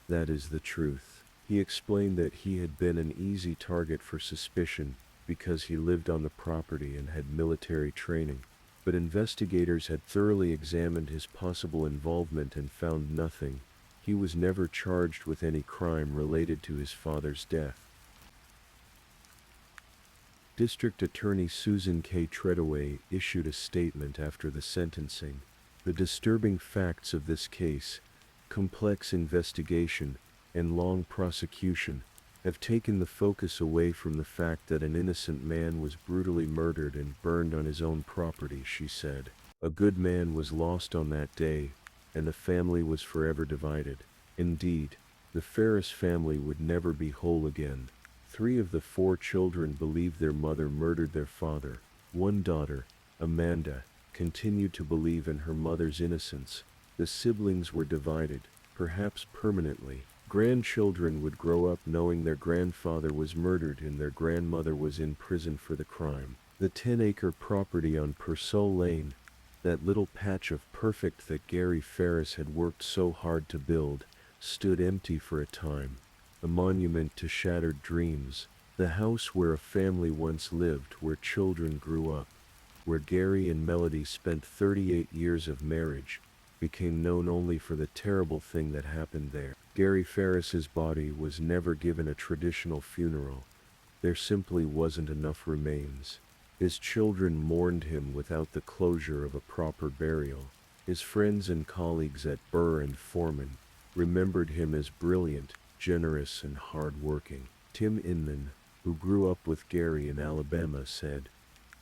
Speaker 1: That is the truth." He explained that he had been an easy target for suspicion because he lived on the property and had military training, but investigators had thoroughly examined his possible involvement and found nothing. He was never charged with any crime related to his father's death. District Attorney Susan K. Treadaway issued a statement after the sentencing. "The disturbing facts of this case, complex investigation, and long prosecution have taken the focus away from the fact that an innocent man was brutally murdered and burned on his own property," she said. "A good man was lost on that day, and the family was forever divided. Indeed, the Ferris family would never be whole again." 3 of the 4 children believed their mother murdered their father. One daughter, Amanda, continued to believe in her mother's innocence. The siblings were divided, perhaps permanently. Grandchildren would grow up knowing their grandfather was murdered and their grandmother was in prison for the crime. The 10-acre property on Purcell Lane, that little patch of perfect that Gary Ferris had worked so hard to build, stood empty for a time, a monument to shattered dreams. The house where a family once lived, where children grew up, where Gary and Melody spent 38 years of marriage, became known only for the terrible thing that happened there. Gary Ferris's body was never given a traditional funeral. There simply wasn't enough remains. His children mourned him without the closure of a proper burial. His friends and colleagues at Burr and Foreman remembered him as brilliant, generous, and hard-working. Tim Inman, who grew up with Gary in Alabama, said,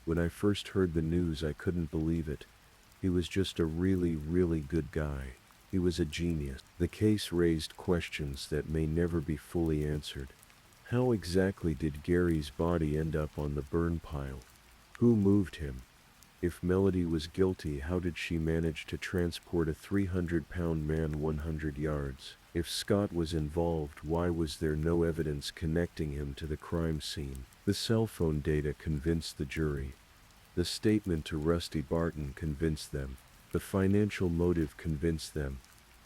Speaker 1: "When I first heard the news, I couldn't believe it. He was just a really, really good guy. He was a genius." The case raised questions that may never be fully answered. How exactly did Gary's body end up on the burn pile? Who moved him? If Melody was guilty, how did she manage to transport a 300-pound man 100 yards? If Scott was involved, why was there no evidence connecting him to the crime scene? The cell phone data convinced the jury. The statement to Rusty Barton convinced them. The financial motive convinced them.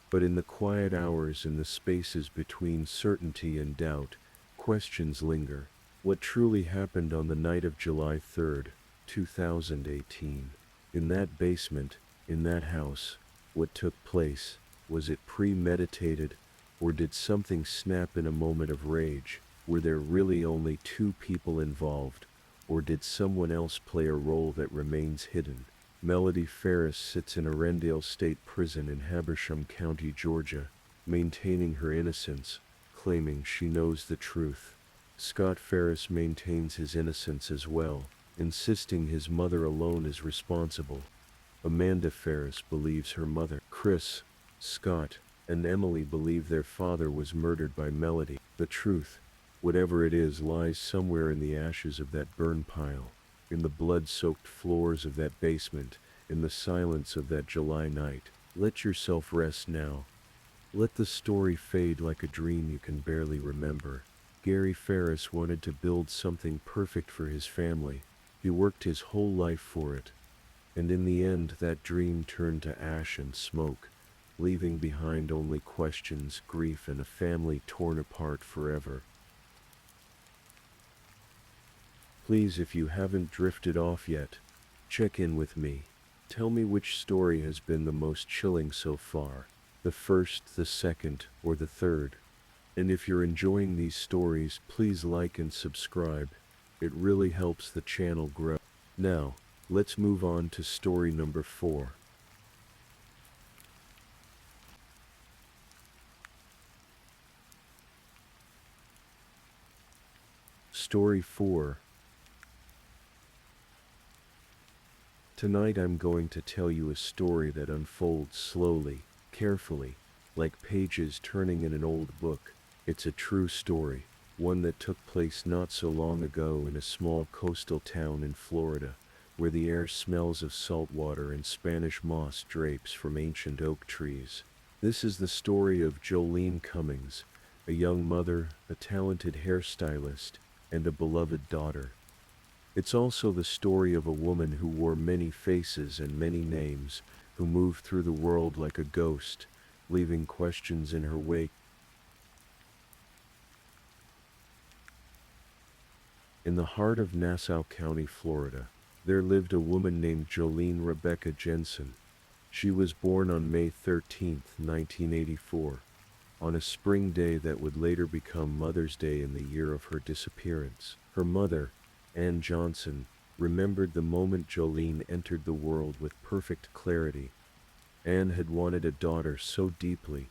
Speaker 1: But in the quiet hours, in the spaces between certainty and doubt, questions linger. What truly happened on the night of July 3rd, 2018? In that basement, in that house, what took place? Was it premeditated, or did something snap in a moment of rage? Were there really only two people involved, or did someone else play a role that remains hidden? Melody Ferris sits in Arendelle State Prison in Habersham County, Georgia, maintaining her innocence, claiming she knows the truth. Scott Ferris maintains his innocence as well, insisting his mother alone is responsible. Amanda Ferris believes her mother, Chris, Scott, and Emily believe their father was murdered by Melody. The truth, whatever it is, lies somewhere in the ashes of that burn pile, in the blood-soaked floors of that basement, in the silence of that July night. Let yourself rest now. Let the story fade like a dream you can barely remember. Gary Ferris wanted to build something perfect for his family. He worked his whole life for it. And in the end, that dream turned to ash and smoke, leaving behind only questions, grief, and a family torn apart forever. Please, if you haven't drifted off yet, check in with me. Tell me which story has been the most chilling so far, the first, the second, or the third. And if you're enjoying these stories, please like and subscribe. It really helps the channel grow. Now, let's move on to story number 4. Story 4. Tonight I'm going to tell you a story that unfolds slowly, carefully, like pages turning in an old book. It's a true story, one that took place not so long ago in a small coastal town in Florida, where the air smells of salt water and Spanish moss drapes from ancient oak trees. This is the story of Jolene Cummings, a young mother, a talented hairstylist, and a beloved daughter. It's also the story of a woman who wore many faces and many names, who moved through the world like a ghost, leaving questions in her wake. In the heart of Nassau County, Florida, there lived a woman named Jolene Rebecca Jensen. She was born on May 13, 1984, on a spring day that would later become Mother's Day in the year of her disappearance. Her mother, Ann Johnson, remembered the moment Jolene entered the world with perfect clarity. Ann had wanted a daughter so deeply,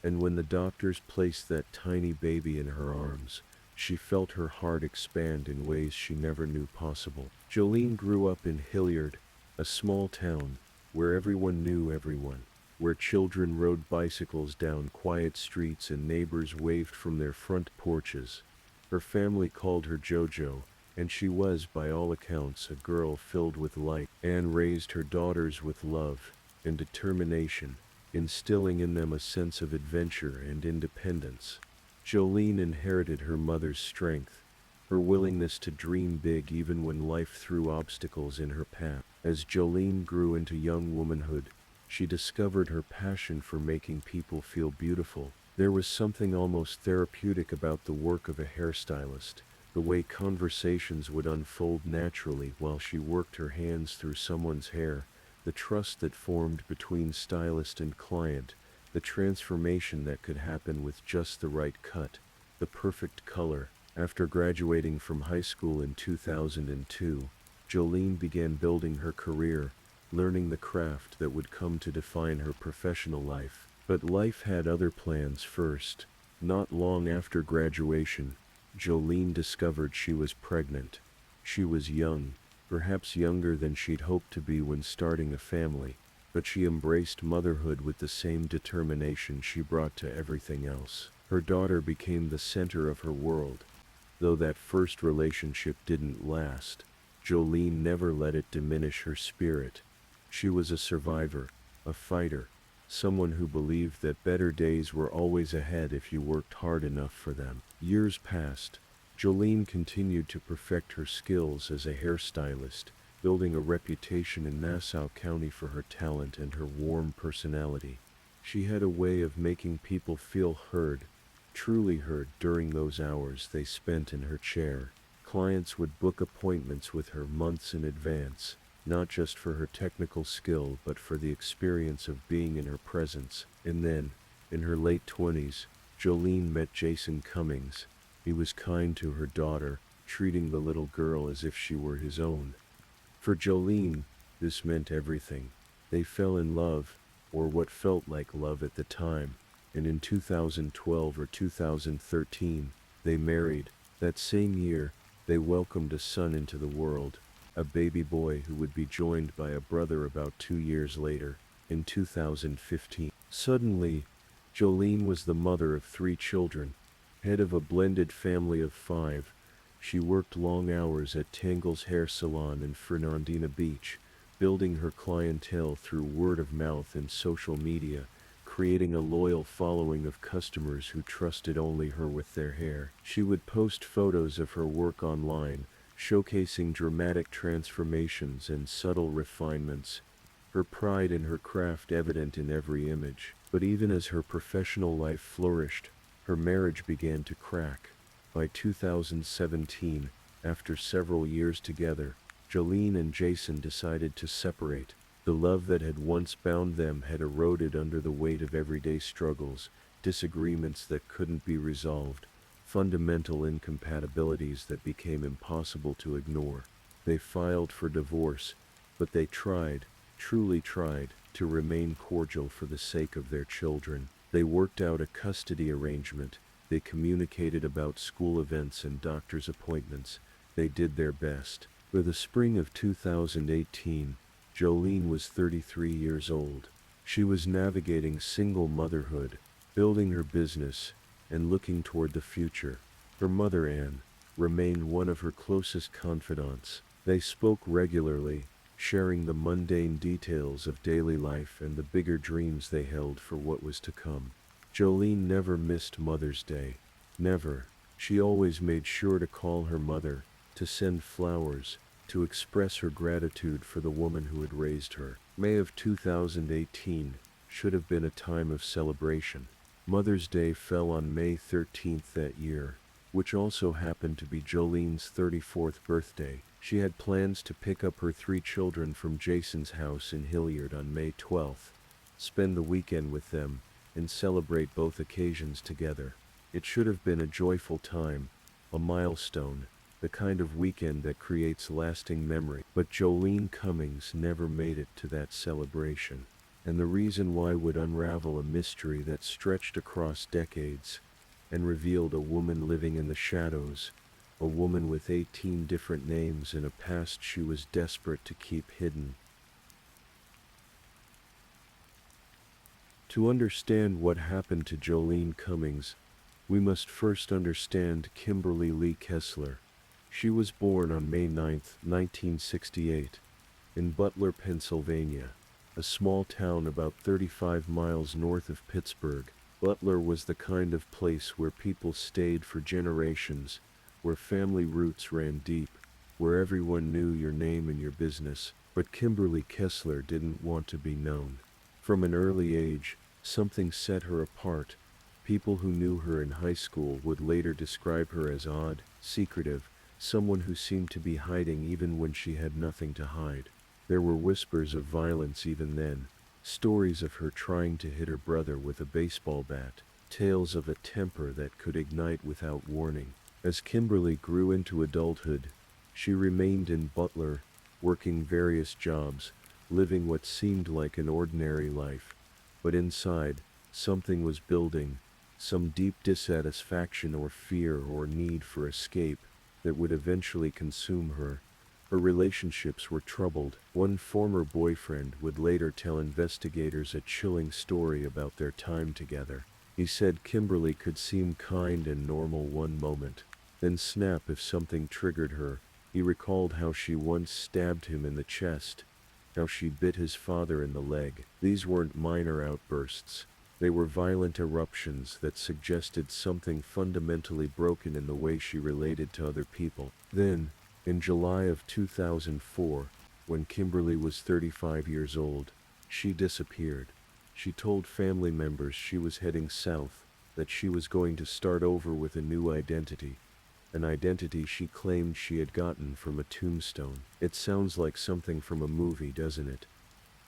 Speaker 1: and when the doctors placed that tiny baby in her arms, she felt her heart expand in ways she never knew possible. Jolene grew up in Hilliard, a small town where everyone knew everyone, where children rode bicycles down quiet streets and neighbors waved from their front porches. Her family called her JoJo, and she was, by all accounts, a girl filled with light. Anne raised her daughters with love and determination, instilling in them a sense of adventure and independence. Jolene inherited her mother's strength, her willingness to dream big even when life threw obstacles in her path. As Jolene grew into young womanhood, she discovered her passion for making people feel beautiful. There was something almost therapeutic about the work of a hairstylist, the way conversations would unfold naturally while she worked her hands through someone's hair, the trust that formed between stylist and client, the transformation that could happen with just the right cut, the perfect color. After graduating from high school in 2002, Jolene began building her career, learning the craft that would come to define her professional life. But life had other plans first. Not long after graduation, Jolene discovered she was pregnant. She was young, perhaps younger than she'd hoped to be when starting a family, but she embraced motherhood with the same determination she brought to everything else. Her daughter became the center of her world. Though that first relationship didn't last, Jolene never let it diminish her spirit. She was a survivor, a fighter, someone who believed that better days were always ahead if you worked hard enough for them. Years passed. Jolene continued to perfect her skills as a hairstylist, building a reputation in Nassau County for her talent and her warm personality. She had a way of making people feel heard, truly heard during those hours they spent in her chair. Clients would book appointments with her months in advance, not just for her technical skill but for the experience of being in her presence. And then, in her late 20s, Jolene met Jason Cummings. He was kind to her daughter, treating the little girl as if she were his own. For Jolene, this meant everything. They fell in love, or what felt like love at the time, and in 2012 or 2013, they married. That same year, they welcomed a son into the world, a baby boy who would be joined by a brother about 2 years later, in 2015. Suddenly, Jolene was the mother of 3 children, head of a blended family of 5. She worked long hours at Tangle's hair salon in Fernandina Beach, building her clientele through word of mouth and social media, creating a loyal following of customers who trusted only her with their hair. She would post photos of her work online, showcasing dramatic transformations and subtle refinements, her pride in her craft evident in every image. But even as her professional life flourished, her marriage began to crack. By 2017, after several years together, Jolene and Jason decided to separate. The love that had once bound them had eroded under the weight of everyday struggles, disagreements that couldn't be resolved, fundamental incompatibilities that became impossible to ignore. They filed for divorce, but they tried, truly tried, to remain cordial for the sake of their children. They worked out a custody arrangement. They communicated about school events and doctor's appointments. They did their best. By the spring of 2018, Jolene was 33 years old. She was navigating single motherhood, building her business, and looking toward the future. Her mother, Anne, remained one of her closest confidants. They spoke regularly, sharing the mundane details of daily life and the bigger dreams they held for what was to come. Jolene never missed Mother's Day. Never. She always made sure to call her mother, to send flowers, to express her gratitude for the woman who had raised her. May of 2018 should have been a time of celebration. Mother's Day fell on May 13th that year, which also happened to be Jolene's 34th birthday. She had plans to pick up her 3 children from Jason's house in Hilliard on May 12th, spend the weekend with them, and celebrate both occasions together. It should have been a joyful time, a milestone, the kind of weekend that creates lasting memory. But Jolene Cummings never made it to that celebration. And the reason why would unravel a mystery that stretched across decades and revealed a woman living in the shadows, a woman with 18 different names and a past she was desperate to keep hidden. To understand what happened to Jolene Cummings, we must first understand Kimberly Lee Kessler. She was born on May 9, 1968, in Butler, Pennsylvania, a small town about 35 miles north of Pittsburgh. Butler was the kind of place where people stayed for generations, where family roots ran deep, where everyone knew your name and your business. But Kimberly Kessler didn't want to be known. From an early age, something set her apart. People who knew her in high school would later describe her as odd, secretive, someone who seemed to be hiding even when she had nothing to hide. There were whispers of violence even then, stories of her trying to hit her brother with a baseball bat, tales of a temper that could ignite without warning. As Kimberly grew into adulthood, she remained in Butler, working various jobs, living what seemed like an ordinary life. But inside, something was building, some deep dissatisfaction or fear or need for escape that would eventually consume her. Her relationships were troubled. One former boyfriend would later tell investigators a chilling story about their time together. He said Kimberly could seem kind and normal one moment, then snap if something triggered her, He recalled how she once stabbed him in the chest, how she bit his father in the leg. These weren't minor outbursts. They were violent eruptions that suggested something fundamentally broken in the way she related to other people. Then, in July of 2004, when Kimberly was 35 years old, she disappeared. She told family members she was heading south, that she was going to start over with a new identity. An identity she claimed she had gotten from a tombstone. It sounds like something from a movie, doesn't it?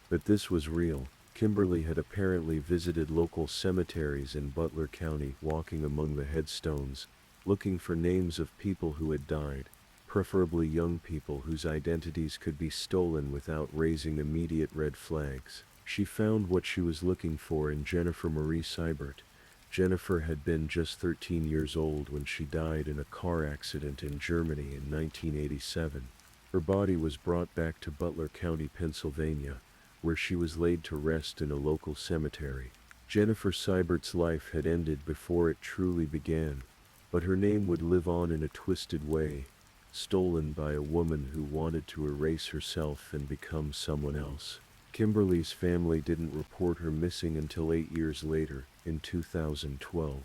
Speaker 1: But this was real. Kimberly had apparently visited local cemeteries in Butler County, walking among the headstones, looking for names of people who had died, preferably young people whose identities could be stolen without raising immediate red flags. She found what she was looking for in Jennifer Marie Seibert. Jennifer had been just 13 years old when she died in a car accident in Germany in 1987. Her body was brought back to Butler County, Pennsylvania, where she was laid to rest in a local cemetery. Jennifer Seibert's life had ended before it truly began, but her name would live on in a twisted way, stolen by a woman who wanted to erase herself and become someone else. Kimberly's family didn't report her missing until 8 years later, in 2012.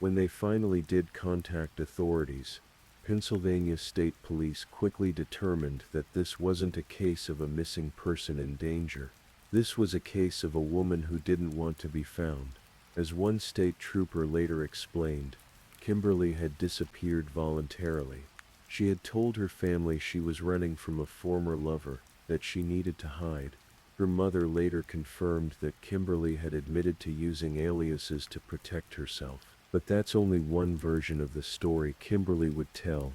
Speaker 1: When they finally did contact authorities, Pennsylvania State Police quickly determined that this wasn't a case of a missing person in danger. This was a case of a woman who didn't want to be found. As one state trooper later explained, Kimberly had disappeared voluntarily. She had told her family she was running from a former lover, that she needed to hide. Her mother later confirmed that Kimberly had admitted to using aliases to protect herself. But that's only one version of the story Kimberly would tell.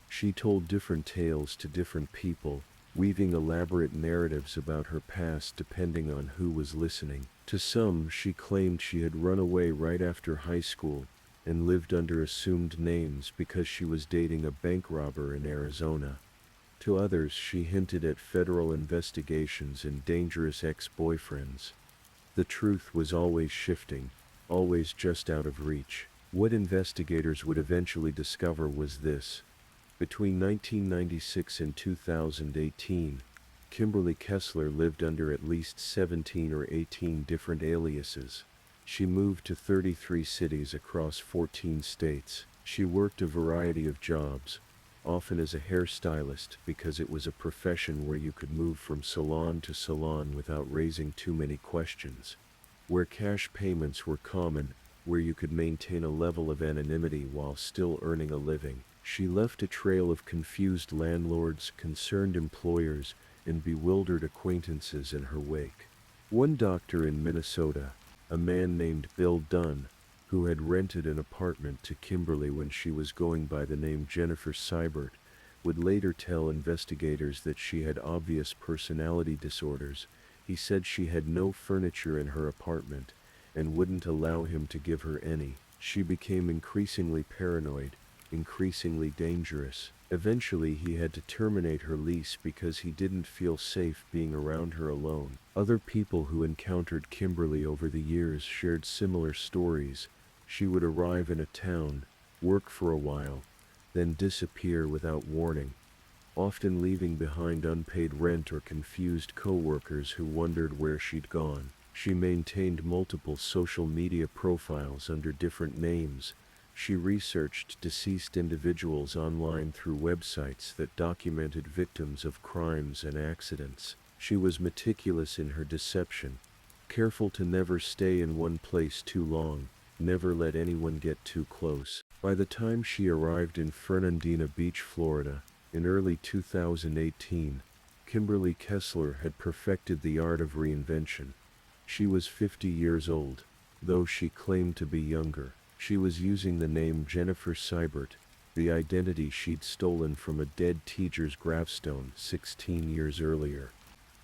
Speaker 1: She told different tales to different people, weaving elaborate narratives about her past depending on who was listening. To some, she claimed she had run away right after high school and lived under assumed names because she was dating a bank robber in Arizona. To others, she hinted at federal investigations and dangerous ex-boyfriends. The truth was always shifting, always just out of reach. What investigators would eventually discover was this. Between 1996 and 2018, Kimberly Kessler lived under at least 17 or 18 different aliases. She moved to 33 cities across 14 states. She worked a variety of jobs, often as a hairstylist because it was a profession where you could move from salon to salon without raising too many questions, where cash payments were common, where you could maintain a level of anonymity while still earning a living. She left a trail of confused landlords, concerned employers, and bewildered acquaintances in her wake. One doctor in Minnesota, a man named Bill Dunn, who had rented an apartment to Kimberly when she was going by the name Jennifer Seibert, would later tell investigators that she had obvious personality disorders. He said she had no furniture in her apartment and wouldn't allow him to give her any. She became increasingly paranoid, increasingly dangerous. Eventually, he had to terminate her lease because he didn't feel safe being around her alone. Other people who encountered Kimberly over the years shared similar stories. She would arrive in a town, work for a while, then disappear without warning, often leaving behind unpaid rent or confused co-workers who wondered where she'd gone. She maintained multiple social media profiles under different names. She researched deceased individuals online through websites that documented victims of crimes and accidents. She was meticulous in her deception, careful to never stay in one place too long, never let anyone get too close. By the time she arrived in Fernandina Beach, Florida, in early 2018, Kimberly Kessler had perfected the art of reinvention. She was 50 years old, though she claimed to be younger. She was using the name Jennifer Seibert, the identity she'd stolen from a dead teacher's gravestone 16 years earlier.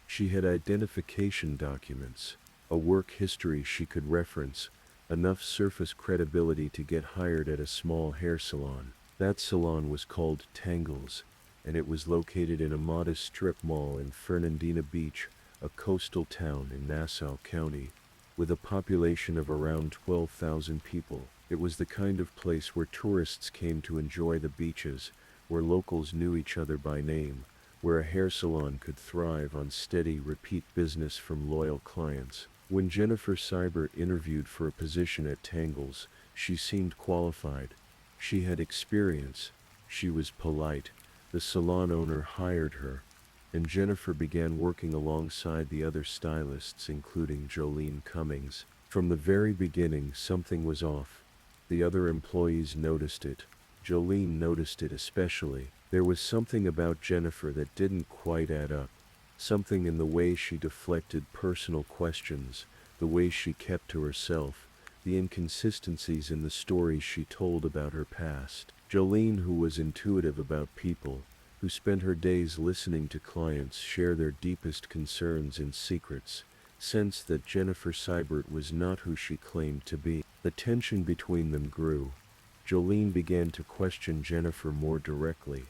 Speaker 1: She had identification documents, a work history she could reference, enough surface credibility to get hired at a small hair salon. That salon was called Tangles, and it was located in a modest strip mall in Fernandina Beach, a coastal town in Nassau County, with a population of around 12,000 people. It was the kind of place where tourists came to enjoy the beaches, where locals knew each other by name, where a hair salon could thrive on steady, repeat business from loyal clients. When Jennifer Seibert interviewed for a position at Tangles, she seemed qualified. She had experience. She was polite. The salon owner hired her, and Jennifer began working alongside the other stylists, including Jolene Cummings. From the very beginning, something was off. The other employees noticed it. Jolene noticed it especially. There was something about Jennifer that didn't quite add up. Something in the way she deflected personal questions, the way she kept to herself, the inconsistencies in the stories she told about her past. Jolene, who was intuitive about people, who spent her days listening to clients share their deepest concerns and secrets, sensed that Jennifer Seibert was not who she claimed to be. The tension between them grew. Jolene began to question Jennifer more directly.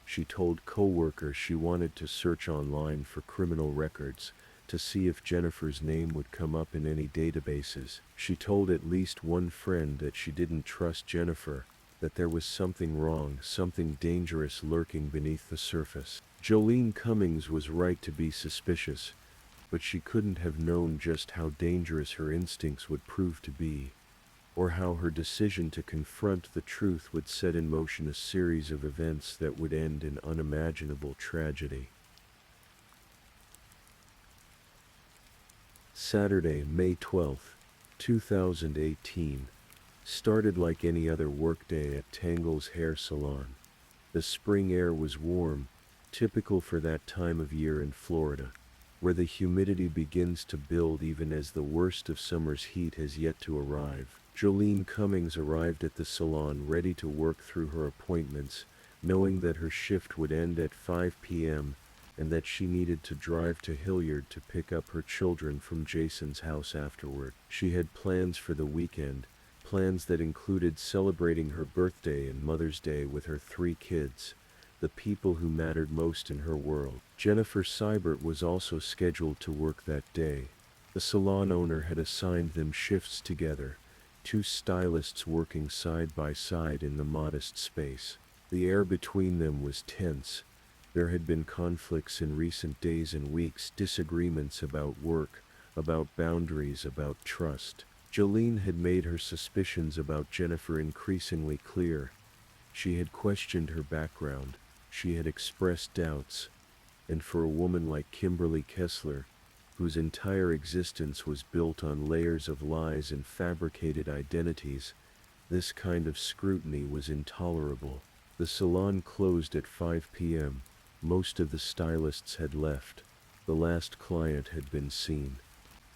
Speaker 1: She told co-workers she wanted to search online for criminal records to see if Jennifer's name would come up in any databases. She told at least one friend that she didn't trust Jennifer, that there was something wrong, something dangerous lurking beneath the surface. Jolene Cummings was right to be suspicious, but she couldn't have known just how dangerous her instincts would prove to be, or how her decision to confront the truth would set in motion a series of events that would end in unimaginable tragedy. Saturday, May 12, 2018, started like any other workday at Tangle's hair salon. The spring air was warm, typical for that time of year in Florida, where the humidity begins to build even as the worst of summer's heat has yet to arrive. Jolene Cummings arrived at the salon ready to work through her appointments, knowing that her shift would end at 5 p.m. and that she needed to drive to Hilliard to pick up her children from Jason's house afterward. She had plans for the weekend, plans that included celebrating her birthday and Mother's Day with her 3 kids, the people who mattered most in her world. Jennifer Seibert was also scheduled to work that day. The salon owner had assigned them shifts together, 2 stylists working side by side in the modest space. The air between them was tense. There had been conflicts in recent days and weeks, disagreements about work, about boundaries, about trust. Jolene had made her suspicions about Jennifer increasingly clear. She had questioned her background. She had expressed doubts. And for a woman like Kimberly Kessler, whose entire existence was built on layers of lies and fabricated identities, this kind of scrutiny was intolerable. The salon closed at 5 p.m. Most of the stylists had left. The last client had been seen.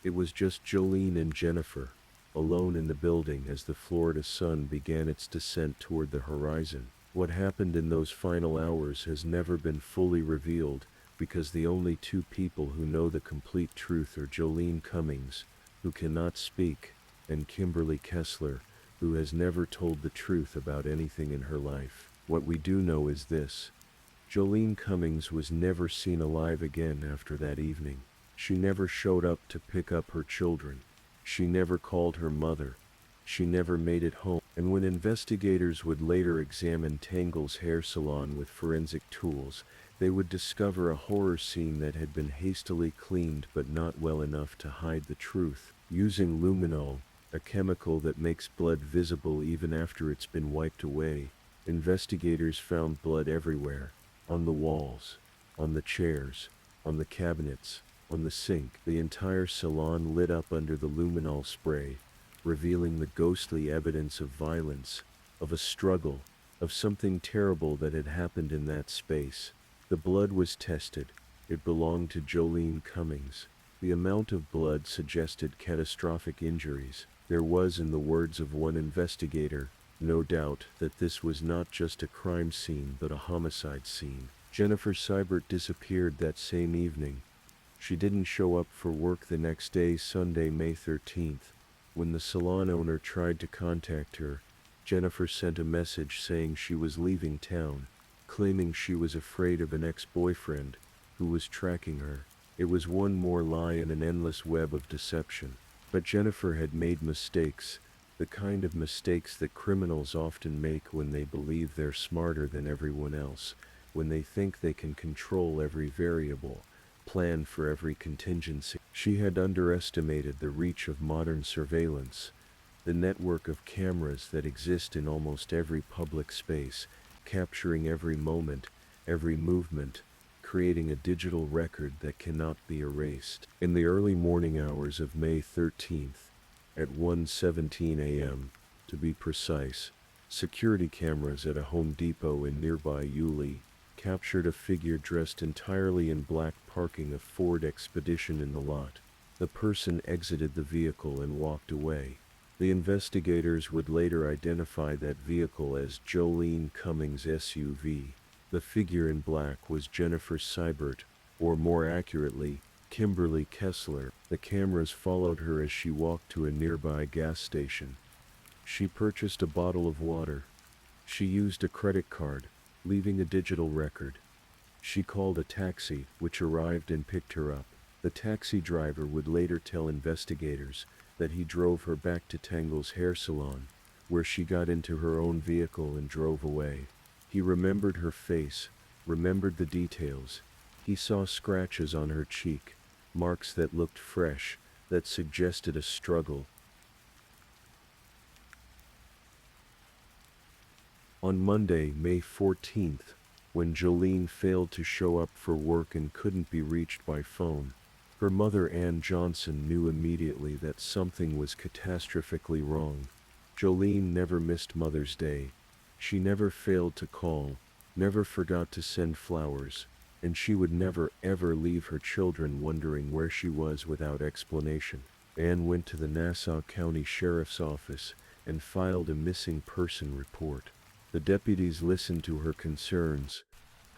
Speaker 1: It was just Jolene and Jennifer, alone in the building as the Florida sun began its descent toward the horizon. What happened in those final hours has never been fully revealed, because the only 2 people who know the complete truth are Jolene Cummings, who cannot speak, and Kimberly Kessler, who has never told the truth about anything in her life. What we do know is this: Jolene Cummings was never seen alive again after that evening. She never showed up to pick up her children. She never called her mother. She never made it home. And when investigators would later examine Tangle's hair salon with forensic tools, they would discover a horror scene that had been hastily cleaned but not well enough to hide the truth. Using luminol, a chemical that makes blood visible even after it's been wiped away, investigators found blood everywhere. On the walls, on the chairs, on the cabinets, on the sink. The entire salon lit up under the luminol spray, revealing the ghostly evidence of violence, of a struggle, of something terrible that had happened in that space. The blood was tested. It belonged to Jolene Cummings. The amount of blood suggested catastrophic injuries. There was, in the words of one investigator, no doubt that this was not just a crime scene but a homicide scene. Jennifer Seibert disappeared that same evening. She didn't show up for work the next day, Sunday, May 13th. When the salon owner tried to contact her, Jennifer sent a message saying she was leaving town, claiming she was afraid of an ex-boyfriend who was tracking her. It was one more lie in an endless web of deception. But Jennifer had made mistakes. The kind of mistakes that criminals often make when they believe they're smarter than everyone else, when they think they can control every variable, plan for every contingency. She had underestimated the reach of modern surveillance, the network of cameras that exist in almost every public space, capturing every moment, every movement, creating a digital record that cannot be erased. In the early morning hours of May 13th, at 1:17 a.m., to be precise, security cameras at a Home Depot in nearby Yulee captured a figure dressed entirely in black parking a Ford Expedition in the lot. The person exited the vehicle and walked away. The investigators would later identify that vehicle as Jolene Cummings' SUV. The figure in black was Jennifer Seibert, or more accurately, Kimberly Kessler. The cameras followed her as she walked to a nearby gas station. She purchased a bottle of water. She used a credit card, leaving a digital record. She called a taxi, which arrived and picked her up. The taxi driver would later tell investigators that he drove her back to Tangle's hair salon, where she got into her own vehicle and drove away. He remembered her face, remembered the details. He saw scratches on her cheek, marks that looked fresh, that suggested a struggle. On Monday, May 14th, when Jolene failed to show up for work and couldn't be reached by phone, her mother Ann Johnson knew immediately that something was catastrophically wrong. Jolene never missed Mother's Day. She never failed to call, never forgot to send flowers, and she would never ever leave her children wondering where she was without explanation. Ann went to the Nassau County Sheriff's Office and filed a missing person report. The deputies listened to her concerns,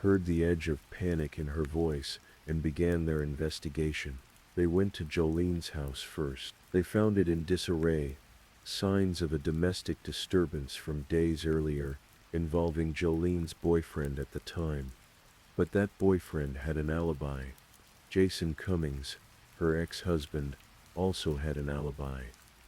Speaker 1: heard the edge of panic in her voice, and began their investigation. They went to Jolene's house first. They found it in disarray, signs of a domestic disturbance from days earlier, involving Jolene's boyfriend at the time. But that boyfriend had an alibi. Jason Cummings, her ex-husband, also had an alibi.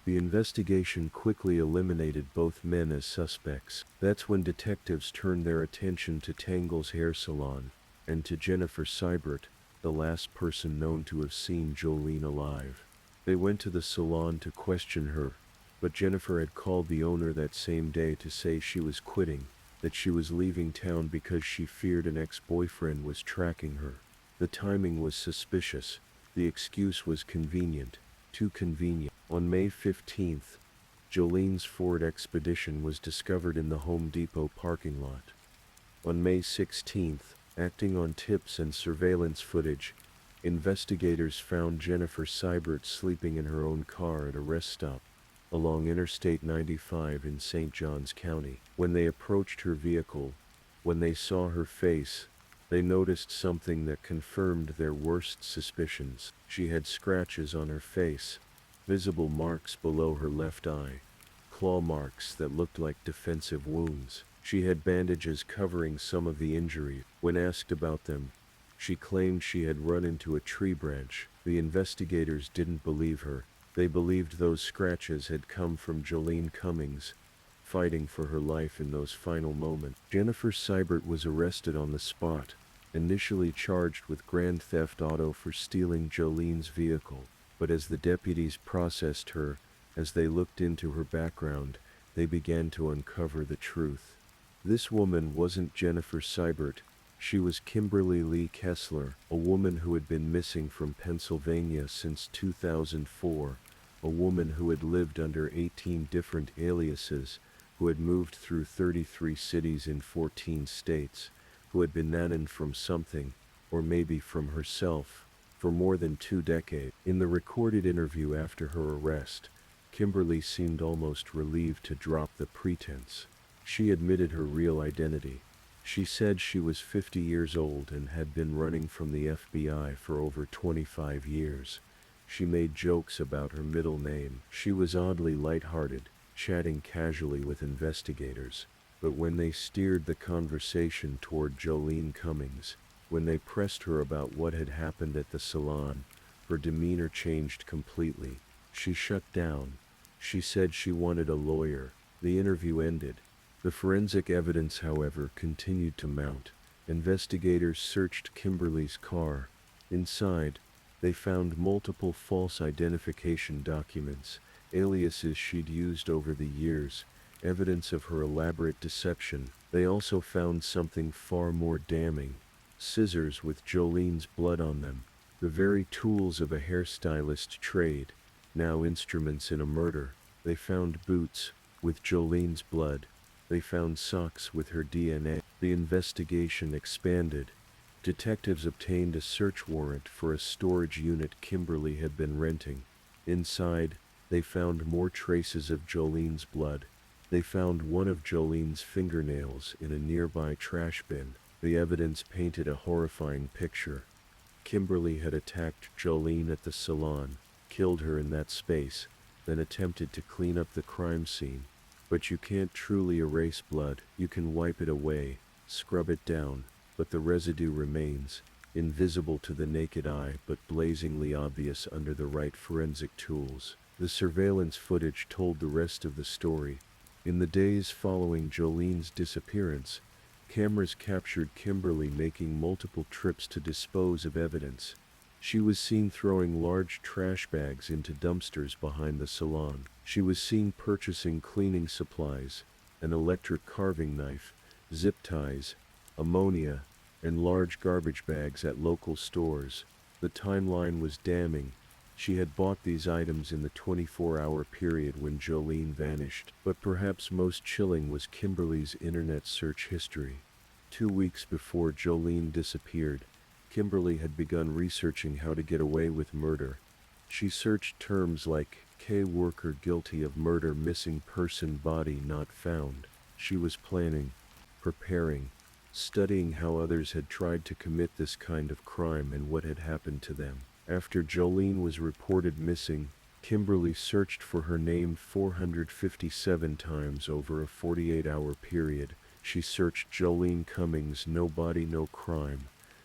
Speaker 1: The investigation quickly eliminated both men as suspects. That's when detectives turned their attention to Tangle's hair salon, and to Jennifer Seibert, the last person known to have seen Jolene alive. They went to the salon to question her, but Jennifer had called the owner that same day to say she was quitting, that she was leaving town because she feared an ex-boyfriend was tracking her. The timing was suspicious. The excuse was convenient. Too convenient. On May 15th, Jolene's Ford Expedition was discovered in the Home Depot parking lot. On May 16th, acting on tips and surveillance footage, investigators found Jennifer Seibert sleeping in her own car at a rest stop along Interstate 95 in St. Johns County. When they approached her vehicle, when they saw her face, they noticed something that confirmed their worst suspicions. She had scratches on her face, visible marks below her left eye, claw marks that looked like defensive wounds. She had bandages covering some of the injury. When asked about them, she claimed she had run into a tree branch. The investigators didn't believe her. They believed those scratches had come from Jolene Cummings, fighting for her life in those final moments. Jennifer Seibert was arrested on the spot, initially charged with grand theft auto for stealing Jolene's vehicle. But as the deputies processed her, as they looked into her background, they began to uncover the truth. This woman wasn't Jennifer Seibert. She was Kimberly Lee Kessler, a woman who had been missing from Pennsylvania since 2004, a woman who had lived under 18 different aliases, who had moved through 33 cities in 14 states, who had been nannied from something, or maybe from herself, for more than 2 decades. In the recorded interview after her arrest, Kimberly seemed almost relieved to drop the pretense. She admitted her real identity. She said she was 50 years old and had been running from the FBI for over 25 years. She made jokes about her middle name. She was oddly lighthearted, chatting casually with investigators. But when they steered the conversation toward Jolene Cummings, when they pressed her about what had happened at the salon, her demeanor changed completely. She shut down. She said she wanted a lawyer. The interview ended. The forensic evidence, however, continued to mount. Investigators searched Kimberly's car. Inside, they found multiple false identification documents, aliases she'd used over the years, evidence of her elaborate deception. They also found something far more damning: scissors with Jolene's blood on them, the very tools of a hairstylist trade, now instruments in a murder. They found boots with Jolene's blood. They found socks with her DNA. The investigation expanded. Detectives obtained a search warrant for a storage unit Kimberly had been renting. Inside, they found more traces of Jolene's blood. They found one of Jolene's fingernails in a nearby trash bin. The evidence painted a horrifying picture. Kimberly had attacked Jolene at the salon, killed her in that space, then attempted to clean up the crime scene. But you can't truly erase blood. You can wipe it away, scrub it down, but the residue remains, invisible to the naked eye but blazingly obvious under the right forensic tools. The surveillance footage told the rest of the story. In the days following Jolene's disappearance, cameras captured Kimberly making multiple trips to dispose of evidence. She was seen throwing large trash bags into dumpsters behind the salon. She was seen purchasing cleaning supplies, an electric carving knife, zip ties, ammonia, and large garbage bags at local stores. The timeline was damning. She had bought these items in the 24-hour period when Jolene vanished. But perhaps most chilling was Kimberly's internet search history. 2 weeks before Jolene disappeared, Kimberly had begun researching how to get away with murder. She searched terms like K-worker guilty of murder, missing person, body not found. She was planning, preparing, studying how others had tried to commit this kind of crime and what had happened to them. After Jolene was reported missing, Kimberly searched for her name 457 times over a 48-hour period. She searched Jolene Cummings, no body, no crime,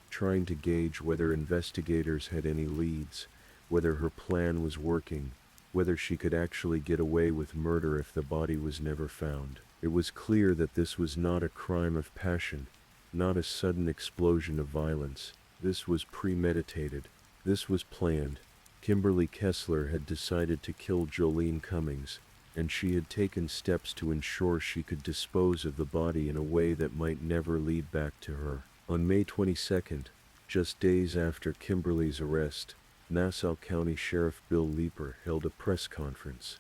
Speaker 1: trying to gauge whether investigators had any leads, whether her plan was working, whether she could actually get away with murder if the body was never found. It was clear that this was not a crime of passion, not a sudden explosion of violence. This was premeditated. This was planned. Kimberly Kessler had decided to kill Jolene Cummings, and she had taken steps to ensure she could dispose of the body in a way that might never lead back to her. On May 22nd, just days after Kimberly's arrest, Nassau County Sheriff Bill Leeper held a press conference.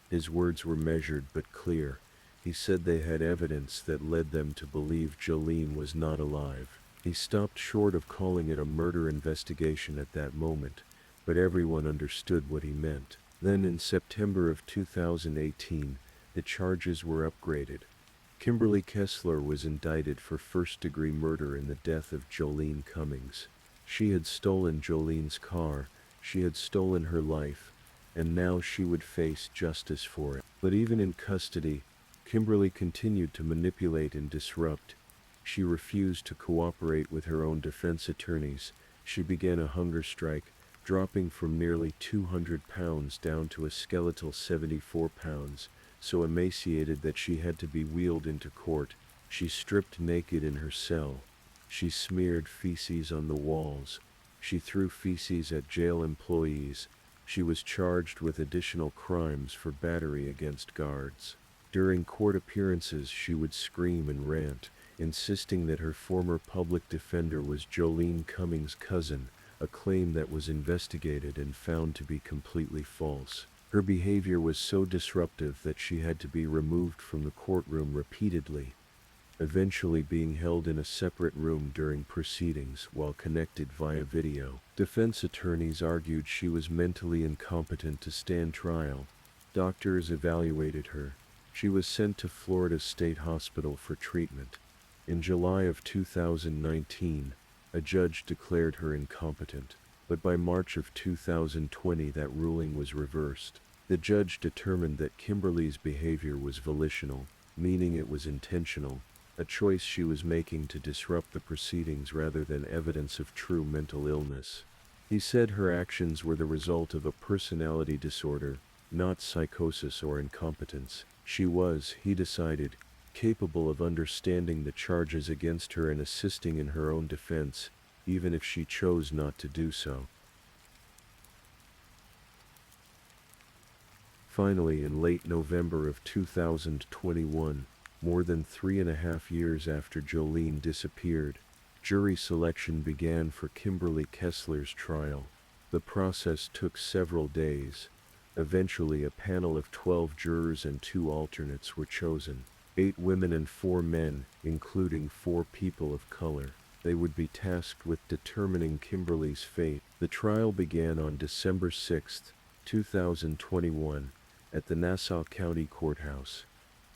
Speaker 1: His words were measured but clear. He said they had evidence that led them to believe Jolene was not alive. He stopped short of calling it a murder investigation at that moment, but everyone understood what he meant. Then in September of 2018, the charges were upgraded. Kimberly Kessler was indicted for first-degree murder in the death of Jolene Cummings. She had stolen Jolene's car, she had stolen her life, and now she would face justice for it. But even in custody, Kimberly continued to manipulate and disrupt. She refused to cooperate with her own defense attorneys. She began a hunger strike, dropping from nearly 200 pounds down to a skeletal 74 pounds, so emaciated that she had to be wheeled into court. She stripped naked in her cell. She smeared feces on the walls. She threw feces at jail employees. She was charged with additional crimes for battery against guards. During court appearances, she would scream and rant, insisting that her former public defender was Jolene Cummings' cousin, a claim that was investigated and found to be completely false. Her behavior was so disruptive that she had to be removed from the courtroom repeatedly, eventually being held in a separate room during proceedings while connected via video. Defense attorneys argued she was mentally incompetent to stand trial. Doctors evaluated her. She was sent to Florida State Hospital for treatment. In July of 2019, a judge declared her incompetent, but by March of 2020 that ruling was reversed. The judge determined that Kimberly's behavior was volitional, meaning it was intentional, a choice she was making to disrupt the proceedings rather than evidence of true mental illness. He said her actions were the result of a personality disorder, not psychosis or incompetence. She was, he decided, capable of understanding the charges against her and assisting in her own defense, even if she chose not to do so. Finally, in late November of 2021, more than 3.5 years after Jolene disappeared, jury selection began for Kimberly Kessler's trial. The process took several days. Eventually, a panel of 12 jurors and 2 alternates were chosen. 8 women and 4 men, including 4 people of color. They would be tasked with determining Kimberly's fate. The trial began on December 6, 2021, at the Nassau County Courthouse.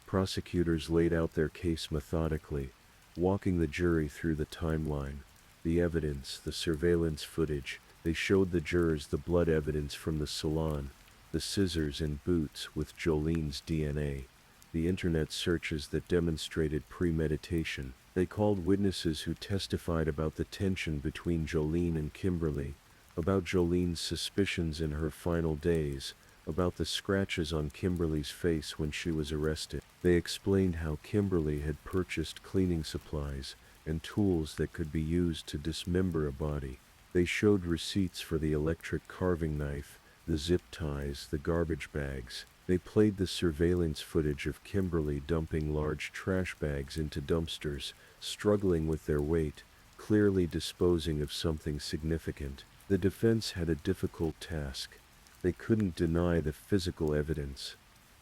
Speaker 1: Prosecutors laid out their case methodically, walking the jury through the timeline, the evidence, the surveillance footage. They showed the jurors the blood evidence from the salon, the scissors and boots with Jolene's DNA, the internet searches that demonstrated premeditation. They called witnesses who testified about the tension between Jolene and Kimberly, about Jolene's suspicions in her final days, about the scratches on Kimberly's face when she was arrested. They explained how Kimberly had purchased cleaning supplies and tools that could be used to dismember a body. They showed receipts for the electric carving knife, the zip ties, the garbage bags. They played the surveillance footage of Kimberly dumping large trash bags into dumpsters, struggling with their weight, clearly disposing of something significant. The defense had a difficult task. They couldn't deny the physical evidence.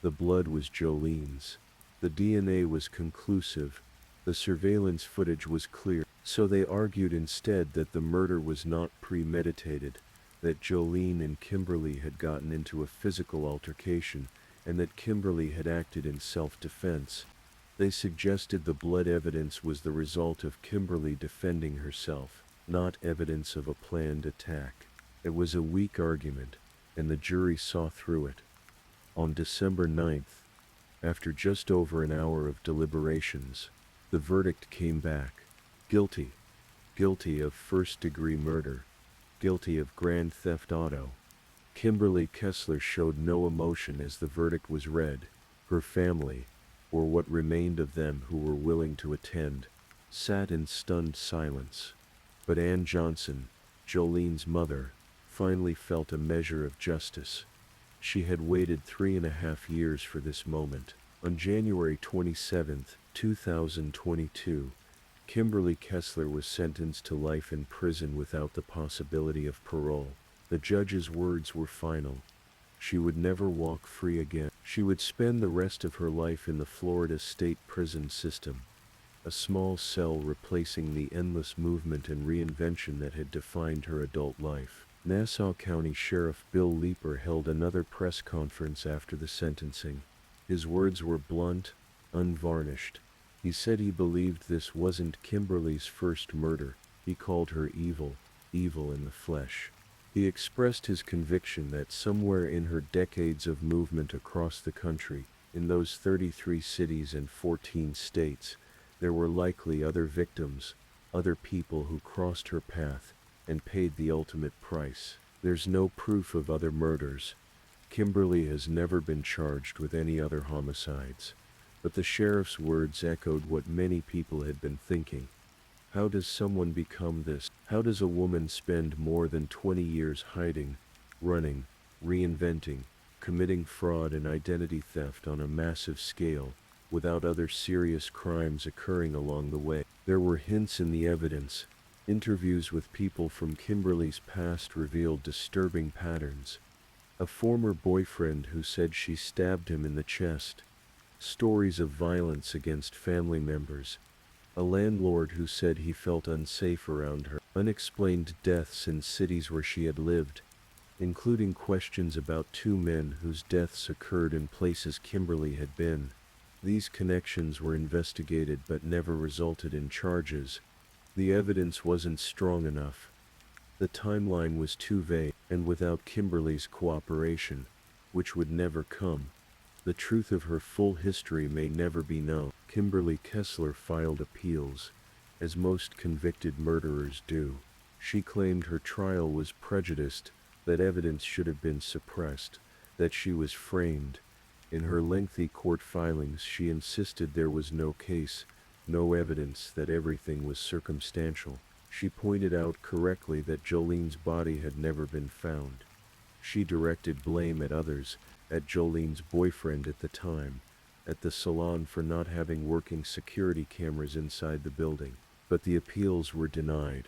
Speaker 1: The blood was Jolene's. The DNA was conclusive. The surveillance footage was clear. So they argued instead that the murder was not premeditated, that Jolene and Kimberly had gotten into a physical altercation, and that Kimberly had acted in self-defense. They suggested the blood evidence was the result of Kimberly defending herself, not evidence of a planned attack. It was a weak argument, and the jury saw through it. On December 9th, after just over an hour of deliberations, the verdict came back. Guilty. Guilty of first-degree murder. Guilty of grand theft auto. Kimberly Kessler showed no emotion as the verdict was read. Her family, or what remained of them who were willing to attend, sat in stunned silence. But Ann Johnson, Jolene's mother, finally felt a measure of justice. She had waited 3.5 years for this moment. On January 27, 2022, Kimberly Kessler was sentenced to life in prison without the possibility of parole. The judge's words were final. She would never walk free again. She would spend the rest of her life in the Florida state prison system, a small cell replacing the endless movement and reinvention that had defined her adult life. Nassau County Sheriff Bill Leeper held another press conference after the sentencing. His words were blunt, unvarnished. He said he believed this wasn't Kimberly's first murder. He called her evil, evil in the flesh. He expressed his conviction that somewhere in her decades of movement across the country, in those 33 cities and 14 states, there were likely other victims, other people who crossed her path and paid the ultimate price. There's no proof of other murders. Kimberly has never been charged with any other homicides. But the sheriff's words echoed what many people had been thinking. How does someone become this? How does a woman spend more than 20 years hiding, running, reinventing, committing fraud and identity theft on a massive scale, without other serious crimes occurring along the way? There were hints in the evidence. Interviews with people from Kimberly's past revealed disturbing patterns. A former boyfriend who said she stabbed him in the chest. Stories of violence against family members. A landlord who said he felt unsafe around her. Unexplained deaths in cities where she had lived, including questions about 2 men whose deaths occurred in places Kimberly had been. These connections were investigated but never resulted in charges. The evidence wasn't strong enough. The timeline was too vague, and without Kimberly's cooperation, which would never come, the truth of her full history may never be known. Kimberly Kessler filed appeals, as most convicted murderers do. She claimed her trial was prejudiced, that evidence should have been suppressed, that she was framed. In her lengthy court filings, she insisted there was no case, no evidence, that everything was circumstantial. She pointed out correctly that Jolene's body had never been found. She directed blame at others, at Jolene's boyfriend at the time, at the salon for not having working security cameras inside the building. But the appeals were denied.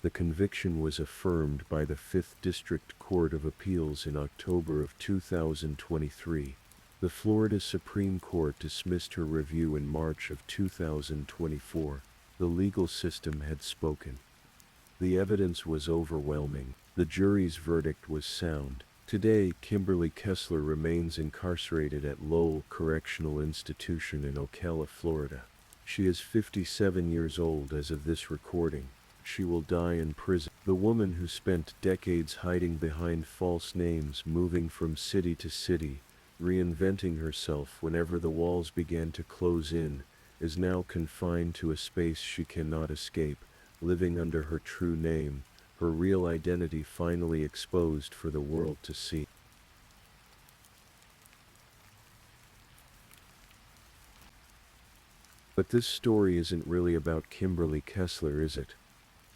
Speaker 1: The conviction was affirmed by the 5th District Court of Appeals in October of 2023. The Florida Supreme Court dismissed her review in March of 2024. The legal system had spoken. The evidence was overwhelming. The jury's verdict was sound. Today, Kimberly Kessler remains incarcerated at Lowell Correctional Institution in Ocala, Florida. She is 57 years old as of this recording. She will die in prison. The woman who spent decades hiding behind false names, moving from city to city, reinventing herself whenever the walls began to close in, is now confined to a space she cannot escape, living under her true name, her real identity finally exposed for the world to see. But this story isn't really about Kimberly Kessler, is it?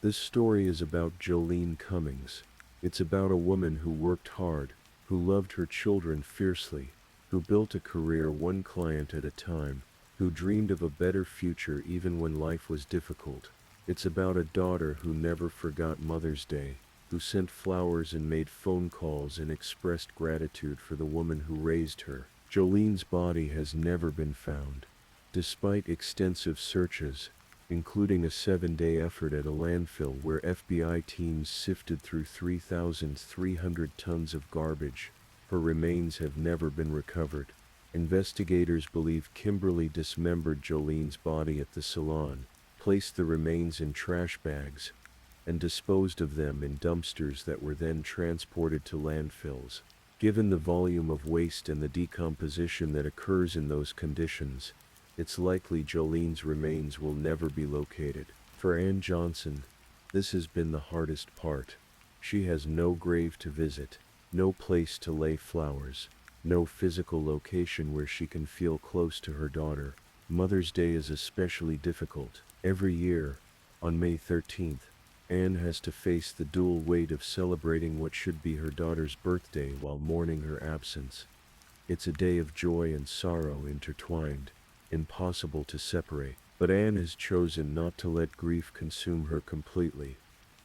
Speaker 1: This story is about Jolene Cummings. It's about a woman who worked hard, who loved her children fiercely, who built a career one client at a time, who dreamed of a better future even when life was difficult. It's about a daughter who never forgot Mother's Day, who sent flowers and made phone calls and expressed gratitude for the woman who raised her. Jolene's body has never been found. Despite extensive searches, including a 7-day effort at a landfill where FBI teams sifted through 3,300 tons of garbage, her remains have never been recovered. Investigators believe Kimberly dismembered Jolene's body at the salon, placed the remains in trash bags, and disposed of them in dumpsters that were then transported to landfills. Given the volume of waste and the decomposition that occurs in those conditions, it's likely Jolene's remains will never be located. For Ann Johnson, this has been the hardest part. She has no grave to visit, no place to lay flowers, no physical location where she can feel close to her daughter. Mother's Day is especially difficult. Every year, on May 13th, Anne has to face the dual weight of celebrating what should be her daughter's birthday while mourning her absence. It's a day of joy and sorrow intertwined, impossible to separate. But Anne has chosen not to let grief consume her completely.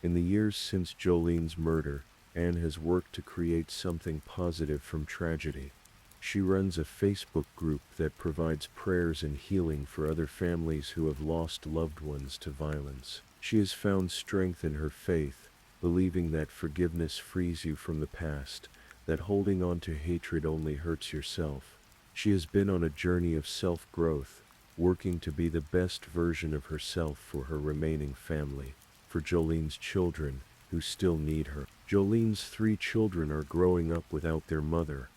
Speaker 1: In the years since Jolene's murder, Anne has worked to create something positive from tragedy. She runs a Facebook group that provides prayers and healing for other families who have lost loved ones to violence. She has found strength in her faith, believing that forgiveness frees you from the past, that holding on to hatred only hurts yourself. She has been on a journey of self-growth, working to be the best version of herself for her remaining family, for Jolene's children, who still need her. Jolene's 3 children are growing up without their mother.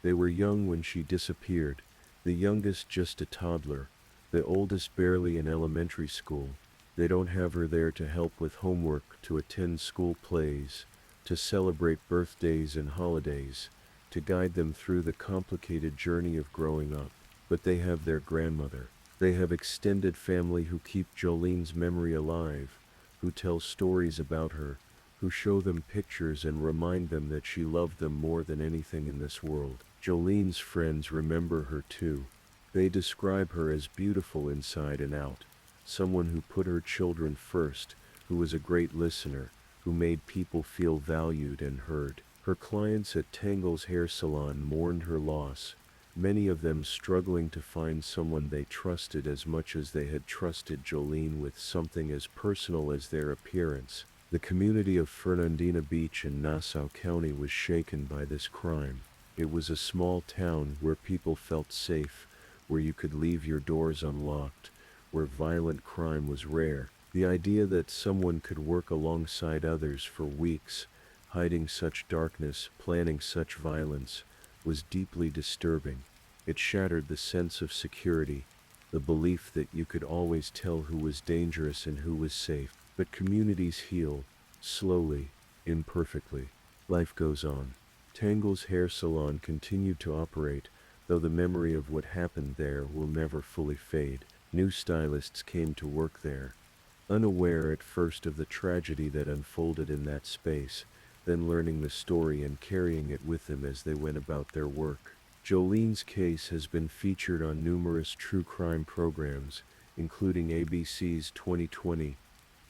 Speaker 1: They were young when she disappeared, the youngest just a toddler, the oldest barely in elementary school. They don't have her there to help with homework, to attend school plays, to celebrate birthdays and holidays, to guide them through the complicated journey of growing up. But they have their grandmother. They have extended family who keep Jolene's memory alive, who tell stories about her, who show them pictures and remind them that she loved them more than anything in this world. Jolene's friends remember her too. They describe her as beautiful inside and out, someone who put her children first, who was a great listener, who made people feel valued and heard. Her clients at Tangle's hair salon mourned her loss, many of them struggling to find someone they trusted as much as they had trusted Jolene with something as personal as their appearance. The community of Fernandina Beach in Nassau County was shaken by this crime. It was a small town where people felt safe, where you could leave your doors unlocked, where violent crime was rare. The idea that someone could work alongside others for weeks, hiding such darkness, planning such violence, was deeply disturbing. It shattered the sense of security, the belief that you could always tell who was dangerous and who was safe. But communities heal, slowly, imperfectly. Life goes on. Tangle's hair salon continued to operate, though the memory of what happened there will never fully fade. New stylists came to work there, unaware at first of the tragedy that unfolded in that space, then learning the story and carrying it with them as they went about their work. Jolene's case has been featured on numerous true crime programs, including ABC's 2020,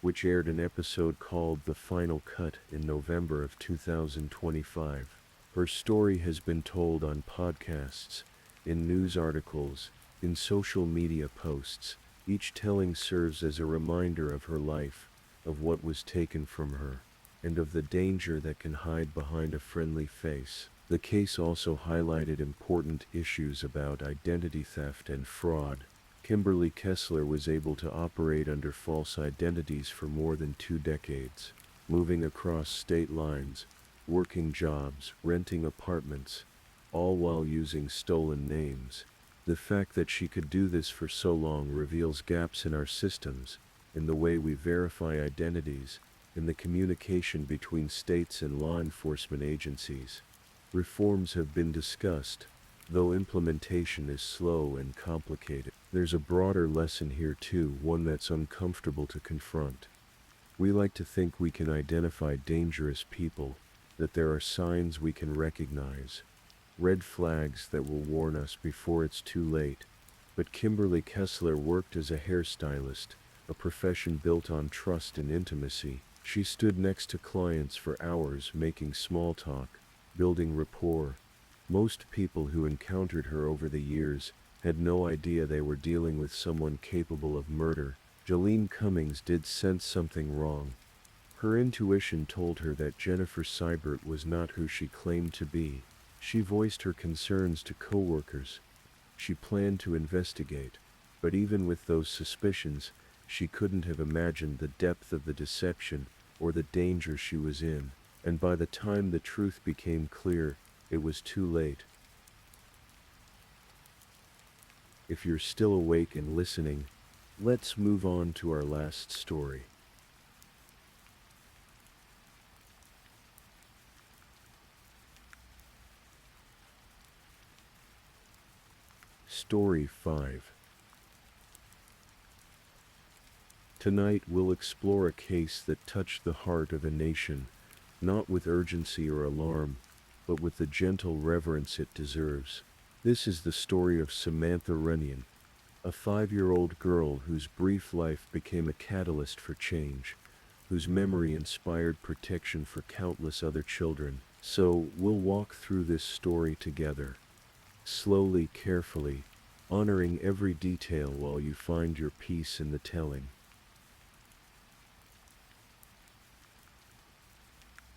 Speaker 1: which aired an episode called The Final Cut in November of 2025. Her story has been told on podcasts, in news articles, in social media posts. Each telling serves as a reminder of her life, of what was taken from her, and of the danger that can hide behind a friendly face. The case also highlighted important issues about identity theft and fraud. Kimberly Kessler was able to operate under false identities for more than 2 decades, moving across state lines, working jobs, renting apartments, all while using stolen names. The fact that she could do this for so long reveals gaps in our systems, in the way we verify identities, in the communication between states and law enforcement agencies. Reforms have been discussed, though implementation is slow and complicated. There's a broader lesson here too, one that's uncomfortable to confront. We like to think we can identify dangerous people, that there are signs we can recognize, red flags that will warn us before it's too late. But Kimberly Kessler worked as a hairstylist, a profession built on trust and intimacy. She stood next to clients for hours making small talk, building rapport. Most people who encountered her over the years had no idea they were dealing with someone capable of murder. Jolene Cummings did sense something wrong. Her intuition told her that Jennifer Seibert was not who she claimed to be. She voiced her concerns to coworkers. She planned to investigate, but even with those suspicions, she couldn't have imagined the depth of the deception or the danger she was in. And by the time the truth became clear, it was too late. If you're still awake and listening, let's move on to our last story. Story 5. Tonight we'll explore a case that touched the heart of a nation, not with urgency or alarm, but with the gentle reverence it deserves. This is the story of Samantha Runyon, a 5-year-old girl whose brief life became a catalyst for change, whose memory inspired protection for countless other children. So, we'll walk through this story together, slowly, carefully, honoring every detail while you find your peace in the telling.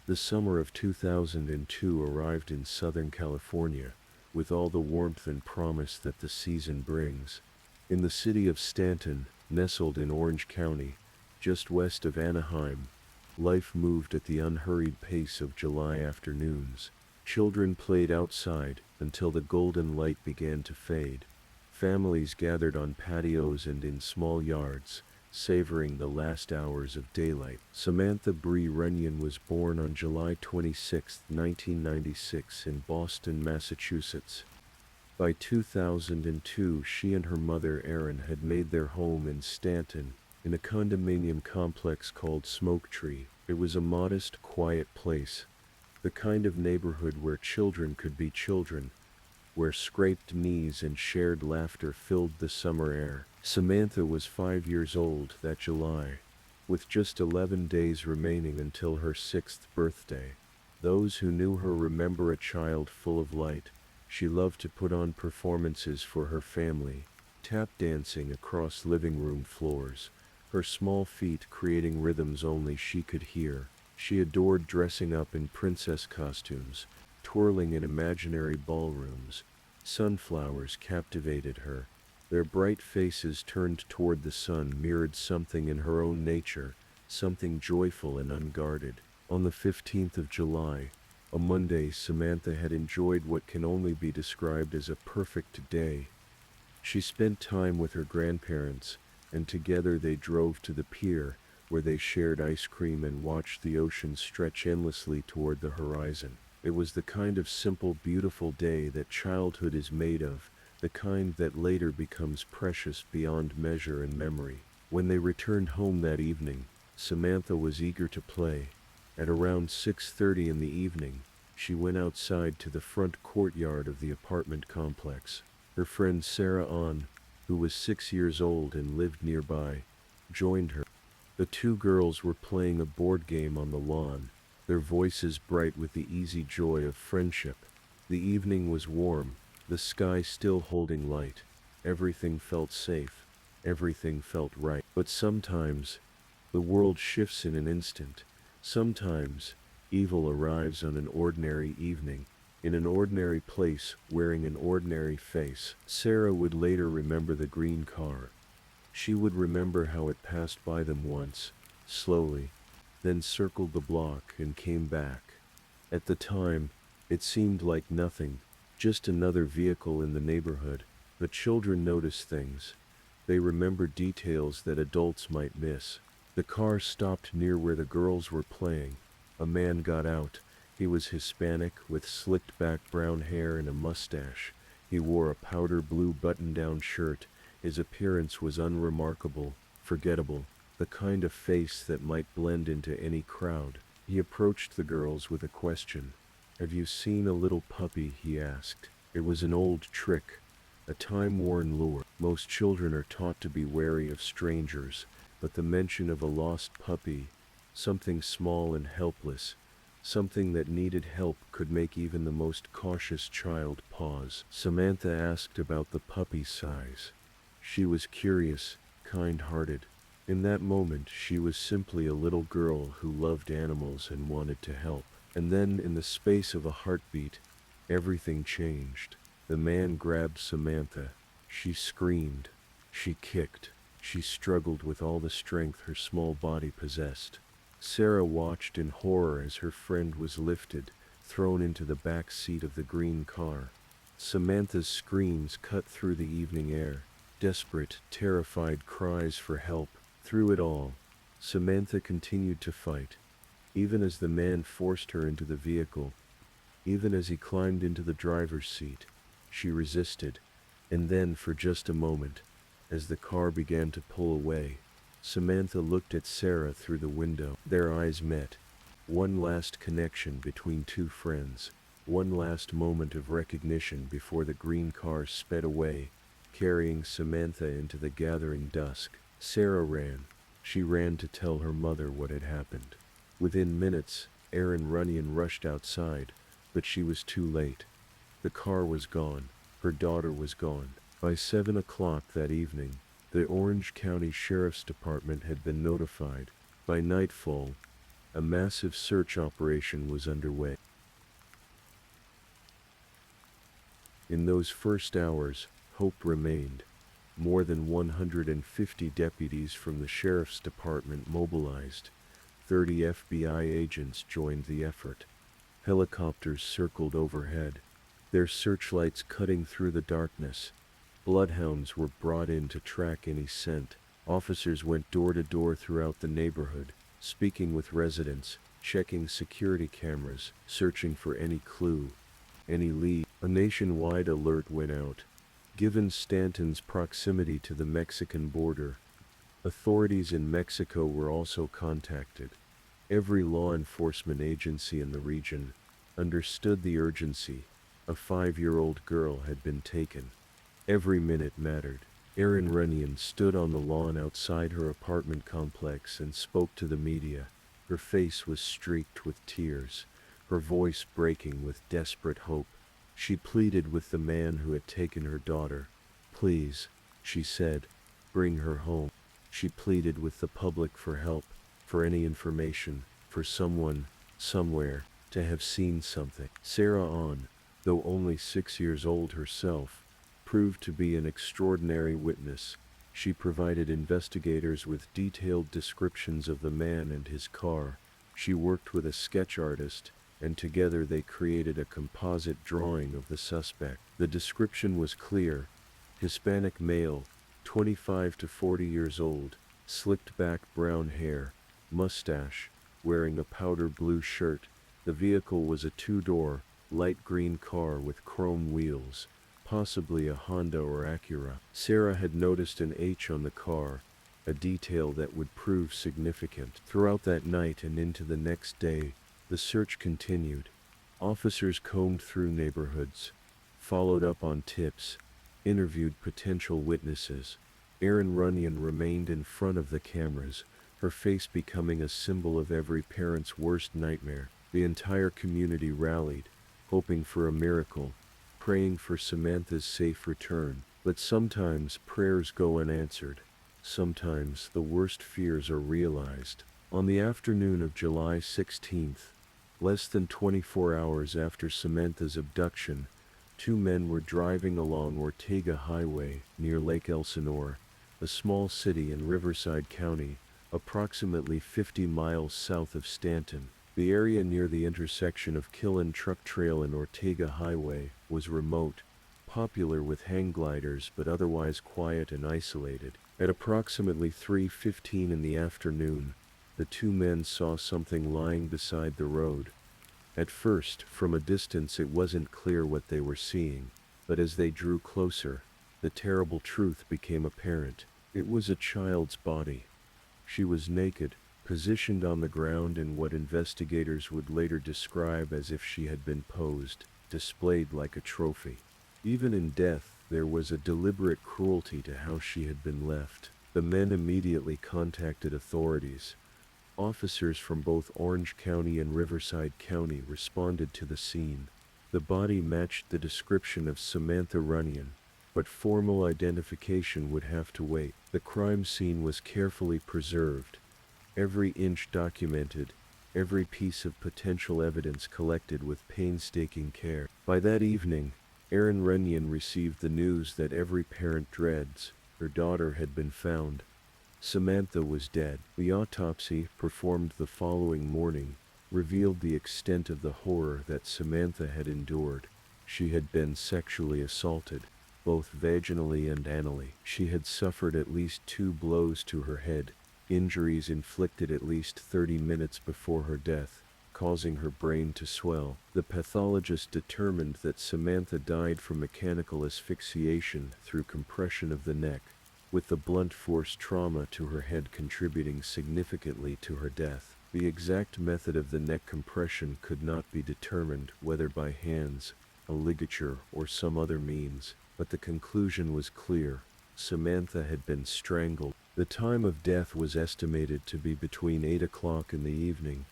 Speaker 1: The summer of 2002 arrived in Southern California, with all the warmth and promise that the season brings. In the city of Stanton, nestled in Orange County, just west of Anaheim, life moved at the unhurried pace of July afternoons. Children played outside until the golden light began to fade. Families gathered on patios and in small yards, savoring the last hours of daylight. Samantha Bree Runyon was born on July 26, 1996 in Boston, Massachusetts. By 2002, she and her mother Erin had made their home in Stanton, in a condominium complex called Smoke Tree. It was a modest, quiet place, the kind of neighborhood where children could be children, where scraped knees and shared laughter filled the summer air. Samantha was 5 years old that July, with just 11 days remaining until her 6th birthday. Those who knew her remember a child full of light. She loved to put on performances for her family, tap dancing across living room floors, her small feet creating rhythms only she could hear. She adored dressing up in princess costumes, twirling in imaginary ballrooms. Sunflowers captivated her. Their bright faces turned toward the sun mirrored something in her own nature, something joyful and unguarded. On the 15th of July, a Monday, Samantha had enjoyed what can only be described as a perfect day. She spent time with her grandparents, and together they drove to the pier, where they shared ice cream and watched the ocean stretch endlessly toward the horizon. It was the kind of simple, beautiful day that childhood is made of, the kind that later becomes precious beyond measure and memory. When they returned home that evening, Samantha was eager to play. At around 6:30 in the evening, she went outside to the front courtyard of the apartment complex. Her friend Sarah Ann, who was 6 years old and lived nearby, joined her. The two girls were playing a board game on the lawn, their voices bright with the easy joy of friendship. The evening was warm, the sky still holding light. Everything felt safe. Everything felt right. But sometimes, the world shifts in an instant. Sometimes, evil arrives on an ordinary evening, in an ordinary place, wearing an ordinary face. Sarah would later remember the green car. She would remember how it passed by them once, slowly, then circled the block and came back. At the time, it seemed like nothing, just another vehicle in the neighborhood. But children notice things. They remember details that adults might miss. The car stopped near where the girls were playing. A man got out. He was Hispanic, with slicked back brown hair and a mustache. He wore a powder blue button-down shirt. His appearance was unremarkable, forgettable, the kind of face that might blend into any crowd. He approached the girls with a question. "Have you seen a little puppy?" he asked. It was an old trick, a time-worn lure. Most children are taught to be wary of strangers, but the mention of a lost puppy, something small and helpless, something that needed help, could make even the most cautious child pause. Samantha asked about the puppy's size. She was curious, kind-hearted. In that moment, she was simply a little girl who loved animals and wanted to help. And then, in the space of a heartbeat, everything changed. The man grabbed Samantha. She screamed. She kicked. She struggled with all the strength her small body possessed. Sarah watched in horror as her friend was lifted, thrown into the back seat of the green car. Samantha's screams cut through the evening air. Desperate, terrified cries for help. Through it all, Samantha continued to fight. Even as the man forced her into the vehicle, even as he climbed into the driver's seat, she resisted. And then, for just a moment, as the car began to pull away, Samantha looked at Sarah through the window. Their eyes met. One last connection between two friends. One last moment of recognition before the green car sped away, carrying Samantha into the gathering dusk. Sarah ran. She ran to tell her mother what had happened. Within minutes, Erin Runyon rushed outside, but she was too late. The car was gone. Her daughter was gone. By 7 o'clock that evening, the Orange County Sheriff's Department had been notified. By nightfall, a massive search operation was underway. In those first hours, hope remained. More than 150 deputies from the Sheriff's Department mobilized. 30 FBI agents joined the effort. Helicopters circled overhead, their searchlights cutting through the darkness. Bloodhounds were brought in to track any scent. Officers went door to door throughout the neighborhood, speaking with residents, checking security cameras, searching for any clue, any lead. A nationwide alert went out. Given Stanton's proximity to the Mexican border, authorities in Mexico were also contacted. Every law enforcement agency in the region understood the urgency. A 5-year-old girl had been taken. Every minute mattered. Erin Runyon stood on the lawn outside her apartment complex and spoke to the media. Her face was streaked with tears, her voice breaking with desperate hope. She pleaded with the man who had taken her daughter. "Please," she said, "bring her home." She pleaded with the public for help, for any information, for someone, somewhere, to have seen something. Sarah Ann, though only 6 years old herself, proved to be an extraordinary witness. She provided investigators with detailed descriptions of the man and his car. She worked with a sketch artist, and together they created a composite drawing of the suspect. The description was clear. Hispanic male, 25 to 40 years old, slicked back brown hair, mustache, wearing a powder blue shirt, The vehicle was a two-door, light green car with chrome wheels, possibly a Honda or Acura. Sarah had noticed an H on the car, a detail that would prove significant. Throughout that night and into the next day, the search continued. Officers combed through neighborhoods, followed up on tips, interviewed potential witnesses. Erin Runyon remained in front of the cameras, her face becoming a symbol of every parent's worst nightmare. The entire community rallied, hoping for a miracle, praying for Samantha's safe return. But sometimes prayers go unanswered. Sometimes the worst fears are realized. On the afternoon of July 16th, less than 24 hours after Samantha's abduction, two men were driving along Ortega Highway near Lake Elsinore, a small city in Riverside County, approximately 50 miles south of Stanton. The area near the intersection of Killen Truck Trail and Ortega Highway was remote, popular with hang gliders but otherwise quiet and isolated. At approximately 3:15 in the afternoon, the two men saw something lying beside the road. At first, from a distance it wasn't clear what they were seeing, but as they drew closer, the terrible truth became apparent. It was a child's body. She was naked, positioned on the ground in what investigators would later describe as if she had been posed, displayed like a trophy. Even in death, there was a deliberate cruelty to how she had been left. The men immediately contacted authorities. Officers from both Orange County and Riverside County responded to the scene. The body matched the description of Samantha Runyon, but formal identification would have to wait. The crime scene was carefully preserved, every inch documented, every piece of potential evidence collected with painstaking care. By that evening, Erin Runyon received the news that every parent dreads. Her daughter had been found. Samantha was dead. The autopsy, performed the following morning, revealed the extent of the horror that Samantha had endured. She had been sexually assaulted, both vaginally and anally. She had suffered at least 2 blows to her head, injuries inflicted at least 30 minutes before her death, causing her brain to swell. The pathologist determined that Samantha died from mechanical asphyxiation through compression of the neck, with the blunt force trauma to her head contributing significantly to her death. The exact method of the neck compression could not be determined, whether by hands, a ligature, or some other means, but the conclusion was clear. Samantha had been strangled. The time of death was estimated to be between 8 o'clock in the evening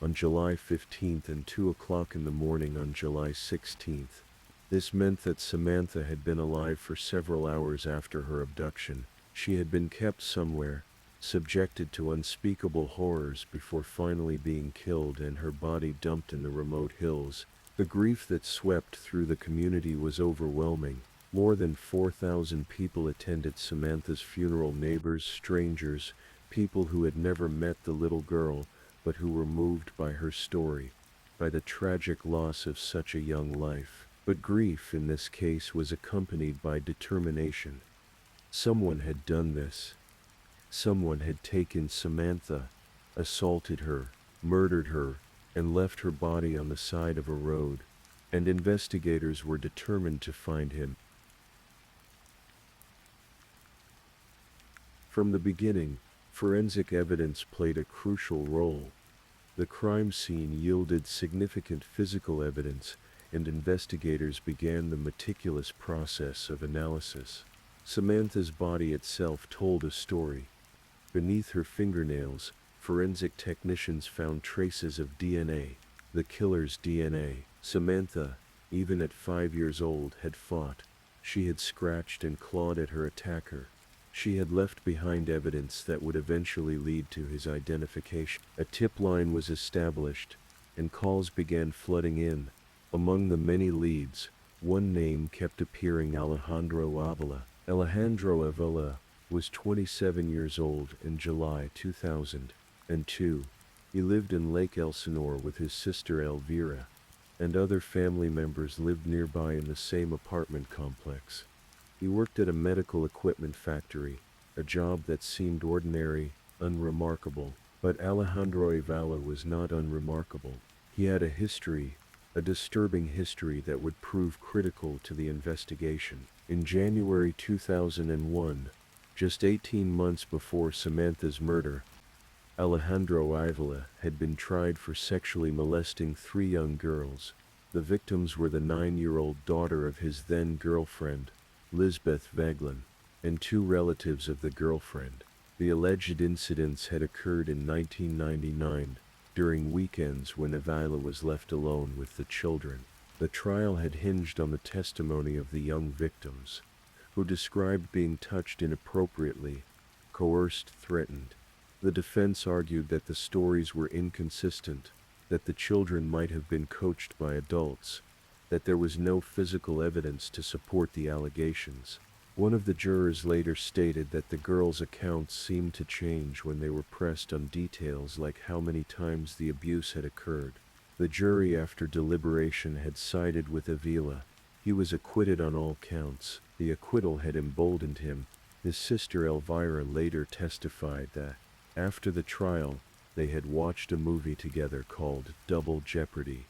Speaker 1: on July 15th and 2 o'clock in the morning on July 16th. This meant that Samantha had been alive for several hours after her abduction. She had been kept somewhere, subjected to unspeakable horrors before finally being killed and her body dumped in the remote hills. The grief that swept through the community was overwhelming. More than 4,000 people attended Samantha's funeral. Neighbors, strangers, people who had never met the little girl, but who were moved by her story, by the tragic loss of such a young life. But grief in this case was accompanied by determination. Someone had done this. Someone had taken Samantha, assaulted her, murdered her, and left her body on the side of a road, and investigators were determined to find him. From the beginning, forensic evidence played a crucial role. The crime scene yielded significant physical evidence, and investigators began the meticulous process of analysis. Samantha's body itself told a story. Beneath her fingernails, forensic technicians found traces of DNA, the killer's DNA. Samantha, even at 5 years old, had fought. She had scratched and clawed at her attacker. She had left behind evidence that would eventually lead to his identification. A tip line was established, and calls began flooding in. Among the many leads, one name kept appearing: Alejandro Avila. Alejandro Avila was 27 years old in July 2002. He lived in Lake Elsinore with his sister Elvira, and other family members lived nearby in the same apartment complex. He worked at a medical equipment factory, a job that seemed ordinary, unremarkable. But Alejandro Avila was not unremarkable. He had a history, a disturbing history that would prove critical to the investigation. In January 2001, just 18 months before Samantha's murder, Alejandro Avila had been tried for sexually molesting 3 young girls. The victims were the 9-year-old daughter of his then-girlfriend, Lisbeth Vaglin, and 2 relatives of the girlfriend. The alleged incidents had occurred in 1999, during weekends when Avila was left alone with the children. The trial had hinged on the testimony of the young victims, who described being touched inappropriately, coerced, threatened. The defense argued that the stories were inconsistent, that the children might have been coached by adults, that there was no physical evidence to support the allegations. One of the jurors later stated that the girls' accounts seemed to change when they were pressed on details like how many times the abuse had occurred. The jury, after deliberation, had sided with Avila. He was acquitted on all counts. The acquittal had emboldened him. His sister Elvira later testified that, after the trial, they had watched a movie together called Double Jeopardy,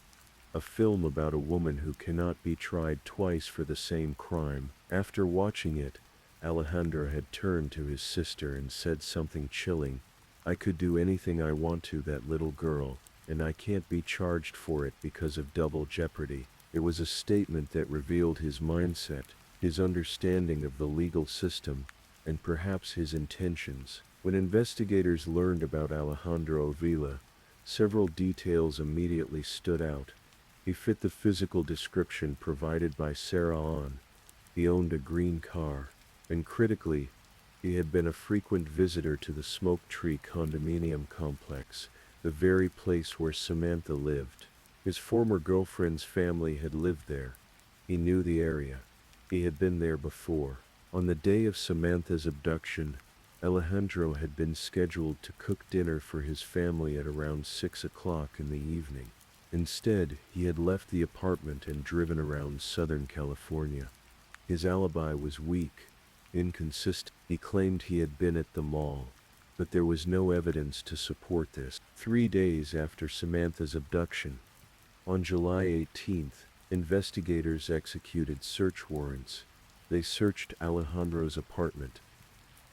Speaker 1: a film about a woman who cannot be tried twice for the same crime. After watching it, Alejandro had turned to his sister and said something chilling. "I could do anything I want to that little girl, and I can't be charged for it because of double jeopardy." It was a statement that revealed his mindset, his understanding of the legal system, and perhaps his intentions. When investigators learned about Alejandro Avila, several details immediately stood out. He fit the physical description provided by Sarah Ahn. He owned a green car, and critically, he had been a frequent visitor to the Smoke Tree condominium complex, the very place where Samantha lived. His former girlfriend's family had lived there. He knew the area. He had been there before. On the day of Samantha's abduction, Alejandro had been scheduled to cook dinner for his family at around 6 o'clock in the evening. Instead, he had left the apartment and driven around Southern California. His alibi was weak, inconsistent. He claimed he had been at the mall, but there was no evidence to support this. 3 days after Samantha's abduction, on July 18th, investigators executed search warrants. They searched Alejandro's apartment,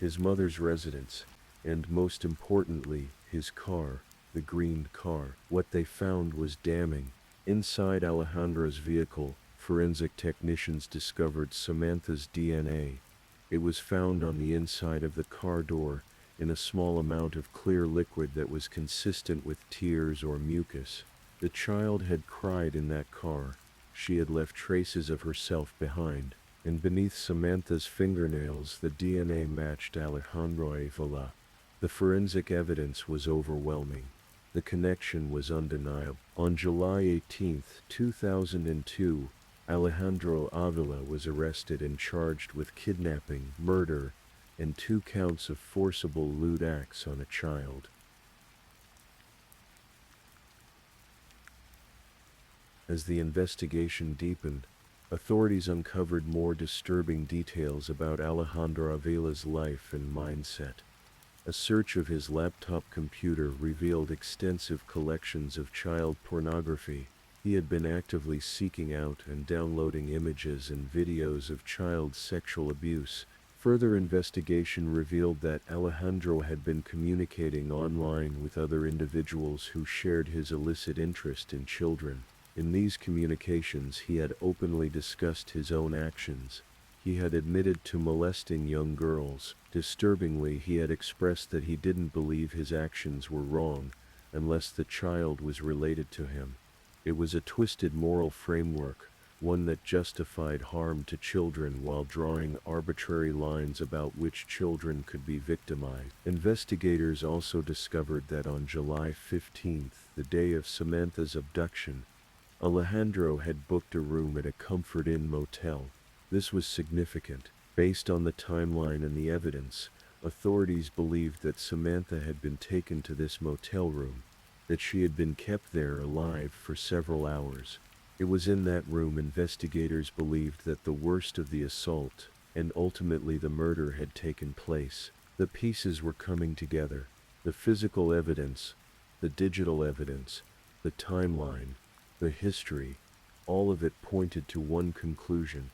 Speaker 1: his mother's residence, and most importantly, his car, the green car. What they found was damning. Inside Alejandro's vehicle, forensic technicians discovered Samantha's DNA. It was found on the inside of the car door, in a small amount of clear liquid that was consistent with tears or mucus. The child had cried in that car. She had left traces of herself behind, and beneath Samantha's fingernails the DNA matched Alejandro Avila. The forensic evidence was overwhelming. The connection was undeniable. On July 18, 2002, Alejandro Avila was arrested and charged with kidnapping, murder, and 2 counts of forcible lewd acts on a child. As the investigation deepened, authorities uncovered more disturbing details about Alejandro Avila's life and mindset. A search of his laptop computer revealed extensive collections of child pornography. He had been actively seeking out and downloading images and videos of child sexual abuse. Further investigation revealed that Alejandro had been communicating online with other individuals who shared his illicit interest in children. In these communications, he had openly discussed his own actions. He had admitted to molesting young girls. Disturbingly, he had expressed that he didn't believe his actions were wrong, unless the child was related to him. It was a twisted moral framework, one that justified harm to children while drawing arbitrary lines about which children could be victimized. Investigators also discovered that on July 15th, the day of Samantha's abduction, Alejandro had booked a room at a Comfort Inn motel. This was significant. Based on the timeline and the evidence, authorities believed that Samantha had been taken to this motel room, that she had been kept there alive for several hours. It was in that room investigators believed that the worst of the assault, and ultimately the murder, had taken place. The pieces were coming together. The physical evidence, the digital evidence, The timeline, the history, all of it pointed to one conclusion.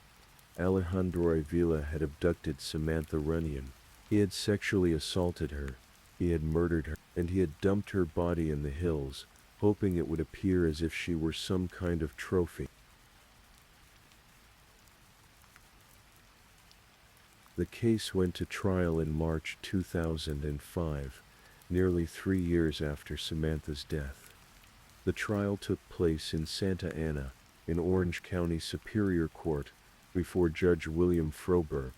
Speaker 1: Alejandro Avila had abducted Samantha Runyon. He had sexually assaulted her, he had murdered her, and he had dumped her body in the hills, hoping it would appear as if she were some kind of trophy. The case went to trial in March 2005, nearly 3 years after Samantha's death. The trial took place in Santa Ana, in Orange County Superior Court, before Judge William Froberg.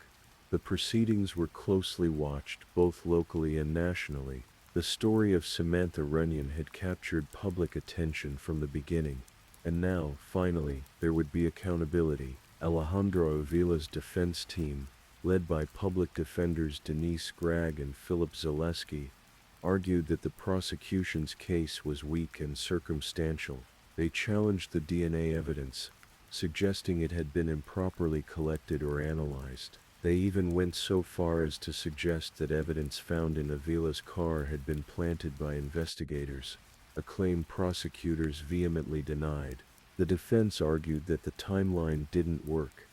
Speaker 1: The proceedings were closely watched both locally and nationally. The story of Samantha Runyon had captured public attention from the beginning, and now, finally, there would be accountability. Alejandro Avila's defense team, led by public defenders Denise Gregg and Philip Zaleski, argued that the prosecution's case was weak and circumstantial. They challenged the DNA evidence, suggesting it had been improperly collected or analyzed. They even went so far as to suggest that evidence found in Avila's car had been planted by investigators, a claim prosecutors vehemently denied. The defense argued that the timeline didn't work,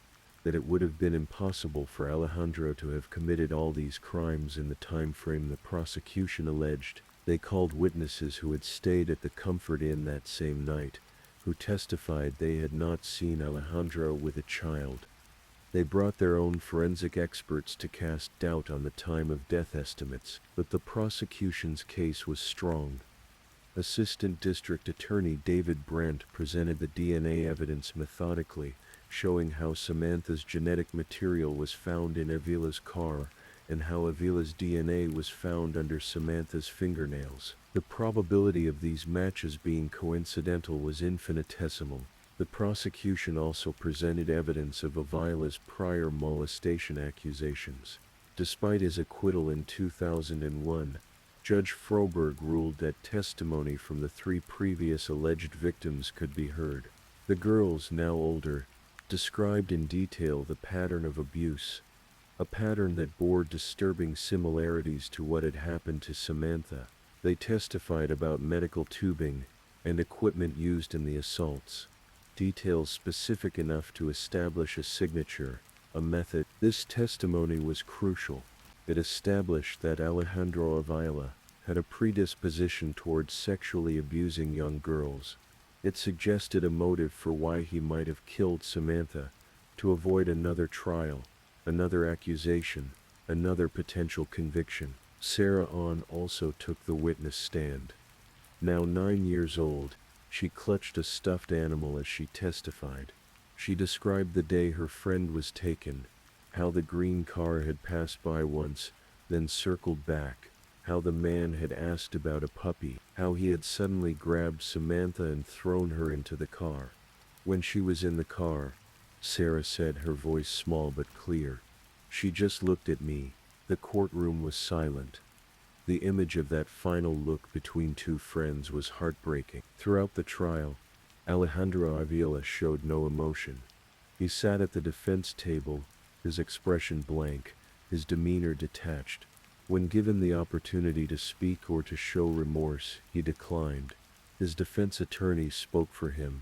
Speaker 1: that it would have been impossible for Alejandro to have committed all these crimes in the time frame the prosecution alleged. They called witnesses who had stayed at the Comfort Inn that same night, who testified they had not seen Alejandro with a child. They brought their own forensic experts to cast doubt on the time of death estimates, but the prosecution's case was strong. Assistant District Attorney David Brandt presented the DNA evidence methodically, showing how Samantha's genetic material was found in Avila's car and how Avila's DNA was found under Samantha's fingernails. The probability of these matches being coincidental was infinitesimal. The prosecution also presented evidence of Avila's prior molestation accusations. Despite his acquittal in 2001, Judge Froberg ruled that testimony from the 3 previous alleged victims could be heard. The girls, now older, described in detail the pattern of abuse, a pattern that bore disturbing similarities to what had happened to Samantha. They testified about medical tubing and equipment used in the assaults, details specific enough to establish a signature, a method. This testimony was crucial. It established that Alejandro Avila had a predisposition towards sexually abusing young girls. It suggested a motive for why he might have killed Samantha, to avoid another trial, another accusation, another potential conviction. Sarah Ahn also took the witness stand. Now 9 years old, she clutched a stuffed animal as she testified. She described the day her friend was taken, how the green car had passed by once, then circled back, how the man had asked about a puppy, how he had suddenly grabbed Samantha and thrown her into the car. When she was in the car, Sarah said, her voice small but clear, "She just looked at me." The courtroom was silent. The image of that final look between 2 friends was heartbreaking. Throughout the trial, Alejandro Avila showed no emotion. He sat at the defense table, his expression blank, his demeanor detached. When given the opportunity to speak or to show remorse, he declined. His defense attorney spoke for him,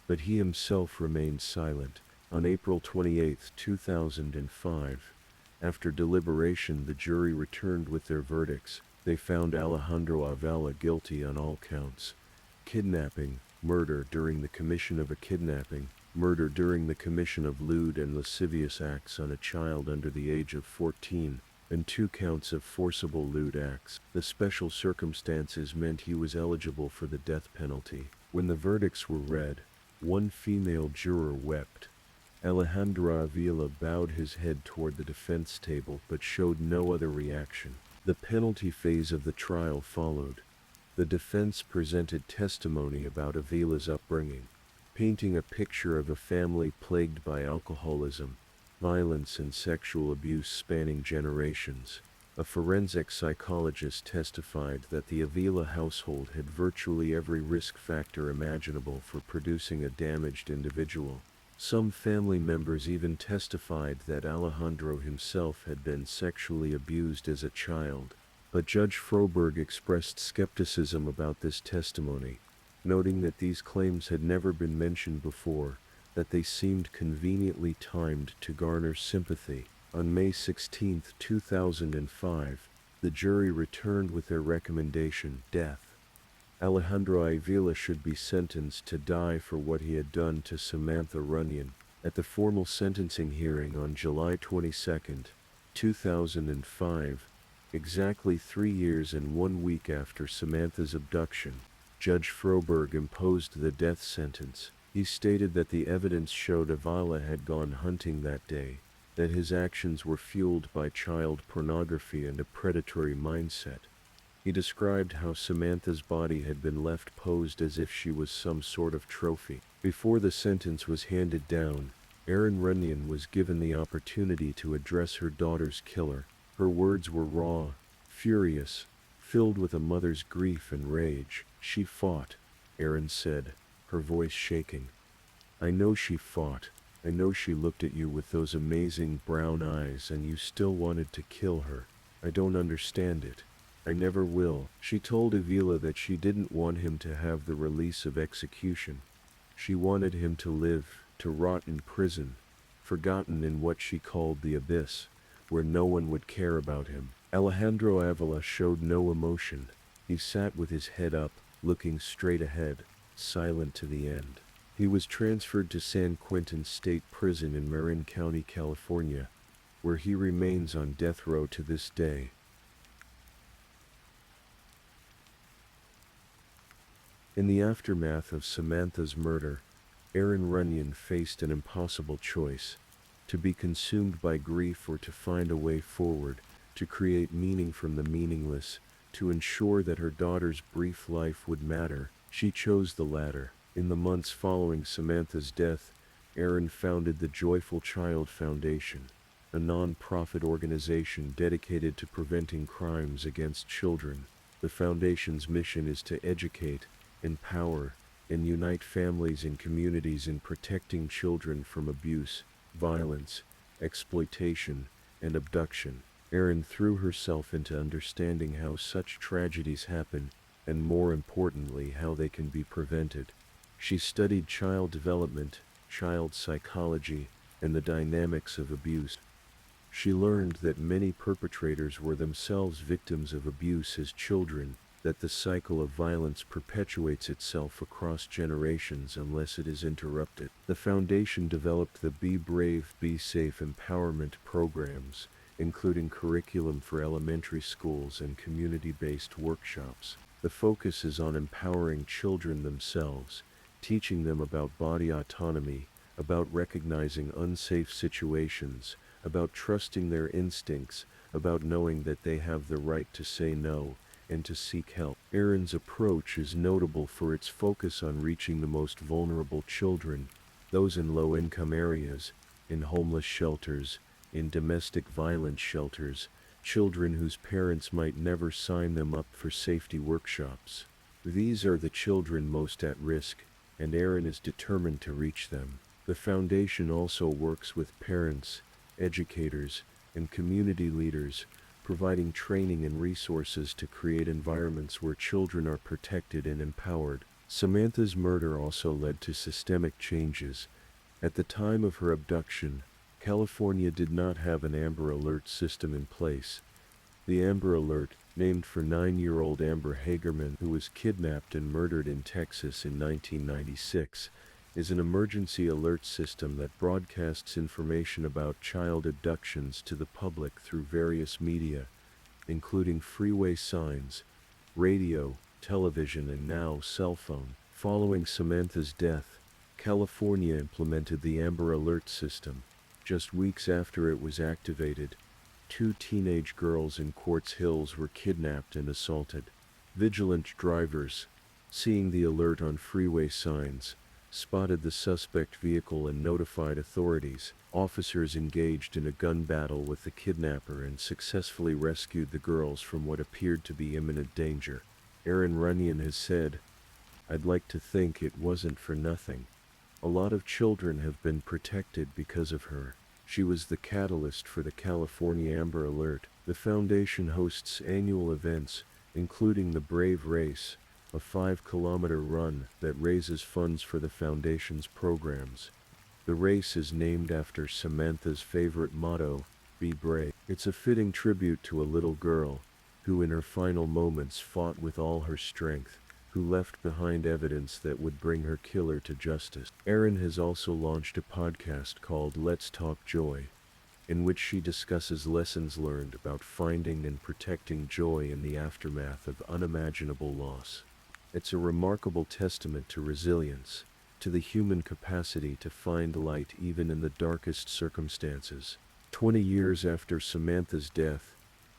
Speaker 1: but he himself remained silent. On April 28, 2005, after deliberation, the jury returned with their verdicts. They found Alejandro Avila guilty on all counts: kidnapping, murder during the commission of a kidnapping, murder during the commission of lewd and lascivious acts on a child under the age of 14, and 2 counts of forcible lewd acts. The special circumstances meant he was eligible for the death penalty. When the verdicts were read, one female juror wept. Alejandro Avila bowed his head toward the defense table but showed no other reaction. The penalty phase of the trial followed. The defense presented testimony about Avila's upbringing, painting a picture of a family plagued by alcoholism, violence and sexual abuse spanning generations. A forensic psychologist testified that the Avila household had virtually every risk factor imaginable for producing a damaged individual. Some family members even testified that Alejandro himself had been sexually abused as a child. But Judge Froberg expressed skepticism about this testimony. noting that these claims had never been mentioned before, that they seemed conveniently timed to garner sympathy. On May 16, 2005, the jury returned with their recommendation, death. Alejandro Avila should be sentenced to die for what he had done to Samantha Runyon. At the formal sentencing hearing on July 22, 2005, exactly 3 years and 1 week after Samantha's abduction, Judge Froberg imposed the death sentence. He stated that the evidence showed Avila had gone hunting that day, that his actions were fueled by child pornography and a predatory mindset. He described how Samantha's body had been left posed as if she was some sort of trophy. Before the sentence was handed down, Erin Runyon was given the opportunity to address her daughter's killer. Her words were raw, furious, filled with a mother's grief and rage. "She fought," Erin said, her voice shaking. "I know she fought. I know she looked at you with those amazing brown eyes and you still wanted to kill her. I don't understand it. I never will." She told Avila that she didn't want him to have the release of execution. She wanted him to live, to rot in prison, forgotten in what she called the abyss, where no one would care about him. Alejandro Avila showed no emotion. He sat with his head up, looking straight ahead, silent to the end. He was transferred to San Quentin State Prison in Marin County, California, where he remains on death row to this day. In the aftermath of Samantha's murder, Erin Runyon faced an impossible choice: to be consumed by grief or to find a way forward, to create meaning from the meaningless, to ensure that her daughter's brief life would matter. She chose the latter. In the months following Samantha's death, Erin founded the Joyful Child Foundation, a non-profit organization dedicated to preventing crimes against children. The foundation's mission is to educate, empower, and unite families and communities in protecting children from abuse, violence, exploitation, and abduction. Erin threw herself into understanding how such tragedies happen, and more importantly, how they can be prevented. She studied child development, child psychology, and the dynamics of abuse. She learned that many perpetrators were themselves victims of abuse as children, that the cycle of violence perpetuates itself across generations unless it is interrupted. The foundation developed the Be Brave, Be Safe empowerment programs, including curriculum for elementary schools and community-based workshops. The focus is on empowering children themselves, teaching them about body autonomy, about recognizing unsafe situations, about trusting their instincts, about knowing that they have the right to say no, and to seek help. Erin's approach is notable for its focus on reaching the most vulnerable children, those in low-income areas, in homeless shelters, in domestic violence shelters, children whose parents might never sign them up for safety workshops. These are the children most at risk, and Erin is determined to reach them. The foundation also works with parents, educators, and community leaders, providing training and resources to create environments where children are protected and empowered. Samantha's murder also led to systemic changes. At the time of her abduction, California did not have an Amber Alert system in place. The Amber Alert, named for 9-year-old Amber Hagerman, who was kidnapped and murdered in Texas in 1996, is an emergency alert system that broadcasts information about child abductions to the public through various media, including freeway signs, radio, television, and now cell phone. Following Samantha's death, California implemented the Amber Alert system. Just weeks after it was activated, 2 teenage girls in Quartz Hills were kidnapped and assaulted. Vigilant drivers, seeing the alert on freeway signs, spotted the suspect vehicle and notified authorities. Officers engaged in a gun battle with the kidnapper and successfully rescued the girls from what appeared to be imminent danger. Erin Runyon has said, "I'd like to think it wasn't for nothing. A lot of children have been protected because of her. She was the catalyst for the California Amber Alert." The foundation hosts annual events, including the Brave Race, a 5-kilometer run that raises funds for the foundation's programs. The race is named after Samantha's favorite motto, "Be brave." It's a fitting tribute to a little girl who in her final moments fought with all her strength, who left behind evidence that would bring her killer to justice. Erin has also launched a podcast called Let's Talk Joy, in which she discusses lessons learned about finding and protecting joy in the aftermath of unimaginable loss. It's a remarkable testament to resilience, to the human capacity to find light even in the darkest circumstances. 20 years after Samantha's death,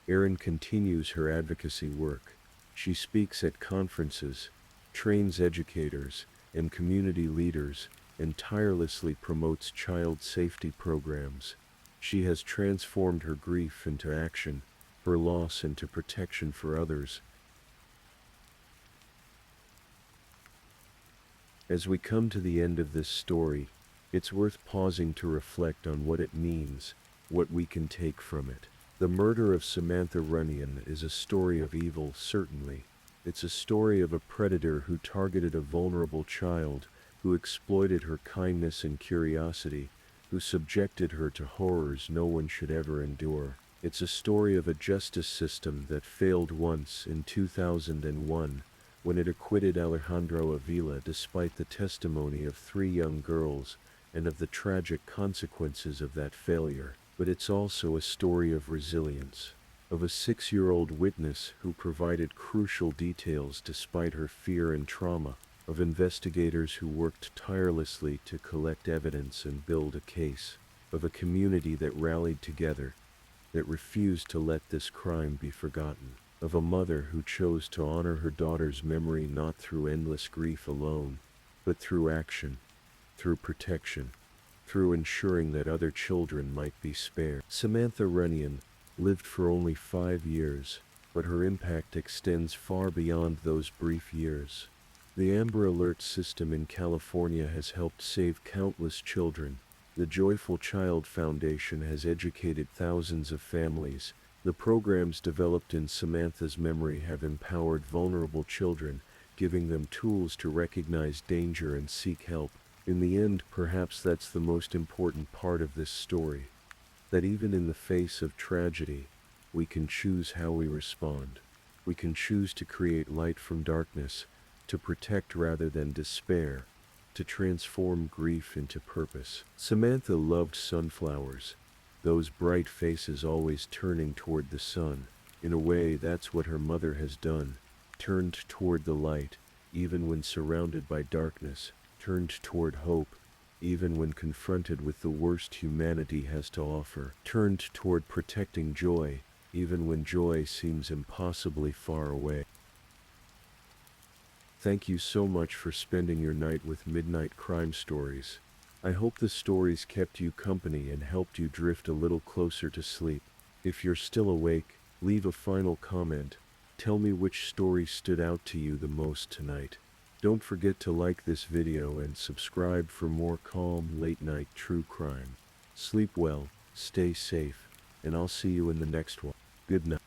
Speaker 1: Erin continues her advocacy work. She speaks at conferences, trains educators and community leaders, and tirelessly promotes child safety programs. She has transformed her grief into action, her loss into protection for others. As we come to the end of this story, it's worth pausing to reflect on what it means, what we can take from it. The murder of Samantha Runyon is a story of evil, certainly. It's a story of a predator who targeted a vulnerable child, who exploited her kindness and curiosity, who subjected her to horrors no one should ever endure. It's a story of a justice system that failed once in 2001, when it acquitted Alejandro Avila despite the testimony of 3 young girls, and of the tragic consequences of that failure. But it's also a story of resilience, of a 6-year-old witness who provided crucial details despite her fear and trauma, of investigators who worked tirelessly to collect evidence and build a case, of a community that rallied together, that refused to let this crime be forgotten, of a mother who chose to honor her daughter's memory not through endless grief alone, but through action, through protection, through ensuring that other children might be spared. Samantha Runyon lived for only 5 years, but her impact extends far beyond those brief years. The Amber Alert system in California has helped save countless children. The Joyful Child Foundation has educated thousands of families. The programs developed in Samantha's memory have empowered vulnerable children, giving them tools to recognize danger and seek help. In the end, perhaps that's the most important part of this story. That even in the face of tragedy, we can choose how we respond. We can choose to create light from darkness, to protect rather than despair, to transform grief into purpose. Samantha loved sunflowers, those bright faces always turning toward the sun. In a way, that's what her mother has done, turned toward the light, even when surrounded by darkness, turned toward hope, even when confronted with the worst humanity has to offer, turned toward protecting joy, even when joy seems impossibly far away. Thank you so much for spending your night with Midnight Crime Stories. I hope the stories kept you company and helped you drift a little closer to sleep. If you're still awake, leave a final comment. Tell me which story stood out to you the most tonight. Don't forget to like this video and subscribe for more calm, late-night true crime. Sleep well, stay safe, and I'll see you in the next one. Good night.